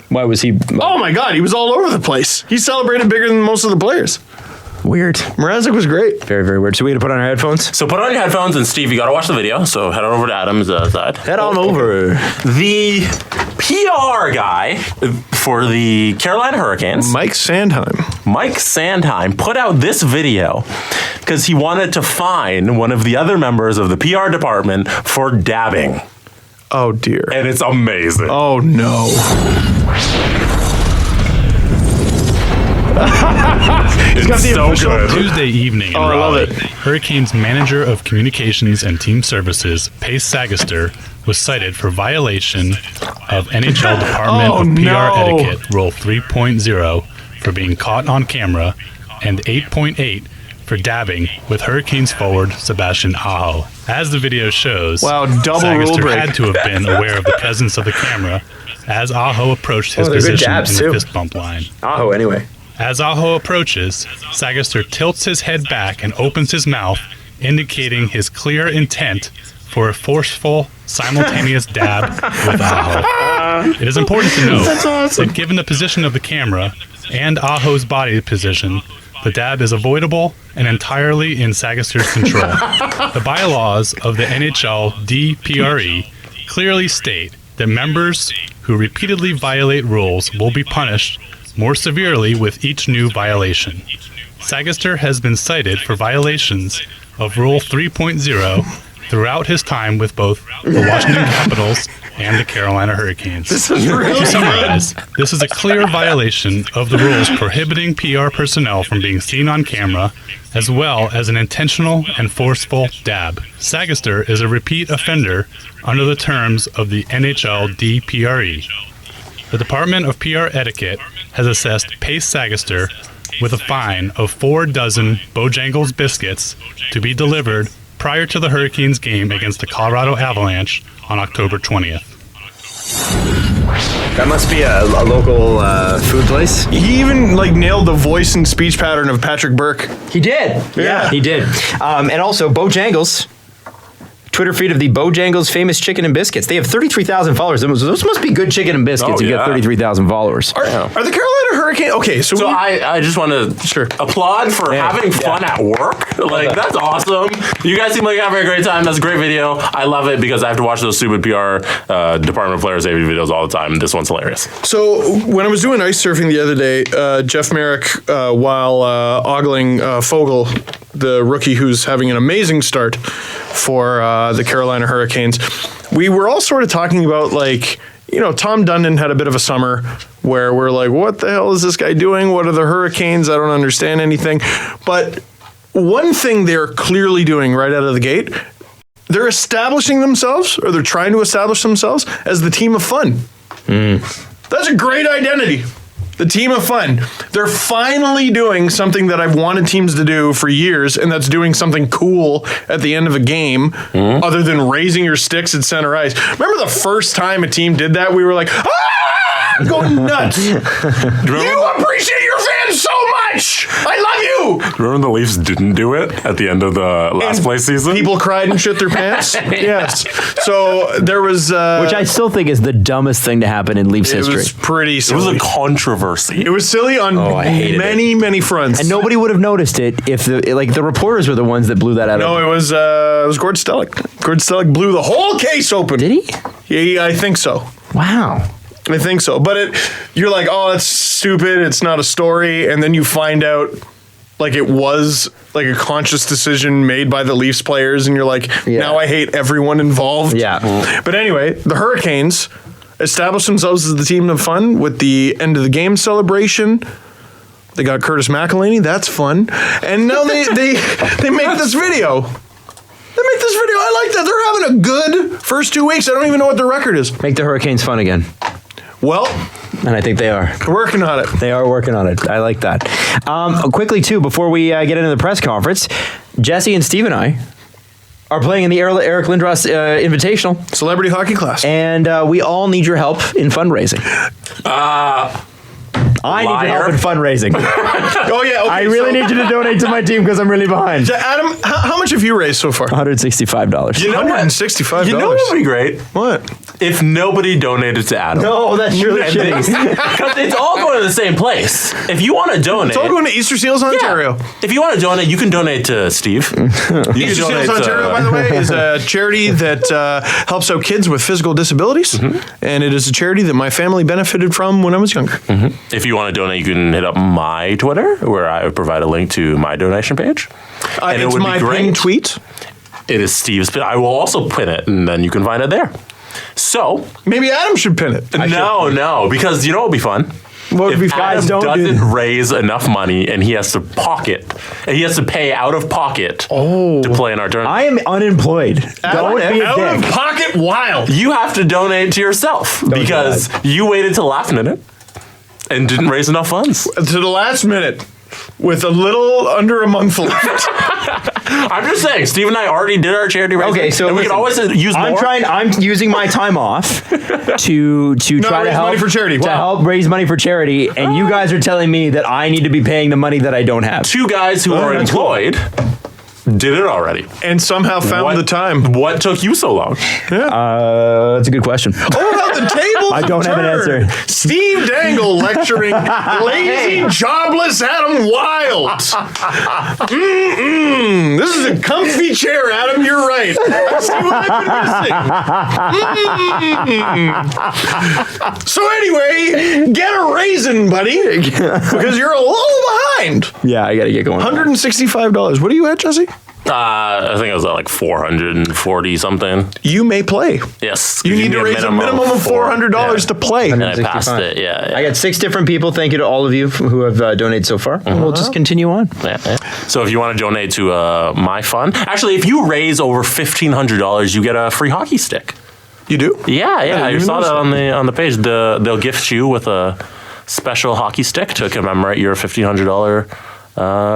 Why was he? Oh my God, he was all over the place. He celebrated bigger than most of the players. Weird. Mrazek was great. Very, very weird. So we gonna put on our headphones? So put on your headphones, and Steve, you got to watch the video. So head on over to Adam's side. Head on over. The PR guy for the Carolina Hurricanes, Mike Sandheim. Mike Sandheim, put out this video because he wanted to fine one of the other members of the PR department for dabbing. Oh dear. And it's amazing. Oh no. got the so official- good. Tuesday evening in I love Raleigh, it. Hurricanes manager of communications and team services, Pace Sagaster, was cited for violation of NHL Department of PR Etiquette Rule 3.0 for being caught on camera and 8.8 for dabbing with Hurricanes forward Sebastian Aho. As the video shows, Wow, double rule Sagaster break. had to have been aware of the presence of the camera as Aho approached his Oh, they're good position in dabs, the too. fist bump line. Aho, anyway. As Aho approaches, Sagaster tilts his head back and opens his mouth, indicating his clear intent for a forceful, simultaneous dab with Aho. It is important to note that given the position of the camera and Aho's body position, the dab is avoidable and entirely in Sagaster's control. The bylaws of the NHL DPRE clearly state that members who repeatedly violate rules will be punished more severely with each new violation. Sagaster has been cited for violations of Rule 3.0 throughout his time with both the Washington Capitals and the Carolina Hurricanes. This is really To summarize, this is a clear violation of the rules prohibiting PR personnel from being seen on camera, as well as an intentional and forceful dab. Sagaster is a repeat offender under the terms of the NHL DPRE. The Department of PR Etiquette has assessed Pace Sagaster with a fine of 4 dozen Bojangles biscuits to be delivered prior to the Hurricanes game against the Colorado Avalanche on October 20th. That must be a local food place. He even like nailed the voice and speech pattern of Patrick Burke. He did. Yeah. He did. And also, Bojangles. Twitter feed of the Bojangles famous chicken and biscuits. They have 33,000 followers. Those must be good chicken and biscuits. Oh, You get yeah. 33,000 followers. Are the Carolina Hurricanes okay? So, So we, I just want to applaud for having fun at work. Like, that's awesome. You guys seem like you're having a great time. That's a great video. I love it because I have to watch those stupid PR Department of Player Safety videos all the time. This one's hilarious. So when I was doing ice surfing the other day, Jeff Merrick, while ogling Fogle, the rookie who's having an amazing start for the Carolina Hurricanes, we were all sort of talking about, like, you know, Tom Dundon had a bit of a summer where we're like, what the hell is this guy doing? What are the Hurricanes? I don't understand anything. But one thing they're clearly doing right out of the gate, they're establishing themselves, or they're trying to establish themselves as the team of fun. That's a great identity. The team of fun. They're finally doing something that I've wanted teams to do for years, and that's doing something cool at the end of a game, other than raising your sticks at center ice. Remember the first time a team did that? We were like, ah! Going nuts. You appreciate your fans so much. I love you. Remember the Leafs didn't do it at the end of the last place season? People cried and shit their pants. Yes. So there was... Which I still think is the dumbest thing to happen in Leafs it history. was pretty it silly. was a controversy. It was silly on I hated many fronts. and nobody would have noticed it if the reporters were the ones that blew that out No, of. it was Gord Stellick. Gord Stellick blew the whole case open. Did he? Yeah, I think so. Wow. I think so. But you're like, oh, it's stupid. It's not a story. And then you find out, like, it was like a conscious decision made by the Leafs players. And you're like, now I hate everyone involved. Yeah. But anyway, the Hurricanes established themselves as the team of fun with the end of the game celebration. They got Curtis McElhinney. That's fun. And now they make this video. They make this video. I like that. They're having a good first 2 weeks. I don't even know what their record is. Make the Hurricanes fun again. Well, And I think they are. we're working on it. They are working on it. I like that. Quickly, too, before we get into the press conference, Jesse and Steve and I are playing in the Eric Lindros Invitational, Celebrity hockey class. and we all need your help in fundraising. I need your help in fundraising. Oh, yeah. Okay, I really need you to donate to my team because I'm really behind. Adam, how much have you raised so far? $165. You know what? $165. You know what would be great? What? If nobody donated to Adam. No, that's really shitty. Because it's all going to the same place. If you want to donate. It's all going to Easter Seals Ontario. If you want to donate, you can donate to Steve. You can Easter donate Seals Ontario, by the way, is a charity that helps out kids with physical disabilities. And it is a charity that my family benefited from when I was younger. If you want to donate, you can hit up my Twitter, where I provide a link to my donation page. And It's my pinned tweet. It is Steve's pin. I will also pin it, and then you can find it there. So Maybe Adam should pin it. no, because you know what would be fun? What would be If fun? Guys, Adam don't do doesn't that. raise enough money and he has to pay out of pocket to play in our tournament. I am unemployed. Don't be a Out of dick. pocket wild. You have to donate to yourself because you waited till last minute and didn't raise enough funds. To the last minute with a little under a month left. I'm just saying, Steve and I already did our charity raising. Okay, so and we can listen, always use more. I'm using my time off to try to raise help money for charity. To Wow. help raise money for charity, and you guys are telling me that I need to be paying the money that I don't have. Two guys who are that's cool. employed did it already. And somehow found the time. What took you so long? That's a good question. Oh, how the tables I don't have an turned. answer. Steve Dangle lecturing lazy, jobless Adam Wild. This is a comfy chair, Adam. You're right. I see what I've been missing. So anyway, get a raisin, buddy, because you're a little behind. Yeah, I got to get going. $165. What are you at, Jesse? I think I was at like 440 something. You may play. Yes. You need to raise a minimum of $400 to play. And I passed it, yeah. I got 6 different people. Thank you to all of you who have donated so far. And we'll just continue on. Yeah. So if you want to donate to my fund, actually, if you raise over $1,500, you get a free hockey stick. You do? Yeah. I didn't saw notice that on the page. They'll gift you with a special hockey stick to commemorate your $1,500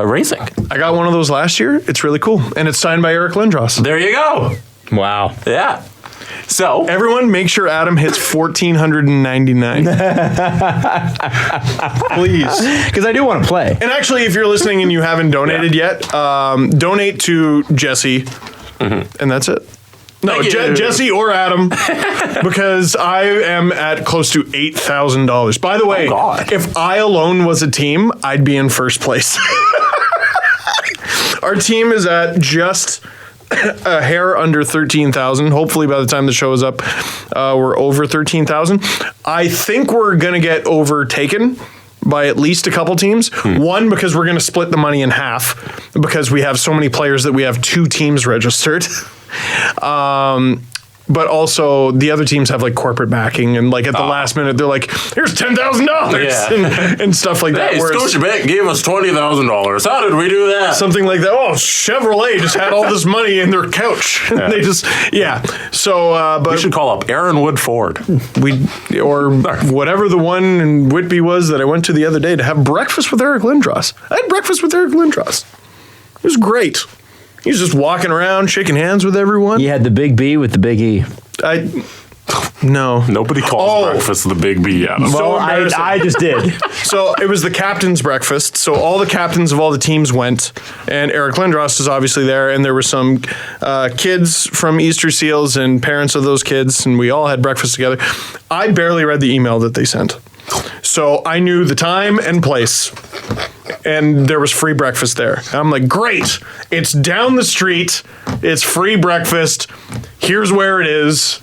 raising. I got one of those last year. It's really cool. And it's signed by Eric Lindros. There you go. Wow. Yeah. So Everyone, make sure Adam hits 1,499. Please. Because I do want to play. And actually, if you're listening and you haven't donated yet, donate to Jesse. And that's it. No, Thank you. Jesse or Adam, because I am at close to $8,000. By the way, God. if I alone was a team, I'd be in first place. Our team is at just a hair under 13,000. Hopefully, by the time the show is up, we're over 13,000. I think we're gonna get overtaken by at least a couple teams. One, because we're going to split the money in half because we have so many players that we have 2 teams registered. But also the other teams have like corporate backing and like at the last minute they're like, here's $10,000 and stuff like that. hey, Whereas Scotiabank gave us $20,000. How did we do that? something like that. Oh, Chevrolet just had all this money in their couch. They just, So, but We should call up Aaron Wood Ford. or whatever the one in Whitby was that I went to the other day to have breakfast with Eric Lindros. I had breakfast with Eric Lindros. It was great. He was just walking around, shaking hands with everyone. You had the big B with the big E. No. Nobody calls breakfast the Big B, Adam. So embarrassing. I just did. So it was the captain's breakfast. So all the captains of all the teams went, and Eric Lindros is obviously there, and there were some kids from Easter Seals and parents of those kids, and we all had breakfast together. I barely read the email that they sent. So I knew the time and place, and there was free breakfast there. And I'm like, great, it's down the street, it's free breakfast, here's where it is.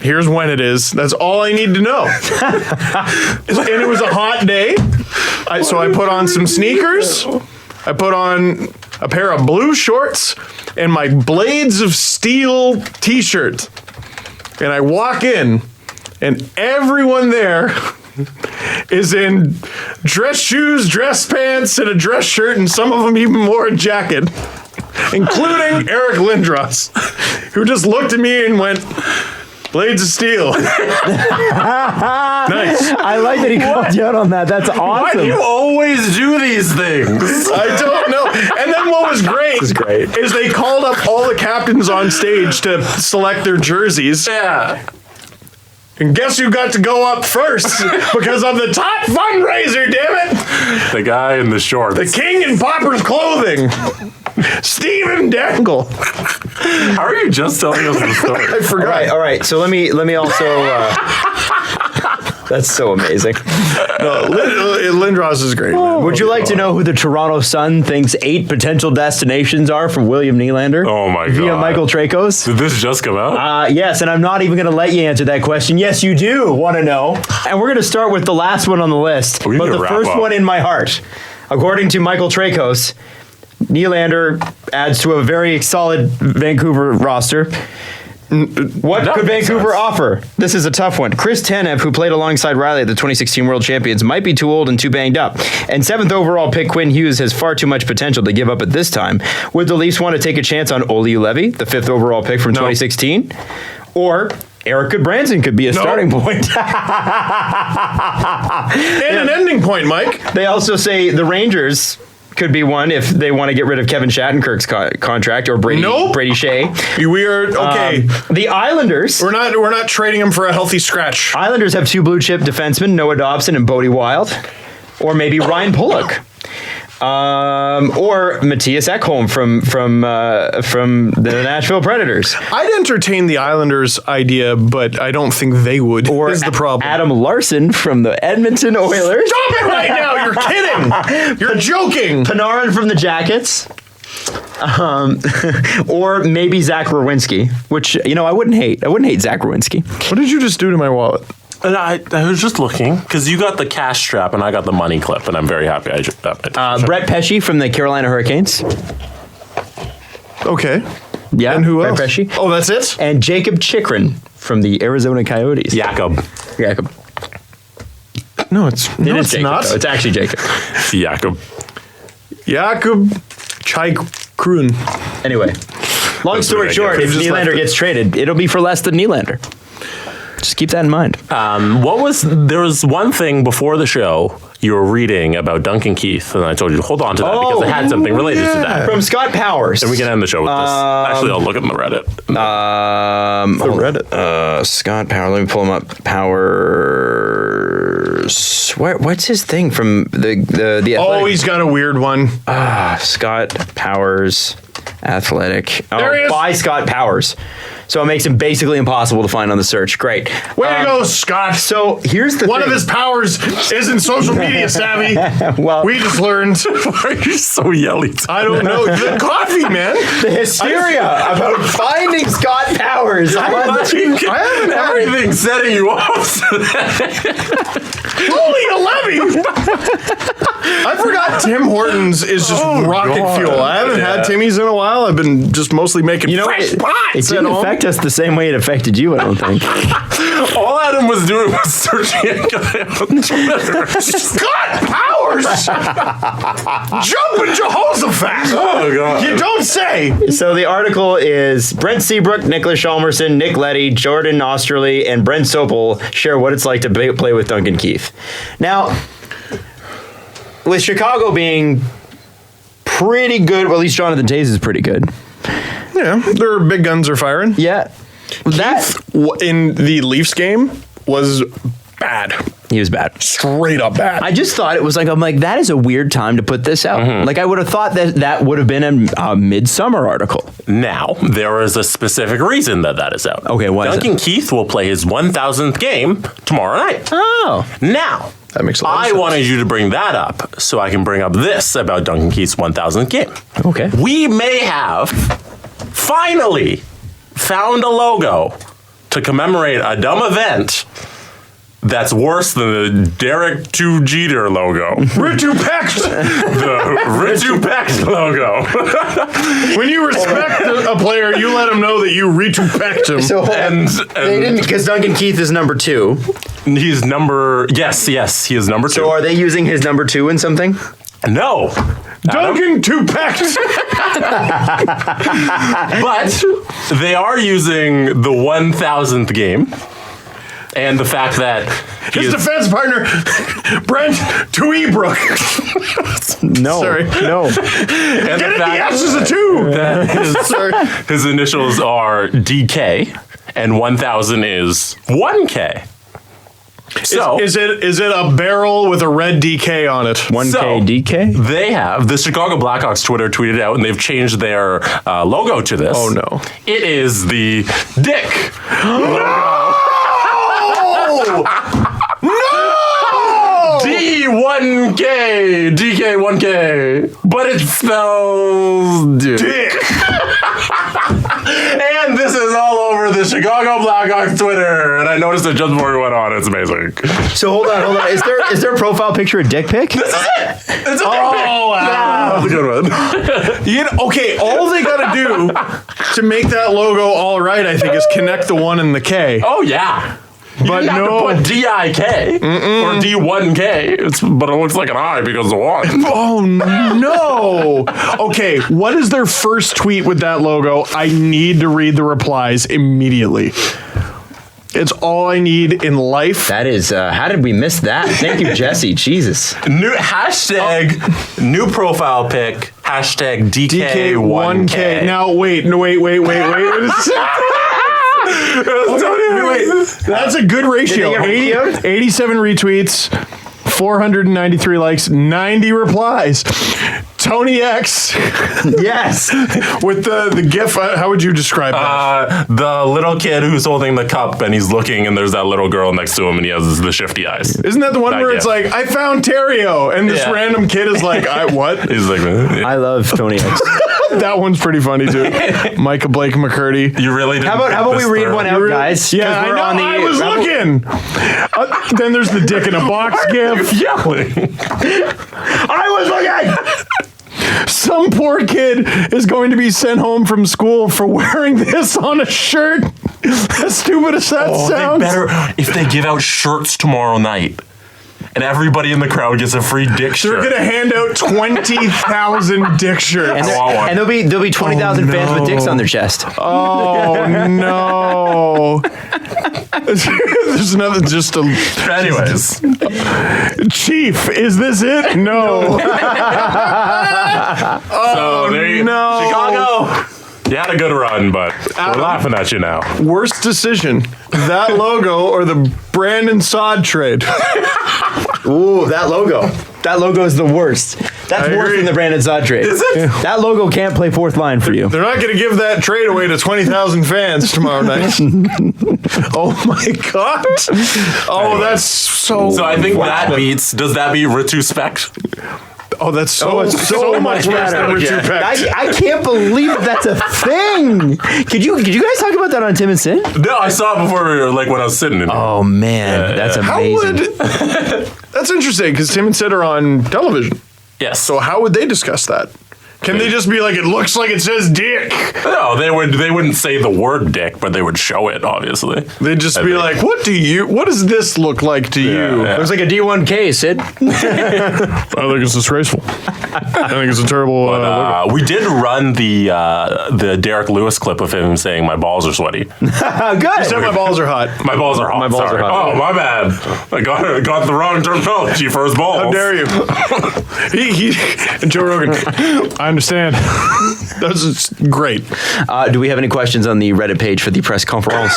Here's when it is. That's all I need to know. And it was a hot day. So I put on some sneakers. I put on a pair of blue shorts and my Blades of Steel t-shirt. And I walk in, and everyone there is in dress shoes, dress pants, and a dress shirt, and some of them even wore a jacket, including Eric Lindros, who just looked at me and went, Blades of Steel. Nice. I like that he called you out on that. That's awesome. Why do you always do these things? I don't know. And then what was great, is they called up all the captains on stage to select their jerseys. Yeah. And guess who got to go up first? Because of the top fundraiser, damn it! The guy in the shorts. The king in pauper's clothing. Stephen Dangle. How are you just telling us the story? I forgot. All right. So let me also. That's so amazing. No, Lindros is great. Would you like to know who the Toronto Sun thinks 8 potential destinations are for William Nylander? Oh my God. Via Michael Trakos? Did this just come out? Yes, and I'm not even going to let you answer that question. Yes, you do want to know. And we're going to start with the last one on the list, We need but to the wrap first up. one in my heart. According to Michael Trakos, Nylander adds to a very solid Vancouver roster. What could Vancouver offer? This is a tough one. Chris Tanev, who played alongside Riley at the 2016 World Champions, might be too old and too banged up. And 7th overall pick Quinn Hughes has far too much potential to give up at this time. Would the Leafs want to take a chance on Olli Levy, the 5th overall pick from 2016? Or Eric Goodbranson could be a starting point. And an ending point, Mike. They also say the Rangers could be one if they want to get rid of Kevin Shattenkirk's contract or Brady Shea. We are okay. The Islanders. We're not trading him for a healthy scratch. Islanders have 2 blue chip defensemen, Noah Dobson and Bodie Wild, or maybe Ryan Pullock. Or Matthias Ekholm from the Nashville Predators. I'd entertain the Islanders' idea, but I don't think they would. Or is the problem? Adam Larson from the Edmonton Oilers. Stop it right now! You're kidding! You're joking! Panarin from the Jackets. Or maybe Zach Rowinski, which I wouldn't hate. I wouldn't hate Zach Rowinski. What did you just do to my wallet? And I was just looking, because you got the cash strap and I got the money clip, and I'm very happy I did that. Brett Pesce from the Carolina Hurricanes. Okay. Yeah. And who Brett else? Pesce. Oh, that's it? And Jacob Chikrin from the Arizona Coyotes. Jacob. No, it's Jacob, not. though. It's actually Jacob. Jacob. Jacob Chikrin. Anyway, long story short, if Nylander gets traded, it'll be for less than Nylander. Just keep that in mind. There was one thing before the show you were reading about Duncan Keith, and I told you to hold on to that because I had something related to that. From Scott Powers. And we can end the show with this. Actually, I'll look at the Reddit. Reddit. Scott Powers. Let me pull him up. Powers. What's his thing from the Athletic? Oh, he's got a weird one. Scott Powers. Athletic. There he is. By Scott Powers. So it makes him basically impossible to find on the search. Great. Way to go, Scott. So here's the one thing. of his powers isn't social media savvy. Well, we just learned. Why are you so yelly? I don't know. The coffee, man. The hysteria about finding Scott Powers. I haven't everything setting you off. Holy 11! I forgot Tim Hortons is just rocket fuel. I haven't had Timmy's in a while. I've been just mostly making fresh pies. It didn't affect us the same way it affected you, I don't think. All Adam was doing was searching a guy on Twitter. Scott Powers! Jumping Jehoshaphat! Oh, God. You don't say! So the article is Brent Seabrook, Nicholas Chalmerson, Nick Leddy, Jordan Osterley, and Brent Sopel share what it's like to play with Duncan Keith. Now, with Chicago being pretty good, well, at least Jonathan Toews is pretty good. Yeah, their big guns are firing. Yeah. That in the Leafs game was bad. He was bad. Straight up bad. I just thought it was I'm like, that is a weird time to put this out. Mm-hmm. Like, I would have thought that would have been a midsummer article. Now, there is a specific reason that is out. Okay, what is Duncan Keith will play his 1,000th game tomorrow night. Oh. Now, that makes a lot of sense. I wanted you to bring that up so I can bring up this about Duncan Keith's 1,000th game. Okay. We may have finally found a logo to commemorate a dumb event that's worse than the Derek 2 Jeter logo. Ritu Pecht! The Ritu Pecht logo. When you respect a player, you let him know that you Ritu Pecht him. So they didn't, because Duncan Keith is number 2. He's number, yes, he is number 2. So are they using his number 2 in something? No. Duncan to Pecht! But they are using the 1,000th game. And the fact that his defense partner, Brent Tuibrook. No. Sorry. No. And Get it, the S is a 2. His initials are DK, and 1,000 is 1K. So is it a barrel with a red DK on it? 1K DK? They have, the Chicago Blackhawks Twitter tweeted out, and they've changed their logo to this. Oh, no. It is the Dick logo. No! D1K, DK1K, but it spells dick. And this is is all over the Chicago Blackhawks Twitter, and I noticed it just before we went on. It's amazing. So hold on. Is their profile picture a dick pic? This is it. It's a dick pic. wow. That's a good one. Okay, all they got to do to make that logo all right, I think, is connect the 1 and the K. Oh, yeah. But You have no. to put D-I-K or D-1-K, but it looks like an I because of 1. Oh, no. Okay, what is their first tweet with that logo? I need to read the replies immediately. It's all I need in life. That is, how did we miss that? Thank you, Jesse. Jesus. New profile pic, hashtag DK1K. Now, wait a second. Wait. That's a good ratio. Did they get 87 retweets, 493 likes, 90 replies. Tony X. Yes. With the GIF, how would you describe that? The little kid who's holding the cup and he's looking and there's that little girl next to him and he has the shifty eyes. Isn't that the one where it's GIF. like, I found Terrio, and this random kid is like, what? He's like, I love Tony X. That one's pretty funny too. Micah Blake McCurdy. you really didn't How about we read one out, Really? guys? 'Cause Yeah, we're I know. I was looking. Then there's the dick in a box GIF. yelling? I was looking! Some poor kid is going to be sent home from school for wearing this on a shirt. As stupid as that Oh, sounds. they better if they give out shirts tomorrow night and everybody in the crowd gets a free dick They're shirt. gonna hand out 20,000 dick shirts. And there'll be 20,000 fans with dicks on their chest. Oh no! There's nothing. Just a Anyways, Chief. Is this it? No. so there you no. Chicago. You had a good run, but we're laughing at you now. Worst decision: that logo or the Brandon Saad trade? Ooh, that logo. That logo is the worst. That's I worse agree. than the Brandon Saad trade. Is it? That logo can't play fourth line for you. They're not going to give that trade away to 20,000 fans tomorrow night. Oh my god! Oh, that's so. So I think that beats. Does that beat retrospect? Oh, that's so. it's so much worse than better. Richard Peck. I can't believe that's a thing. Could you guys talk about that on Tim and Sin? No, I saw it before. When I was sitting in. Oh man, that's How amazing. would? That's interesting because Tim and Sid are on television. Yes. So how would they discuss that? Can they just be like, it looks like it says dick? No, they wouldn't say the word dick, but they would show it. Obviously, They'd just I be think. like, what does this look like to you? yeah. Looks like a D1K, Sid. I think it's disgraceful. I think it's a terrible logo. we did run the Derek Lewis clip of him saying my balls are sweaty. Good. Except my balls are hot. My balls are hot. My balls sorry. are hot. Oh, my bad. I got the wrong terminology for his balls. How dare you? And Joe Rogan, I understand. That's great. Do we have any questions on the Reddit page for the press conference?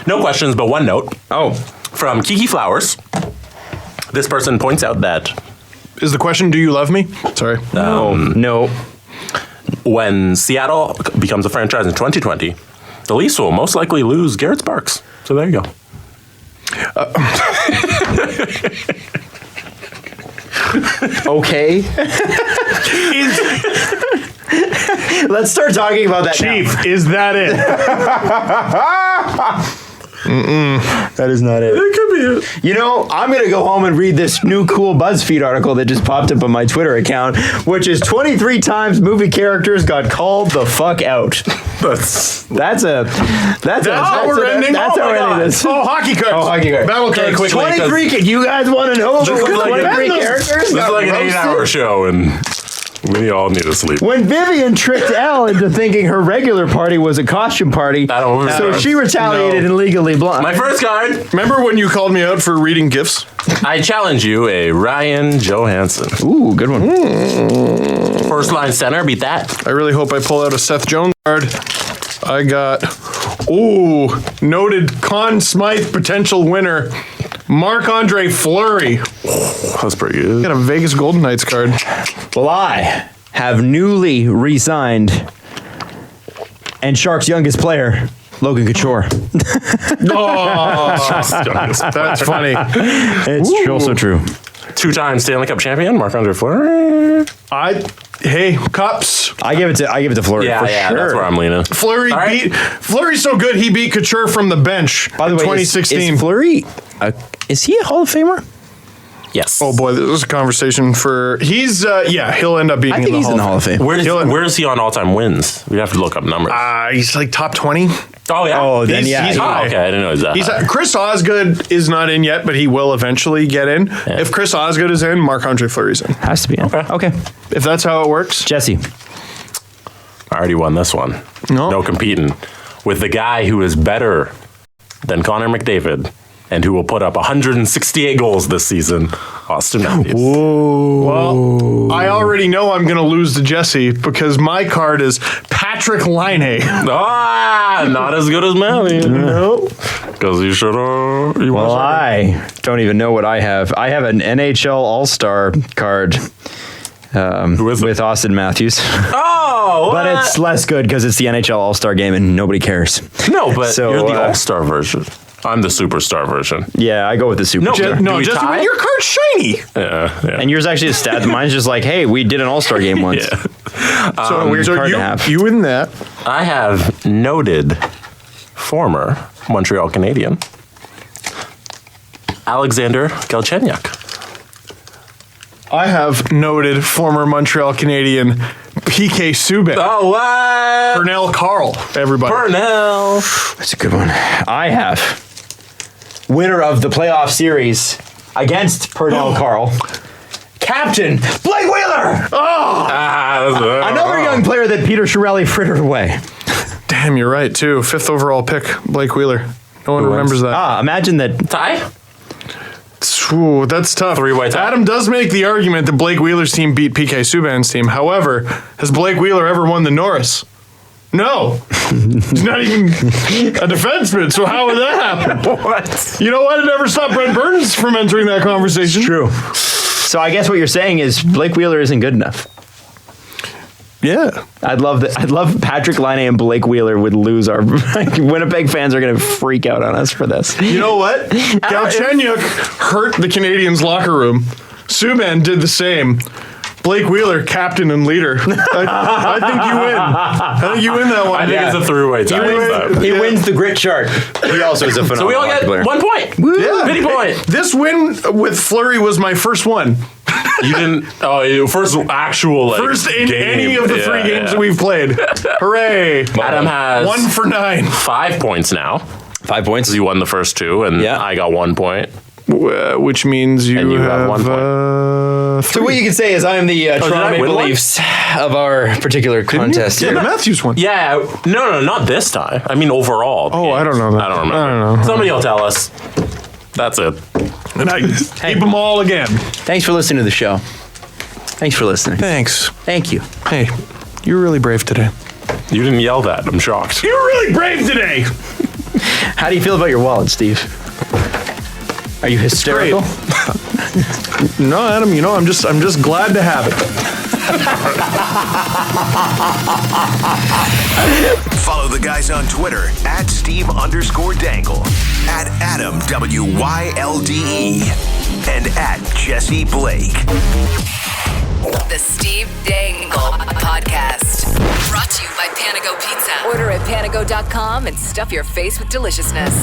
No questions, but one note Oh, from Kiki Flowers. This person points out that Is the question, do you love me? Sorry. no. when Seattle becomes a franchise in 2020, the Leafs will most likely lose Garrett Sparks. So there you go. Okay. Let's start talking about that now. Chief, is that it? That is not it. It could be it. You know, I'm going to go home and read this new cool BuzzFeed article that just popped up on my Twitter account, which is 23 times movie characters got called the fuck out. That's That's how we're ending? That's Oh how my we're God. ending this. Oh, hockey cards. Oh, hockey cards. Battle Okay, cards. quickly, 23. Can you guys want to know This about is like 23 a- characters? This is got like an roasted? 8-hour show, and we all need to sleep. When Vivian tricked Elle into thinking her regular party was a costume party, so she retaliated and legally blind. My first card. Remember when you called me out for reading gifts? I challenge you, a Ryan Johansson. Ooh, good one. First line center, beat that. I really hope I pull out a Seth Jones card. I got, noted Conn Smythe potential winner, Marc-Andre Fleury. That's pretty good. Got a Vegas Golden Knights card. Well, I have newly re-signed and Sharks' youngest player, Logan Couture. That's funny. It's also true. Two-time Stanley Cup champion, Marc-Andre Fleury. I Hey, Cups. I give it to Fleury Yeah, for sure. that's where I'm leaning. Fleury's so good he beat Couture from the bench. By the way, 2016. is Fleury? Is he a Hall of Famer? Yes. Oh boy, this is a conversation for. He's he'll end up being. I think he's in the Hall of Fame. Where is he on all-time wins? We'd have to look up numbers. He's like top 20. Oh yeah. Oh, then He's high. okay, I didn't know that. Chris Osgood is not in yet, but he will eventually get in. Yeah. If Chris Osgood is in, Marc-Andre Fleury's in. Has to be. Okay. If that's how it works. Jesse. I already won this one. No. No competing with the guy who is better than Connor McDavid and who will put up 168 goals this season, Austin Matthews. Well, I already know I'm going to lose to Jesse because my card is Patrick Laine. Not as good as Matthews. No. Because you should have. Well, I don't even know what I have. I have an NHL All-Star card with Austin Matthews. Oh! But it's less good because it's the NHL All-Star game and nobody cares. No, but So, you're the All-Star version. I'm the Superstar version. Yeah, I go with the Superstar. Do we Jesse, tie? your card's shiny. Yeah. And yours actually is stat. Mine's just like, hey, we did an All-Star game once. Yeah. So a weird card to have. You win that. I have noted former Montreal Canadian Alexander Galchenyuk. I have noted former Montreal Canadian PK Subban. Oh, what? Pernell Carl, everybody. Pernell. That's a good one. I have winner of the playoff series against Pernell Carl, Captain Blake Wheeler. Another young player that Peter Chiarelli frittered away. Damn, you're right, too. 5th overall pick, Blake Wheeler. No one remembers that. Imagine that. Tie? Ooh, that's tough. Three-way tie. Adam does make the argument that Blake Wheeler's team beat PK Subban's team. However, has Blake Wheeler ever won the Norris? No. He's not even a defenseman, so how would that happen? What? You know what? It never stopped Brent Burns from entering that conversation. True. So I guess what you're saying is Blake Wheeler isn't good enough. Yeah. I'd love Patrick Laine and Blake Wheeler would lose our Winnipeg fans are going to freak out on us for this. You know what? Galchenyuk hurt the Canadiens' locker room. Subban did the same. Blake Wheeler, captain and leader. I think you win. I think you win that one. I think it's a three-way tie. He wins the grit chart. He also is a phenomenal So we all get player. 1 point. Yeah. Pity point. This win with Fleury was my first one. You didn't. First actual First in game. any of the 3 games that we've played. Hooray. Adam has 1 for 9. 5 points now. 5 points. You won the first 2, and Yeah. I got 1 point. Which means you, And you have have 1 point. 3. So what you can say is I am the did Toronto I Maple win one? Leafs of our particular contest. Yeah, the Matthews one. Yeah, no, not this time. I mean overall. Oh, I don't know that. I don't remember. I don't know. Somebody will tell us. That's it. And I keep them all again. Thanks for listening to the show. Thanks for listening. Thanks. Thank you. Hey, you were really brave today. You didn't yell that. I'm shocked. You were really brave today. How do you feel about your wallet, Steve? Are you hysterical? No, Adam, I'm just glad to have it. Follow the guys on Twitter at Steve_Dangle, at Adam WYLDE, and at Jesse Blake. The Steve Dangle Podcast. Brought to you by Panago Pizza. Order at panago.com and stuff your face with deliciousness.